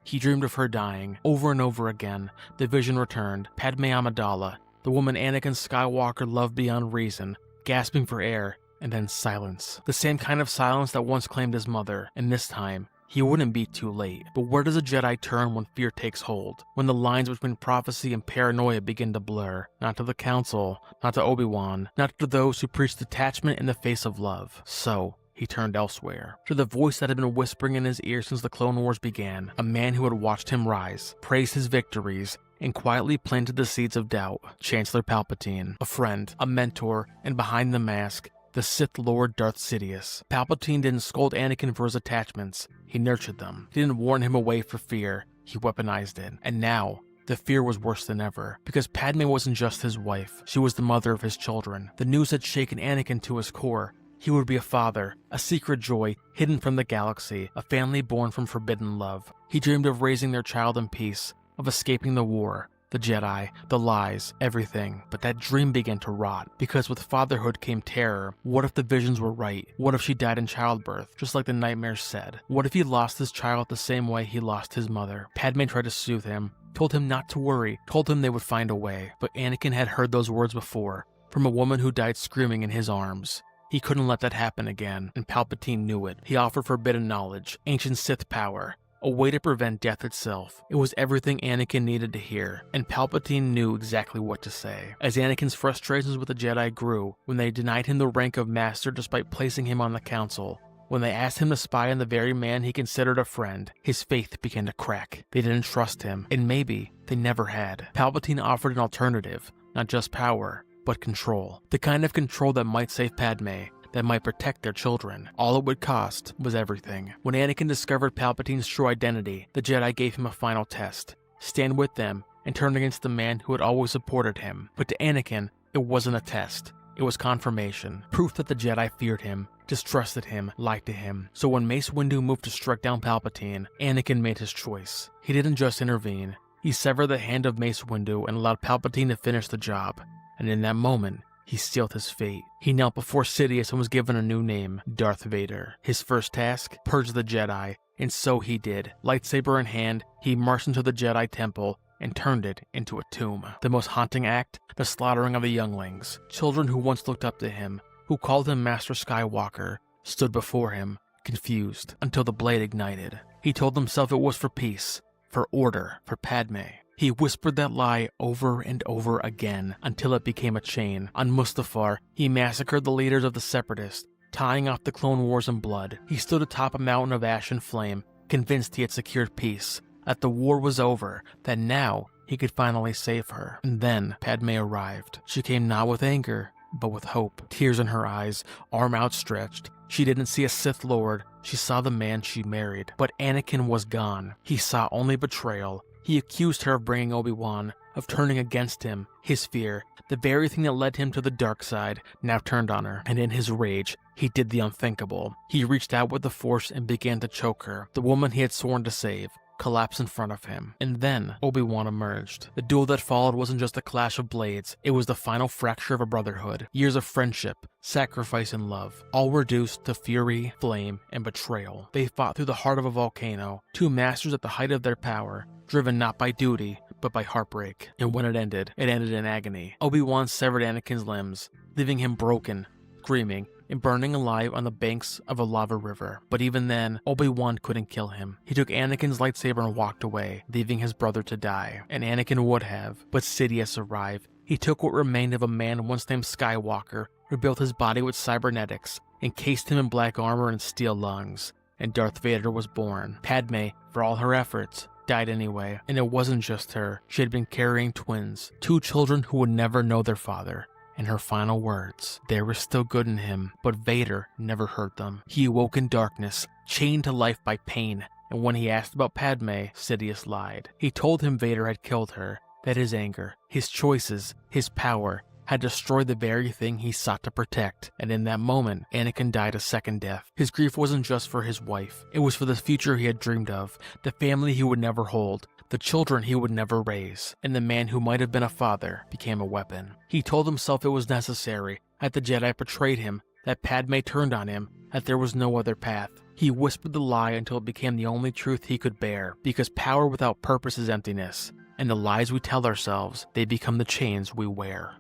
He dreamed of her dying. Over and over again, the vision returned. Padme Amidala, the woman Anakin Skywalker loved beyond reason, gasping for air, and then silence. The same kind of silence that once claimed his mother, and this time, he wouldn't be too late. But where does a Jedi turn when fear takes hold? When the lines between prophecy and paranoia begin to blur? Not to the Council, not to Obi-Wan, not to those who preach detachment in the face of love. So, he turned elsewhere, to the voice that had been whispering in his ear since the Clone Wars began, a man who had watched him rise, praised his victories, and quietly planted the seeds of doubt. Chancellor Palpatine, a friend, a mentor, and behind the mask, the Sith Lord Darth Sidious. Palpatine didn't scold Anakin for his attachments, he nurtured them. He didn't warn him away for fear, he weaponized it. And now, the fear was worse than ever, because Padme wasn't just his wife, she was the mother of his children. The news had shaken Anakin to his core. He would be a father, a secret joy hidden from the galaxy, a family born from forbidden love. He dreamed of raising their child in peace, of escaping the war, the Jedi, the lies, everything. But that dream began to rot, because with fatherhood came terror. What if the visions were right? What if she died in childbirth, just like the nightmares said? What if he lost his child the same way he lost his mother? Padme tried to soothe him, told him not to worry, told him they would find a way. But Anakin had heard those words before, from a woman who died screaming in his arms. He couldn't let that happen again, and Palpatine knew it. He offered forbidden knowledge, ancient Sith power, a way to prevent death itself. It was everything Anakin needed to hear, and Palpatine knew exactly what to say. As Anakin's frustrations with the Jedi grew, when they denied him the rank of Master despite placing him on the Council, when they asked him to spy on the very man he considered a friend, his faith began to crack. They didn't trust him, and maybe they never had. Palpatine offered an alternative, not just power, but control. The kind of control that might save Padme, that might protect their children. All it would cost was everything. When Anakin discovered Palpatine's true identity, the Jedi gave him a final test. Stand with them and turn against the man who had always supported him. But to Anakin, it wasn't a test. It was confirmation. Proof that the Jedi feared him, distrusted him, lied to him. So when Mace Windu moved to strike down Palpatine, Anakin made his choice. He didn't just intervene. He severed the hand of Mace Windu and allowed Palpatine to finish the job. And in that moment, he sealed his fate. He knelt before Sidious and was given a new name, Darth Vader. His first task, purge the Jedi, and so he did. Lightsaber in hand, he marched into the Jedi Temple and turned it into a tomb. The most haunting act, the slaughtering of the younglings. Children who once looked up to him, who called him Master Skywalker, stood before him, confused, until the blade ignited. He told himself it was for peace, for order, for Padme. He whispered that lie over and over again until it became a chain. On Mustafar, he massacred the leaders of the Separatists, tying off the Clone Wars in blood. He stood atop a mountain of ash and flame, convinced he had secured peace, that the war was over, that now he could finally save her. And then Padme arrived. She came not with anger, but with hope. Tears in her eyes, arm outstretched. She didn't see a Sith Lord, she saw the man she married. But Anakin was gone. He saw only betrayal. He accused her of bringing Obi-Wan, of turning against him. His fear, the very thing that led him to the dark side, now turned on her, and in his rage, he did the unthinkable. He reached out with the Force and began to choke her. The woman he had sworn to save collapsed in front of him. And then Obi-Wan emerged. The duel that followed wasn't just a clash of blades, it was the final fracture of a brotherhood. Years of friendship, sacrifice, and love, all reduced to fury, flame, and betrayal. They fought through the heart of a volcano, two masters at the height of their power, driven not by duty, but by heartbreak. And when it ended in agony. Obi-Wan severed Anakin's limbs, leaving him broken, screaming, and burning alive on the banks of a lava river. But even then, Obi-Wan couldn't kill him. He took Anakin's lightsaber and walked away, leaving his brother to die. And Anakin would have, but Sidious arrived. He took what remained of a man once named Skywalker, rebuilt his body with cybernetics, encased him in black armor and steel lungs. And Darth Vader was born. Padme, for all her efforts, died anyway. And it wasn't just her. She had been carrying twins, two children who would never know their father. And her final words, there was still good in him, but Vader never hurt them. He awoke in darkness, chained to life by pain, and when he asked about Padme, Sidious lied. He told him Vader had killed her, that his anger, his choices, his power, had destroyed the very thing he sought to protect. And in that moment, Anakin died a second death. His grief wasn't just for his wife, it was for the future he had dreamed of, the family he would never hold, the children he would never raise, and the man who might have been a father became a weapon. He told himself it was necessary, that the Jedi betrayed him, that Padme turned on him, that there was no other path. He whispered the lie until it became the only truth he could bear, because power without purpose is emptiness, and the lies we tell ourselves, they become the chains we wear.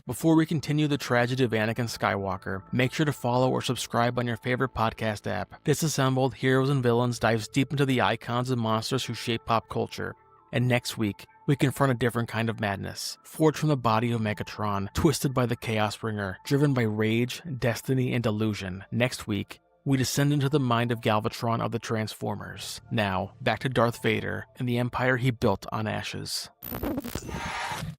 Before we continue the tragedy of Anakin Skywalker, make sure to follow or subscribe on your favorite podcast app. Disassembled Heroes and Villains dives deep into the icons and monsters who shape pop culture. And next week, we confront a different kind of madness, forged from the body of Megatron, twisted by the Chaos Bringer, driven by rage, destiny, and delusion. Next week, we descend into the mind of Galvatron of the Transformers. Now, back to Darth Vader and the empire he built on ashes.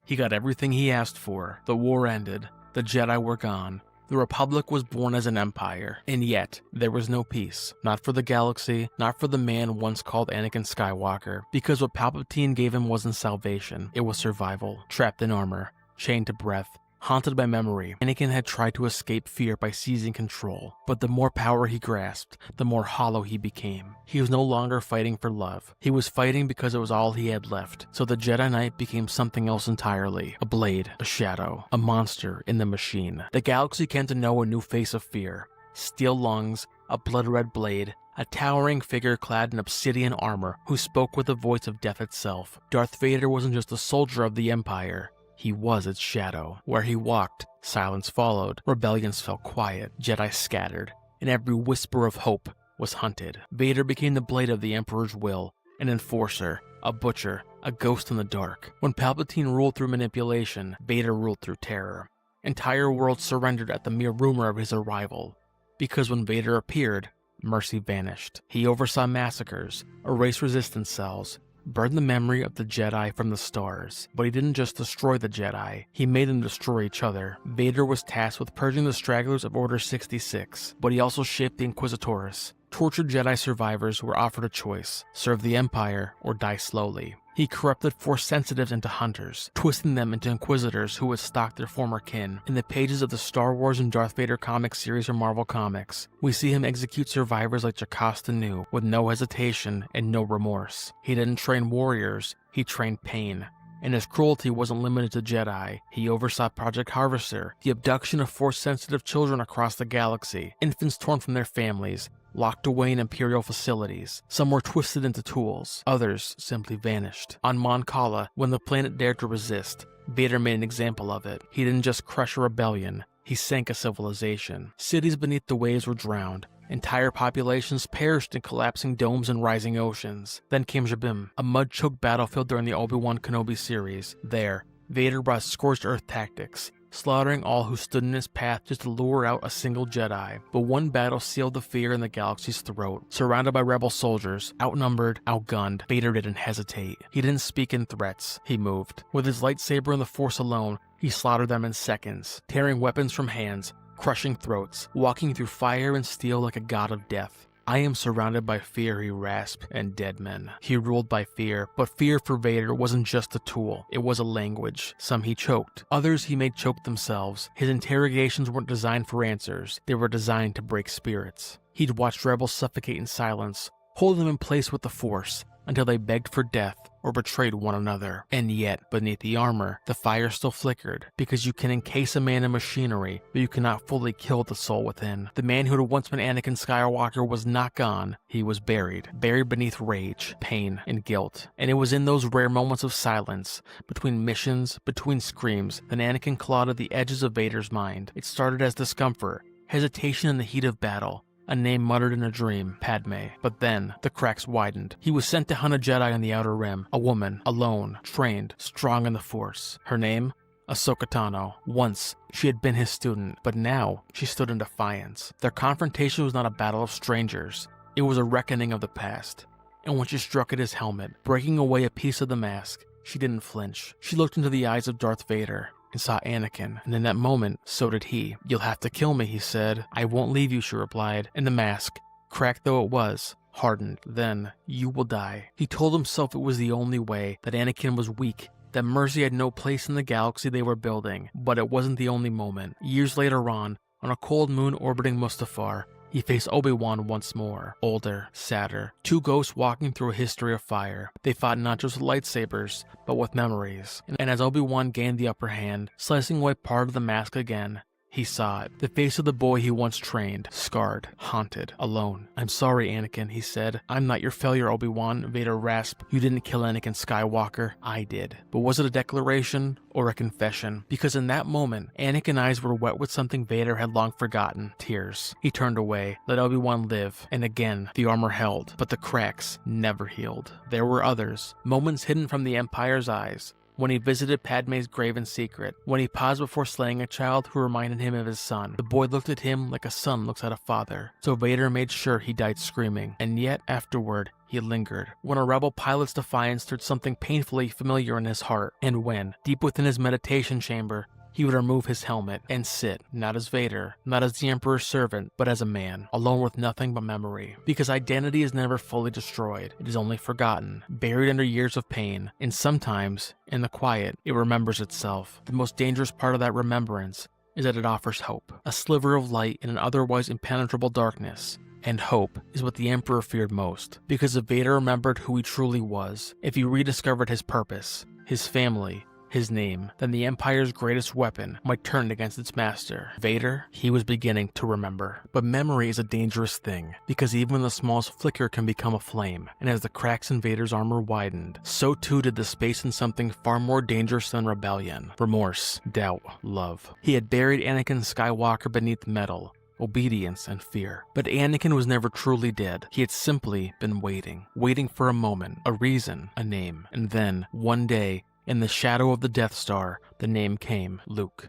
He got everything he asked for. The war ended. The Jedi were gone. The Republic was born as an empire, and yet there was no peace. Not for the galaxy, not for the man once called Anakin Skywalker, because what Palpatine gave him wasn't salvation, it was survival. Trapped in armor, chained to breath, haunted by memory, Anakin had tried to escape fear by seizing control, but the more power he grasped, the more hollow he became. He was no longer fighting for love. He was fighting because it was all he had left. So the Jedi Knight became something else entirely. A blade, a shadow, a monster in the machine. The galaxy came to know a new face of fear. Steel lungs, a blood-red blade, a towering figure clad in obsidian armor who spoke with the voice of death itself. Darth Vader wasn't just a soldier of the Empire. He was its shadow. Where he walked, silence followed, rebellions fell quiet, Jedi scattered, and every whisper of hope was hunted. Vader became the blade of the Emperor's will, an enforcer, a butcher, a ghost in the dark. When Palpatine ruled through manipulation, Vader ruled through terror. Entire worlds surrendered at the mere rumor of his arrival, because when Vader appeared, mercy vanished. He oversaw massacres, erased resistance cells, burned the memory of the Jedi from the stars. But he didn't just destroy the Jedi, he made them destroy each other. Vader was tasked with purging the stragglers of Order 66, but he also shaped the Inquisitores. Tortured Jedi survivors were offered a choice: serve the Empire or die slowly. He corrupted Force sensitives into hunters, twisting them into Inquisitors who would stalk their former kin. In the pages of the Star Wars and Darth Vader comic series or Marvel Comics, we see him execute survivors like Jocasta Nu with no hesitation and no remorse. He didn't train warriors, he trained pain. And his cruelty wasn't limited to Jedi. He oversaw Project Harvester, the abduction of Force-sensitive children across the galaxy, infants torn from their families, locked away in Imperial facilities. Some were twisted into tools, others simply vanished. On Mon Cala, when the planet dared to resist, Vader made an example of it. He didn't just crush a rebellion, he sank a civilization. Cities beneath the waves were drowned. Entire populations perished in collapsing domes and rising oceans. Then came Jabim, a mud-choked battlefield during the Obi-Wan Kenobi series. There, Vader brought scorched earth tactics, slaughtering all who stood in his path just to lure out a single Jedi. But one battle sealed the fear in the galaxy's throat. Surrounded by rebel soldiers, outnumbered, outgunned, Vader didn't hesitate. He didn't speak in threats, he moved. With his lightsaber and the Force alone, he slaughtered them in seconds, tearing weapons from hands, crushing throats, walking through fire and steel like a god of death. I am surrounded by fear, he rasped, and dead men. He ruled by fear, but fear for Vader wasn't just a tool, it was a language. Some he choked, others he made choke themselves. His interrogations weren't designed for answers, they were designed to break spirits. He'd watched rebels suffocate in silence, hold them in place with the Force, until they begged for death or betrayed one another. And yet, beneath the armor, the fire still flickered, because you can encase a man in machinery, but you cannot fully kill the soul within. The man who had once been Anakin Skywalker was not gone, he was buried beneath rage, pain, and guilt. And it was in those rare moments of silence, between missions, between screams, that Anakin clawed at the edges of Vader's mind. It started as discomfort, hesitation in the heat of battle, a name muttered in a dream, Padme. But then, the cracks widened. He was sent to hunt a Jedi on the Outer Rim, a woman, alone, trained, strong in the Force. Her name? Ahsoka Tano. Once, she had been his student, but now, she stood in defiance. Their confrontation was not a battle of strangers. It was a reckoning of the past. And when she struck at his helmet, breaking away a piece of the mask, she didn't flinch. She looked into the eyes of Darth Vader and saw Anakin, and in that moment, so did he. "You'll have to kill me," he said. "I won't leave you," she replied, and the mask, cracked though it was, hardened. Then, "You will die." He told himself it was the only way, that Anakin was weak, that mercy had no place in the galaxy they were building. But it wasn't the only moment. Years later on a cold moon orbiting Mustafar, he faced Obi-Wan once more, older, sadder, two ghosts walking through a history of fire. They fought not just with lightsabers, but with memories. And as Obi-Wan gained the upper hand, slicing away part of the mask again, He saw it. The face of the boy he once trained, scarred, haunted, alone. "I'm sorry, Anakin," he said. "I'm not your failure, Obi-Wan," Vader rasped. "You didn't kill Anakin Skywalker. I did." But was it a declaration or a confession? Because in that moment, Anakin's eyes were wet with something Vader had long forgotten: tears. He turned away, let Obi-Wan live, and again, the armor held, but the cracks never healed. There were others, moments hidden from the Empire's eyes. When he visited Padme's grave in secret, when he paused before slaying a child who reminded him of his son, the boy looked at him like a son looks at a father. So Vader made sure he died screaming, and yet afterward, he lingered. When a rebel pilot's defiance stirred something painfully familiar in his heart, and when, deep within his meditation chamber, he would remove his helmet and sit, not as Vader, not as the Emperor's servant, but as a man, alone with nothing but memory. Because identity is never fully destroyed, it is only forgotten, buried under years of pain, and sometimes, in the quiet, it remembers itself. The most dangerous part of that remembrance is that it offers hope, a sliver of light in an otherwise impenetrable darkness. And hope is what the Emperor feared most, because if Vader remembered who he truly was, if he rediscovered his purpose, his family, his name, then the Empire's greatest weapon might turn against its master. Vader, he was beginning to remember. But memory is a dangerous thing, because even the smallest flicker can become a flame, and as the cracks in Vader's armor widened, so too did the space in something far more dangerous than rebellion: remorse, doubt, love. He had buried Anakin Skywalker beneath metal, obedience, and fear. But Anakin was never truly dead. He had simply been waiting for a moment, a reason, a name. And then, one day, in the shadow of the Death Star, the name came: Luke.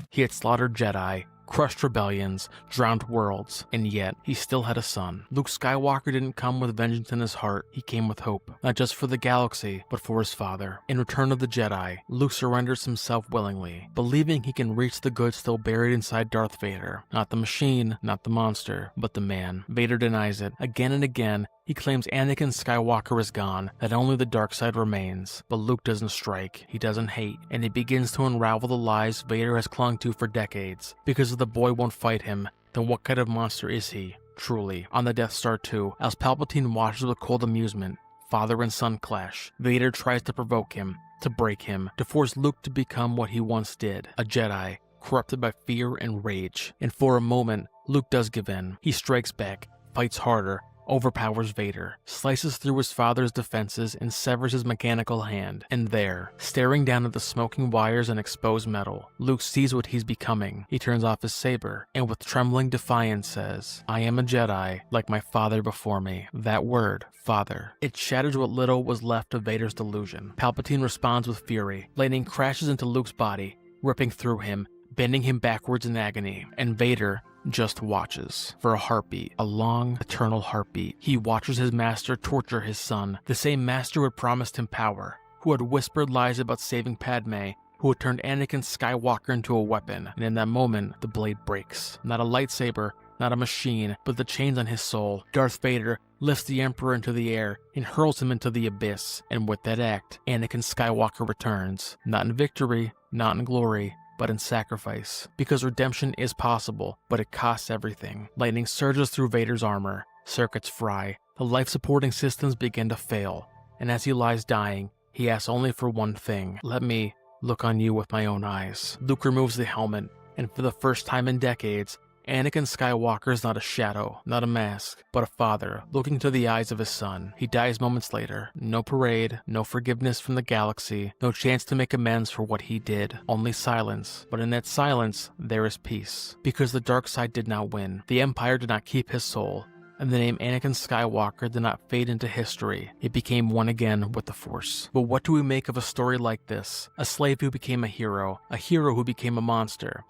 He had slaughtered Jedi, crushed rebellions, drowned worlds, and yet he still had a son. Luke Skywalker didn't come with vengeance in his heart, he came with hope, not just for the galaxy, but for his father. In Return of the Jedi, Luke surrenders himself willingly, believing he can reach the good still buried inside Darth Vader. Not the machine, not the monster, but the man. Vader denies it. Again and again, he claims Anakin Skywalker is gone, that only the dark side remains. But Luke doesn't strike, he doesn't hate, and he begins to unravel the lies Vader has clung to for decades. Because if the boy won't fight him, then what kind of monster is he, truly? On the Death Star 2, as Palpatine watches with cold amusement, father and son clash. Vader tries to provoke him, to break him, to force Luke to become what he once did, a Jedi, corrupted by fear and rage. And for a moment, Luke does give in. He strikes back, fights harder, overpowers Vader, slices through his father's defenses and severs his mechanical hand. And there, staring down at the smoking wires and exposed metal, Luke sees what he's becoming. He turns off his saber, and with trembling defiance says, "I am a Jedi, like my father before me." That word, father, it shatters what little was left of Vader's delusion. Palpatine responds with fury. Lightning crashes into Luke's body, ripping through him, bending him backwards in agony. And Vader just watches for a heartbeat, a long, eternal heartbeat. He watches his master torture his son, the same master who had promised him power, who had whispered lies about saving Padme, who had turned Anakin Skywalker into a weapon. And in that moment, the blade breaks. Not a lightsaber, not a machine, but the chains on his soul. Darth Vader lifts the Emperor into the air and hurls him into the abyss. And with that act, Anakin Skywalker returns, not in victory, not in glory, but in sacrifice. Because redemption is possible, but it costs everything. Lightning surges through Vader's armor, circuits fry, the life-supporting systems begin to fail, and as he lies dying, he asks only for one thing: "Let me look on you with my own eyes." Luke removes the helmet, and for the first time in decades, Anakin Skywalker is not a shadow, not a mask, but a father looking into the eyes of his son. He dies moments later. No parade, no forgiveness from the galaxy, no chance to make amends for what he did. Only silence. But in that silence, there is peace. Because the dark side did not win. The Empire did not keep his soul. And the name Anakin Skywalker did not fade into history. It became one again with the Force. But what do we make of a story like this? A slave who became a hero who became a monster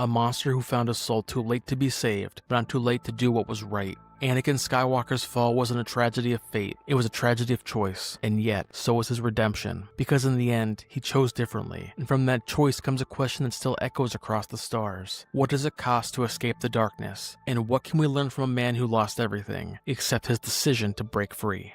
who found his soul too late to be saved, but not too late to do what was right. Anakin Skywalker's fall wasn't a tragedy of fate, it was a tragedy of choice, and yet, so was his redemption. Because in the end, he chose differently, and from that choice comes a question that still echoes across the stars. What does it cost to escape the darkness? And what can we learn from a man who lost everything, except his decision to break free?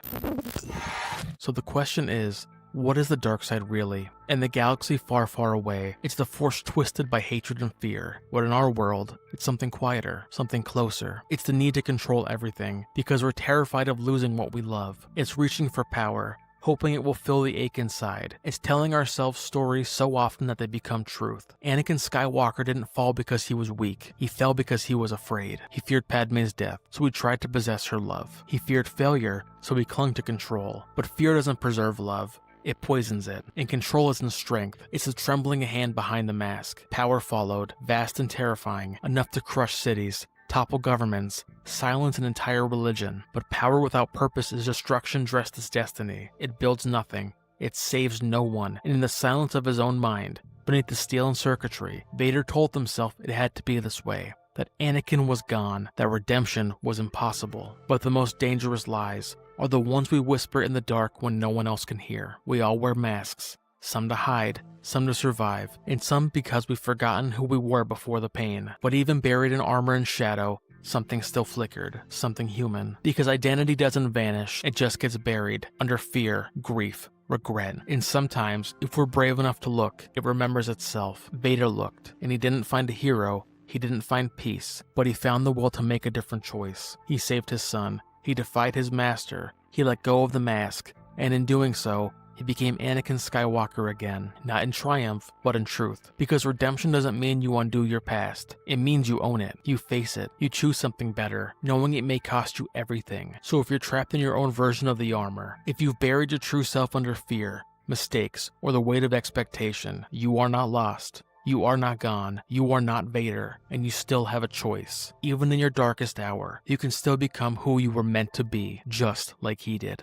So the question is, what is the dark side really? In the galaxy far, far away, it's the Force twisted by hatred and fear. But in our world, it's something quieter, something closer. It's the need to control everything, because we're terrified of losing what we love. It's reaching for power, hoping it will fill the ache inside. It's telling ourselves stories so often that they become truth. Anakin Skywalker didn't fall because he was weak. He fell because he was afraid. He feared Padme's death, so he tried to possess her love. He feared failure, so he clung to control. But fear doesn't preserve love. It poisons it, and control isn't strength. It's the trembling hand behind the mask. Power followed, vast and terrifying, enough to crush cities, topple governments, silence an entire religion. But power without purpose is destruction dressed as destiny. It builds nothing. It saves no one. And in the silence of his own mind, beneath the steel and circuitry, Vader told himself it had to be this way. That Anakin was gone, that redemption was impossible. But the most dangerous lies are the ones we whisper in the dark when no one else can hear. We all wear masks, some to hide, some to survive, and some because we've forgotten who we were before the pain. But even buried in armor and shadow, something still flickered, something human. Because identity doesn't vanish, it just gets buried under fear, grief, regret. And sometimes, if we're brave enough to look, it remembers itself. Vader looked, and he didn't find a hero. He didn't find peace, but he found the will to make a different choice. He saved his son. He defied his master. He let go of the mask. And in doing so, he became Anakin Skywalker again. Not in triumph, but in truth. Because redemption doesn't mean you undo your past. It means you own it. You face it. You choose something better, knowing it may cost you everything. So if you're trapped in your own version of the armor, if you've buried your true self under fear, mistakes, or the weight of expectation, you are not lost. You are not gone, you are not Vader, and you still have a choice. Even in your darkest hour, you can still become who you were meant to be, just like he did.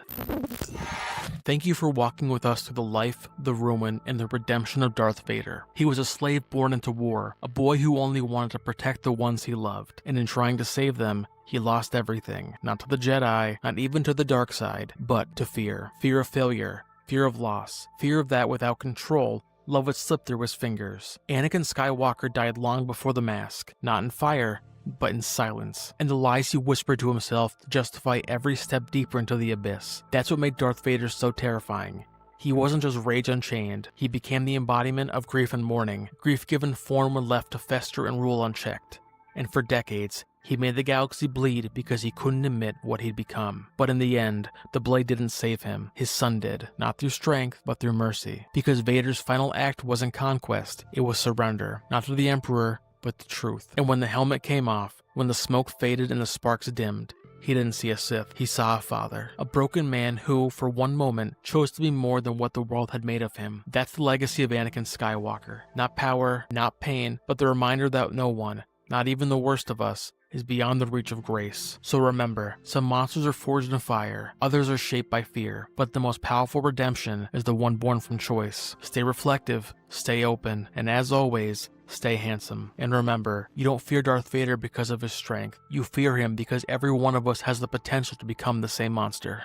Thank you for walking with us through the life, the ruin, and the redemption of Darth Vader. He was a slave born into war, a boy who only wanted to protect the ones he loved, and in trying to save them, he lost everything. Not to the Jedi, not even to the dark side, but to fear. Fear of failure, fear of loss, fear of that without control, love would slip through his fingers. Anakin Skywalker died long before the mask, not in fire, but in silence, and the lies he whispered to himself to justify every step deeper into the abyss. That's what made Darth Vader so terrifying. He wasn't just rage unchained, he became the embodiment of grief and mourning, grief given form when left to fester and rule unchecked. And for decades, he made the galaxy bleed because he couldn't admit what he'd become. But in the end, the blade didn't save him. His son did. Not through strength, but through mercy. Because Vader's final act wasn't conquest, it was surrender. Not to the Emperor, but the truth. And when the helmet came off, when the smoke faded and the sparks dimmed, he didn't see a Sith. He saw a father. A broken man who, for one moment, chose to be more than what the world had made of him. That's the legacy of Anakin Skywalker. Not power, not pain, but the reminder that no one, not even the worst of us, is beyond the reach of grace. So remember, some monsters are forged in fire, others are shaped by fear, but the most powerful redemption is the one born from choice. Stay reflective, stay open, and as always, stay handsome. And remember, you don't fear Darth Vader because of his strength. You fear him because every one of us has the potential to become the same monster.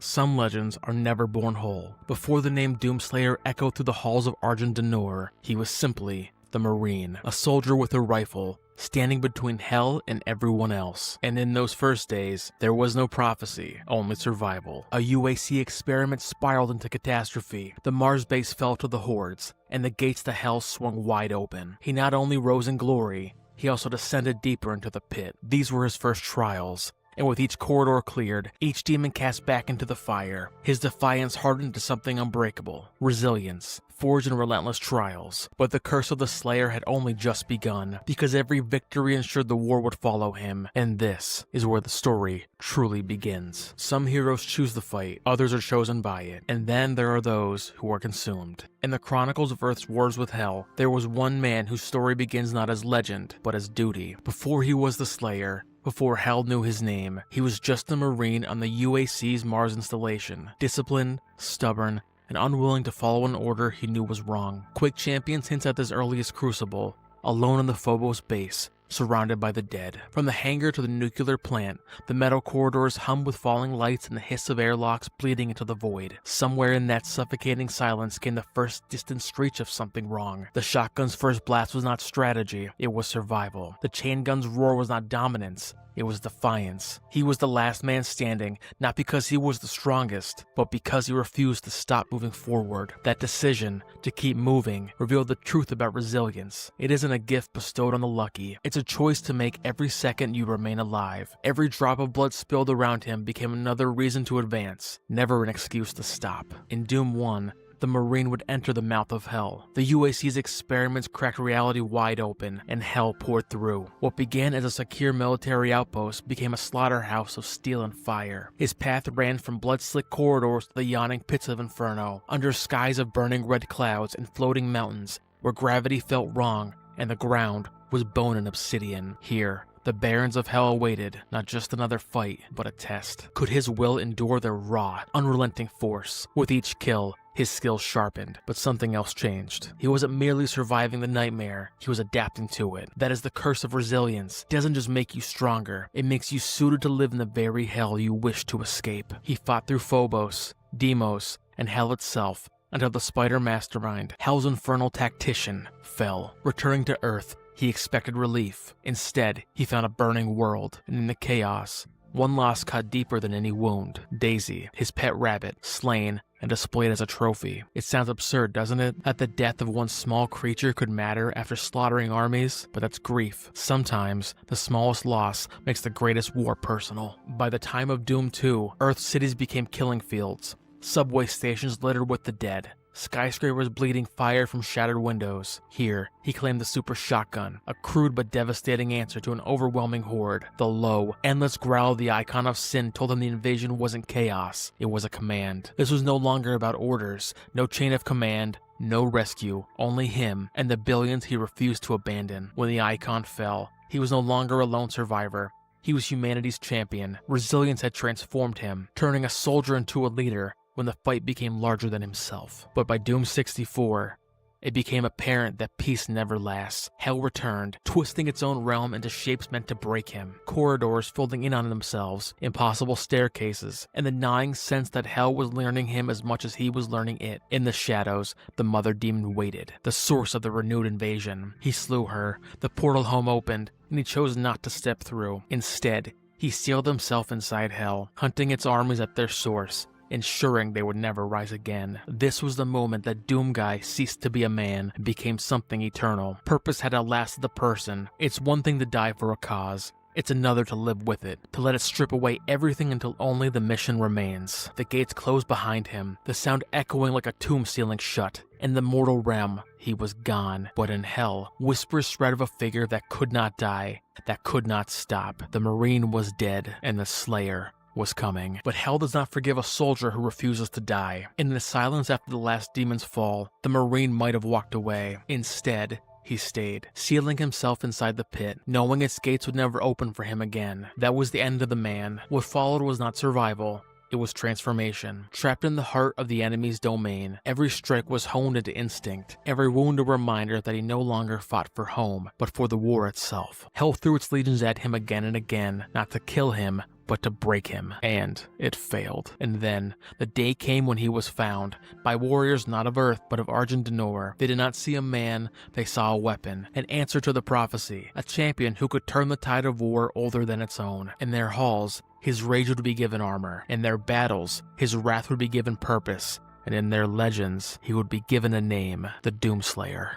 Some legends are never born whole. Before the name Doomslayer echoed through the halls of Argent Denor, he was simply the Marine, a soldier with a rifle, standing between hell and everyone else. And in those first days, there was no prophecy, only survival. A UAC experiment spiraled into catastrophe. The Mars base fell to the hordes, and the gates to hell swung wide open. He not only rose in glory, he also descended deeper into the pit. These were his first trials. And with each corridor cleared, each demon cast back into the fire, his defiance hardened into something unbreakable. Resilience, forged in relentless trials. But the curse of the Slayer had only just begun, because every victory ensured the war would follow him, and this is where the story truly begins. Some heroes choose the fight, others are chosen by it, and then there are those who are consumed. In the Chronicles of Earth's Wars with Hell, there was one man whose story begins not as legend, but as duty. Before he was the Slayer, before Hell knew his name, he was just a Marine on the UAC's Mars installation, disciplined, stubborn, and unwilling to follow an order he knew was wrong. Quick Champions hints at this earliest crucible, alone on the Phobos base, surrounded by the dead. From the hangar to the nuclear plant, the metal corridors hum with falling lights and the hiss of airlocks bleeding into the void. Somewhere in that suffocating silence came the first distant screech of something wrong. The shotgun's first blast was not strategy, it was survival. The chain gun's roar was not dominance, it was defiance. He was the last man standing, not because he was the strongest, but because he refused to stop moving forward. That decision to keep moving revealed the truth about resilience. It isn't a gift bestowed on the lucky. It's a a choice to make every second you remain alive. Every drop of blood spilled around him became another reason to advance, never an excuse to stop. In Doom 1, the Marine would enter the mouth of hell. The UAC's experiments cracked reality wide open, and hell poured through. What began as a secure military outpost became a slaughterhouse of steel and fire. His path ran from blood-slick corridors to the yawning pits of inferno, under skies of burning red clouds and floating mountains, where gravity felt wrong, and the ground was bone and obsidian. Here, the barons of hell awaited not just another fight, but a test. Could his will endure their raw, unrelenting force? With each kill, his skills sharpened, but something else changed. He wasn't merely surviving the nightmare, he was adapting to it. That is the curse of resilience. It doesn't just make you stronger, it makes you suited to live in the very hell you wish to escape. He fought through Phobos, Deimos, and hell itself, until the spider mastermind, Hell's infernal tactician, fell. Returning to Earth, he expected relief. Instead, he found a burning world, and in the chaos, one loss cut deeper than any wound. Daisy, his pet rabbit, slain and displayed as a trophy. It sounds absurd, doesn't it? That the death of one small creature could matter after slaughtering armies? But that's grief. Sometimes, the smallest loss makes the greatest war personal. By the time of Doom 2, Earth's cities became killing fields. Subway stations littered with the dead. Skyscrapers bleeding fire from shattered windows. Here, he claimed the super shotgun, a crude but devastating answer to an overwhelming horde. The low, endless growl of the icon of sin told him the invasion wasn't chaos, it was a command. This was no longer about orders, no chain of command, no rescue, only him and the billions he refused to abandon. When the icon fell, he was no longer a lone survivor. He was humanity's champion. Resilience had transformed him, turning a soldier into a leader when the fight became larger than himself. But by Doom 64, it became apparent that peace never lasts. Hell returned, twisting its own realm into shapes meant to break him. Corridors folding in on themselves, impossible staircases, and the gnawing sense that hell was learning him as much as he was learning it. In the shadows, the mother demon waited, the source of the renewed invasion. He slew her, the portal home opened, and he chose not to step through. Instead, he sealed himself inside hell, hunting its armies at their source, ensuring they would never rise again. This was the moment that Doom Guy ceased to be a man and became something eternal. Purpose had outlasted the person. It's one thing to die for a cause. It's another to live with it, to let it strip away everything until only the mission remains. The gates closed behind him, the sound echoing like a tomb sealing shut. In the mortal realm, he was gone. But in hell, whispers spread of a figure that could not die, that could not stop. The Marine was dead, and the Slayer was coming. But hell does not forgive a soldier who refuses to die. In the silence after the last demon's fall, the Marine might have walked away. Instead, he stayed, sealing himself inside the pit, knowing its gates would never open for him again. That was the end of the man. What followed was not survival, it was transformation. Trapped in the heart of the enemy's domain, every strike was honed into instinct, every wound a reminder that he no longer fought for home, but for the war itself. Hell threw its legions at him again and again, not to kill him, but to break him. And it failed. And then, the day came when he was found, by warriors not of Earth, but of Argent D'Nor. They did not see a man, they saw a weapon, an answer to the prophecy, a champion who could turn the tide of war older than its own. In their halls, his rage would be given armor. In their battles, his wrath would be given purpose. And in their legends, he would be given a name, the Doomslayer.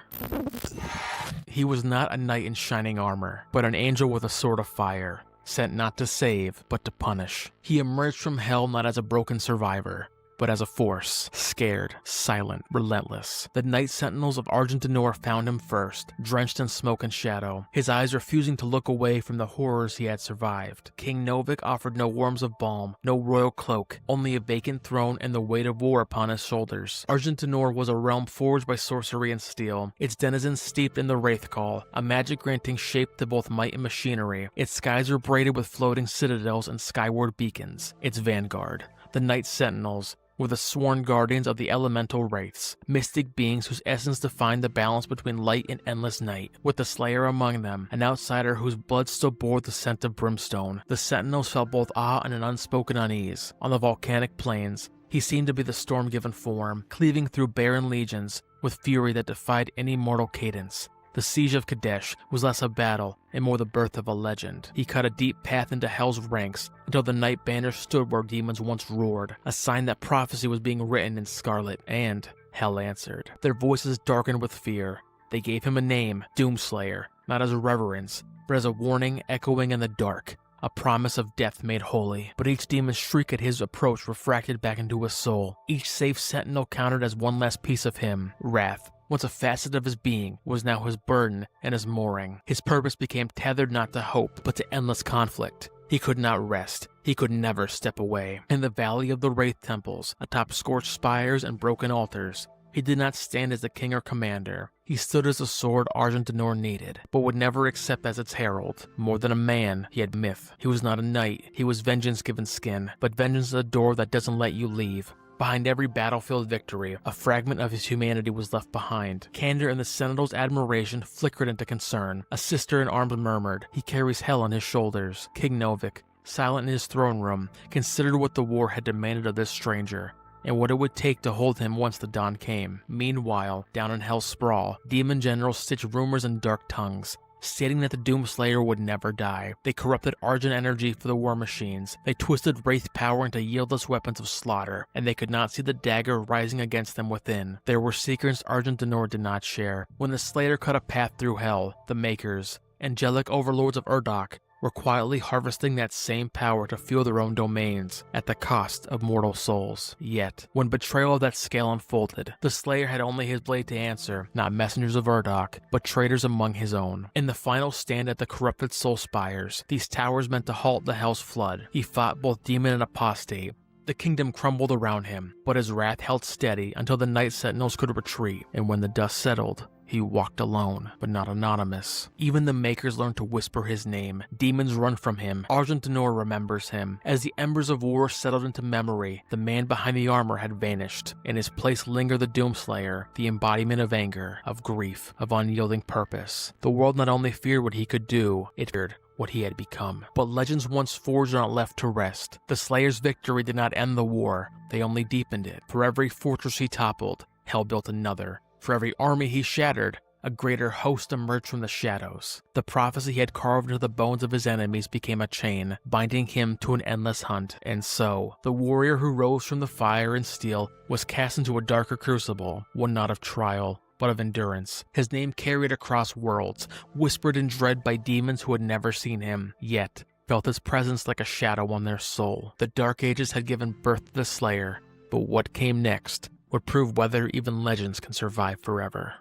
He was not a knight in shining armor, but an angel with a sword of fire, sent not to save, but to punish. He emerged from hell not as a broken survivor, but as a force, scared, silent, relentless. The night sentinels of Argent D'Nor found him first, drenched in smoke and shadow, his eyes refusing to look away from the horrors he had survived. King Novik offered no worms of balm, no royal cloak, only a vacant throne and the weight of war upon his shoulders. Argent D'Nor was a realm forged by sorcery and steel, its denizens steeped in the Wraith Call, a magic granting shape to both might and machinery. Its skies were braided with floating citadels and skyward beacons. Its vanguard, the Night Sentinels, were the sworn guardians of the elemental wraiths, mystic beings whose essence defined the balance between light and endless night. With the Slayer among them, an outsider whose blood still bore the scent of brimstone, the Sentinels felt both awe and an unspoken unease. On the volcanic plains, he seemed to be the storm-given form, cleaving through barren legions with fury that defied any mortal cadence. The siege of Kadesh was less a battle and more the birth of a legend. He cut a deep path into Hell's ranks until the Night Banner stood where demons once roared, a sign that prophecy was being written in scarlet, and Hell answered. Their voices darkened with fear. They gave him a name, Doomslayer, not as a reverence, but as a warning echoing in the dark, a promise of death made holy. But each demon's shriek at his approach refracted back into his soul. Each safe sentinel counted as one last piece of him. Wrath, once a facet of his being, was now his burden and his mooring. His purpose became tethered not to hope, but to endless conflict. He could not rest. He could never step away. In the valley of the Wraith Temples, atop scorched spires and broken altars, he did not stand as a king or commander. He stood as a sword Argent D'Nor needed, but would never accept as its herald. More than a man, he had myth. He was not a knight. He was vengeance given skin, but vengeance is a door that doesn't let you leave. Behind every battlefield victory, a fragment of his humanity was left behind. Candor in the Sentinel's admiration flickered into concern. A sister in arms murmured, "He carries hell on his shoulders." King Novik, silent in his throne room, considered what the war had demanded of this stranger, and what it would take to hold him once the dawn came. Meanwhile, down in Hell's sprawl, demon generals stitched rumors in dark tongues, stating that the Doomslayer would never die. They corrupted Argent energy for the war machines. They twisted Wraith power into yieldless weapons of slaughter, and they could not see the dagger rising against them within. There were secrets Argent D'Nor did not share. When the Slayer cut a path through Hell, the Makers, angelic overlords of Urdok, were quietly harvesting that same power to fuel their own domains, at the cost of mortal souls. Yet, when betrayal of that scale unfolded, the Slayer had only his blade to answer, not messengers of Urdok, but traitors among his own. In the final stand at the corrupted soul spires, these towers meant to halt the Hell's flood. He fought both demon and apostate. The kingdom crumbled around him, but his wrath held steady until the Night Sentinels could retreat, and when the dust settled, he walked alone, but not anonymous. Even the Makers learned to whisper his name. Demons run from him. Argent D'Nor remembers him. As the embers of war settled into memory, the man behind the armor had vanished. In his place lingered the Doomslayer, the embodiment of anger, of grief, of unyielding purpose. The world not only feared what he could do, it feared what he had become. But legends once forged are not left to rest. The Slayer's victory did not end the war, they only deepened it. For every fortress he toppled, Hell built another. For every army he shattered, a greater host emerged from the shadows. The prophecy he had carved into the bones of his enemies became a chain, binding him to an endless hunt. And so, the warrior who rose from the fire and steel was cast into a darker crucible, one not of trial, but of endurance. His name carried across worlds, whispered in dread by demons who had never seen him, yet felt his presence like a shadow on their soul. The Dark Ages had given birth to the Slayer, but what came next would prove whether even legends can survive forever.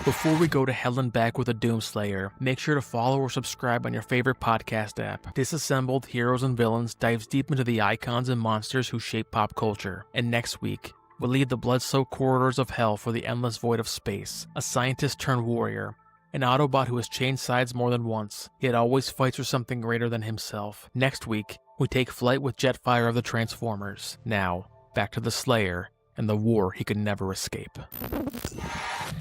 Before we go to hell and back with the Doomslayer, make sure to follow or subscribe on your favorite podcast app. Disassembled Heroes and Villains dives deep into the icons and monsters who shape pop culture. And next week, we'll leave the blood-soaked corridors of hell for the endless void of space. A scientist turned warrior, an Autobot who has changed sides more than once, yet always fights for something greater than himself. Next week, we take flight with Jetfire of the Transformers. Now, back to the Slayer and the war he could never escape.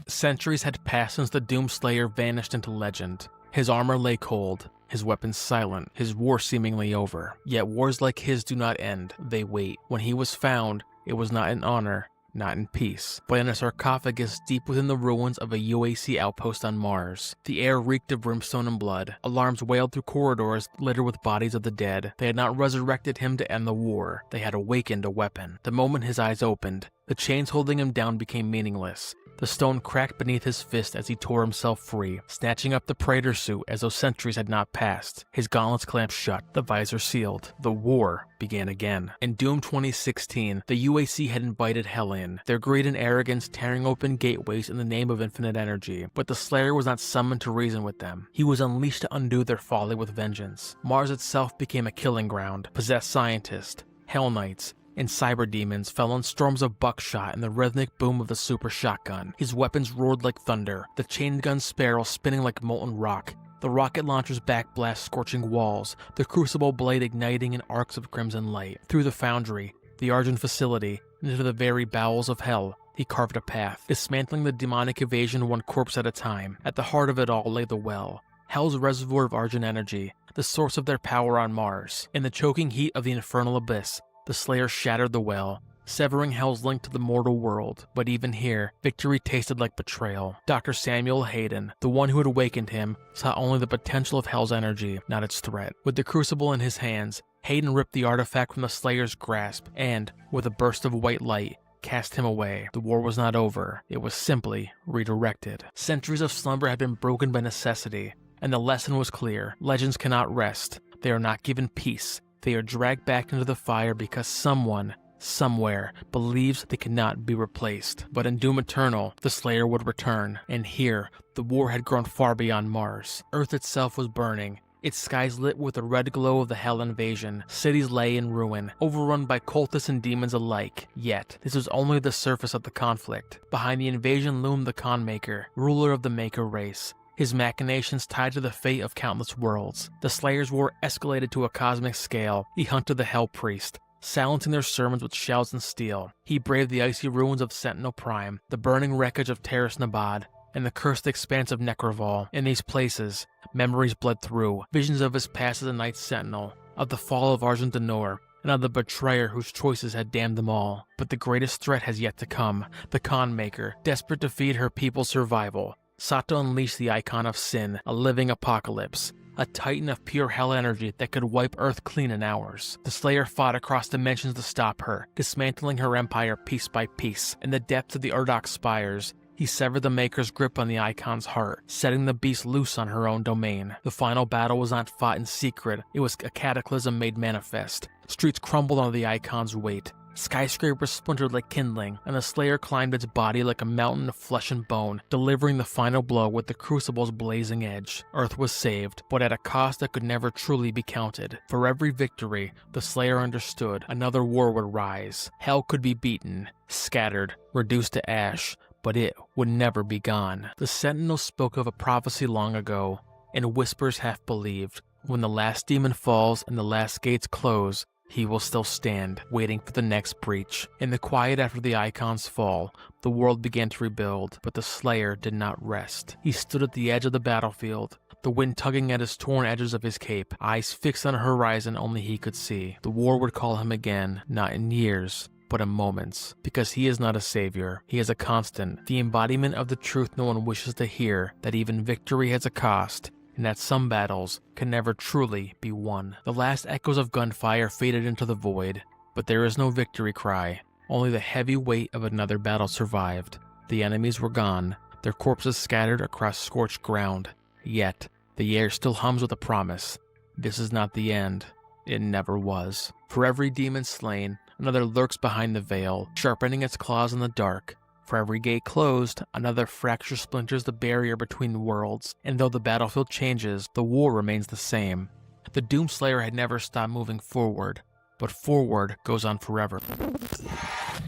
Centuries had passed since the Doomslayer vanished into legend. His armor lay cold, his weapons silent, his war seemingly over. Yet wars like his do not end, they wait. When he was found, it was not in honor, not in peace, but in a sarcophagus deep within the ruins of a UAC outpost on Mars. The air reeked of brimstone and blood. Alarms wailed through corridors littered with bodies of the dead. They had not resurrected him to end the war. They had awakened a weapon. The moment his eyes opened, the chains holding him down became meaningless. The stone cracked beneath his fist as he tore himself free, snatching up the Praetor suit as though centuries had not passed. His gauntlets clamped shut, the visor sealed. The war began again. In Doom 2016, the UAC had invited Hell in, their greed and arrogance tearing open gateways in the name of infinite energy. But the Slayer was not summoned to reason with them. He was unleashed to undo their folly with vengeance. Mars itself became a killing ground. Possessed scientists, Hell Knights, and cyber demons fell in storms of buckshot and the rhythmic boom of the super shotgun. His weapons roared like thunder, the chain gun Sparrow spinning like molten rock, the rocket launcher's backblast scorching walls, the crucible blade igniting in arcs of crimson light. Through the foundry, the Argent facility, and into the very bowels of hell, he carved a path, dismantling the demonic evasion one corpse at a time. At the heart of it all lay the well, Hell's reservoir of Argent energy, the source of their power on Mars. In the choking heat of the infernal abyss, the Slayer shattered the well, severing Hell's link to the mortal world. But even here, victory tasted like betrayal. Dr. Samuel Hayden, the one who had awakened him, saw only the potential of Hell's energy, not its threat. With the crucible in his hands, Hayden ripped the artifact from the Slayer's grasp and, with a burst of white light, cast him away. The war was not over, it was simply redirected. Centuries of slumber had been broken by necessity, And the lesson was clear. Legends cannot rest. They are not given peace. They are dragged back into the fire because someone, somewhere, believes they cannot be replaced. But in Doom Eternal, the Slayer would return. And here, the war had grown far beyond Mars. Earth itself was burning. Its skies lit with the red glow of the Hell invasion. Cities lay in ruin, overrun by cultists and demons alike. Yet, this was only the surface of the conflict. Behind the invasion loomed the Khanmaker, ruler of the Maker race. His machinations tied to the fate of countless worlds. The Slayer's war escalated to a cosmic scale. He hunted the Hell Priest, silencing their sermons with shells and steel. He braved the icy ruins of Sentinel Prime, the burning wreckage of Terrace Nabad, and the cursed expanse of Necroval. In these places, memories bled through, visions of his past as a Night Sentinel, of the fall of Argent Denor, and of the betrayer whose choices had damned them all. But the greatest threat has yet to come. The Khanmaker, desperate to feed her people's survival, sought to unleash the icon of sin, a living apocalypse, a titan of pure hell energy that could wipe Earth clean in hours. The Slayer fought across dimensions to stop her, dismantling her empire piece by piece. In the depths of the Urdok spires, he severed the Maker's grip on the icon's heart, setting the beast loose on her own domain. The final battle was not fought in secret, it was a cataclysm made manifest. Streets crumbled under the icon's weight. Skyscrapers splintered like kindling, and the Slayer climbed its body like a mountain of flesh and bone, delivering the final blow with the Crucible's blazing edge. Earth was saved, but at a cost that could never truly be counted. For every victory, the Slayer understood another war would rise. Hell could be beaten, scattered, reduced to ash, but it would never be gone. The Sentinel spoke of a prophecy long ago, and whispers half believed. When the last demon falls and the last gates close, he will still stand, waiting for the next breach. In the quiet after the icon's fall, the world began to rebuild, but the Slayer did not rest. He stood at the edge of the battlefield, the wind tugging at his torn edges of his cape, eyes fixed on a horizon only he could see. The war would call him again, not in years, but in moments, because he is not a savior. He is a constant, the embodiment of the truth no one wishes to hear, that even victory has a cost, and that some battles can never truly be won. The last echoes of gunfire faded into the void, but there is no victory cry. Only the heavy weight of another battle survived. The enemies were gone, their corpses scattered across scorched ground. Yet, the air still hums with a promise. This is not the end. It never was. For every demon slain, another lurks behind the veil, sharpening its claws in the dark. For every gate closed, another fracture splinters the barrier between worlds, and though the battlefield changes, the war remains the same. The Doomslayer had never stopped moving forward, but forward goes on forever.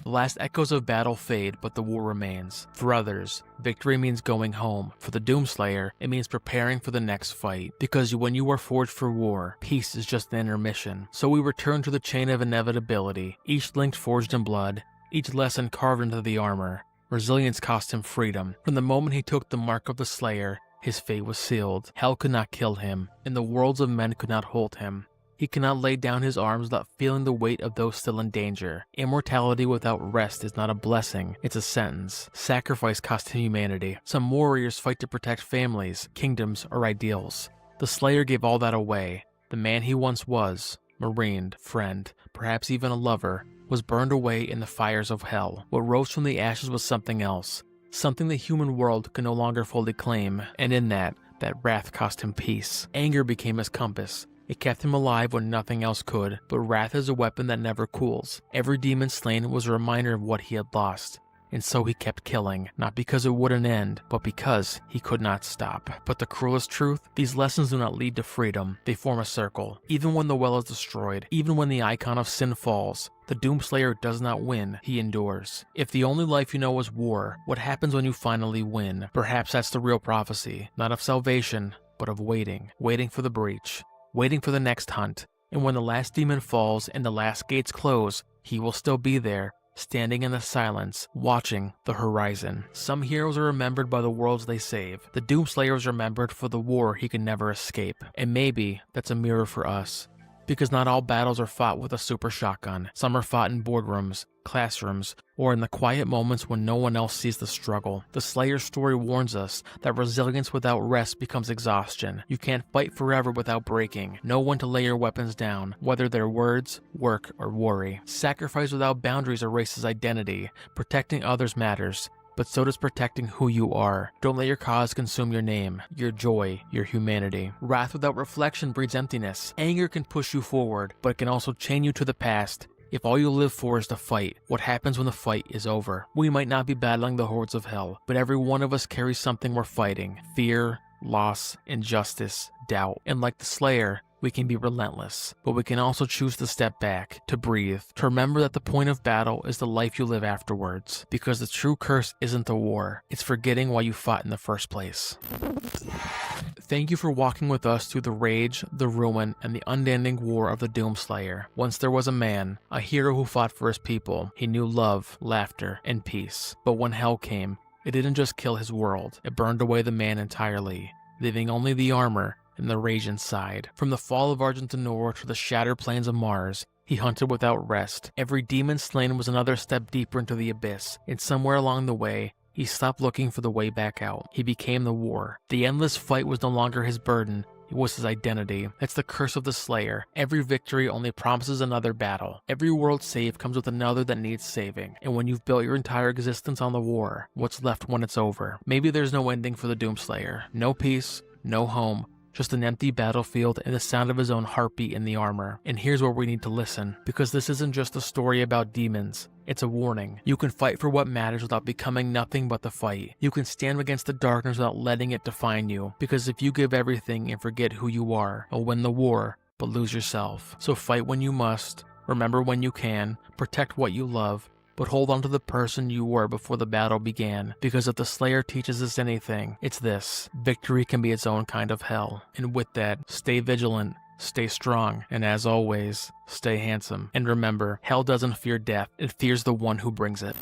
The last echoes of battle fade, but the war remains. For others, victory means going home. For the Doomslayer, it means preparing for the next fight. Because when you are forged for war, peace is just an intermission. So we return to the chain of inevitability, each link forged in blood, each lesson carved into the armor. Resilience cost him freedom. From the moment he took the mark of the Slayer, his fate was sealed. Hell could not kill him, and the worlds of men could not hold him. He cannot lay down his arms without feeling the weight of those still in danger. Immortality without rest is not a blessing, it's a sentence. Sacrifice cost him humanity. Some warriors fight to protect families, kingdoms, or ideals. The Slayer gave all that away. The man he once was, marined, friend, perhaps even a lover, was burned away in the fires of hell. What rose from the ashes was something else, something the human world could no longer fully claim, and in that wrath cost him peace. Anger became his compass. It kept him alive when nothing else could, but wrath is a weapon that never cools. Every demon slain was a reminder of what he had lost. And so he kept killing, not because it wouldn't end, but because he could not stop. But the cruelest truth? These lessons do not lead to freedom. They form a circle. Even when the well is destroyed, even when the icon of sin falls, the Doomslayer does not win, he endures. If the only life you know is war, what happens when you finally win? Perhaps that's the real prophecy, not of salvation, but of waiting. Waiting for the breach. Waiting for the next hunt. And when the last demon falls and the last gates close, he will still be there, standing in the silence, watching the horizon. Some heroes are remembered by the worlds they save. The Doomslayer is remembered for the war he can never escape. And maybe that's a mirror for us. Because not all battles are fought with a super shotgun. Some are fought in boardrooms, classrooms, or in the quiet moments when no one else sees the struggle. The Slayer's story warns us that resilience without rest becomes exhaustion. You can't fight forever without breaking. Know when to lay your weapons down, whether they're words, work, or worry. Sacrifice without boundaries erases identity. Protecting others matters, but so does protecting who you are. Don't let your cause consume your name, your joy, your humanity. Wrath without reflection breeds emptiness. Anger can push you forward, but it can also chain you to the past. If all you live for is to fight, what happens when the fight is over? We might not be battling the hordes of hell, but every one of us carries something we're fighting. Fear, loss, injustice, doubt. And like the Slayer, we can be relentless, but we can also choose to step back, to breathe, to remember that the point of battle is the life you live afterwards. Because the true curse isn't the war, it's forgetting why you fought in the first place. Thank you for walking with us through the rage, the ruin, and the unending war of the Doomslayer. Once there was a man, a hero who fought for his people. He knew love, laughter, and peace. But when hell came, it didn't just kill his world, it burned away the man entirely, leaving only the armor and the rage inside. From the fall of Argentinor to the shattered plains of Mars, he hunted without rest. Every demon slain was another step deeper into the abyss, and somewhere along the way, he stopped looking for the way back out. He became the war. The endless fight was no longer his burden, it was his identity. That's the curse of the Slayer. Every victory only promises another battle. Every world saved comes with another that needs saving. And when you've built your entire existence on the war, what's left when it's over? Maybe there's no ending for the Doomslayer. No peace, no home, just an empty battlefield and the sound of his own heartbeat in the armor. And here's where we need to listen, because this isn't just a story about demons. It's a warning. You can fight for what matters without becoming nothing but the fight. You can stand against the darkness without letting it define you. Because if you give everything and forget who you are, you'll win the war, but lose yourself. So fight when you must, remember when you can, protect what you love, but hold on to the person you were before the battle began. Because if the Slayer teaches us anything, it's this: victory can be its own kind of hell. And with that, stay vigilant, stay strong, and as always, stay handsome. And remember, hell doesn't fear death, it fears the one who brings it.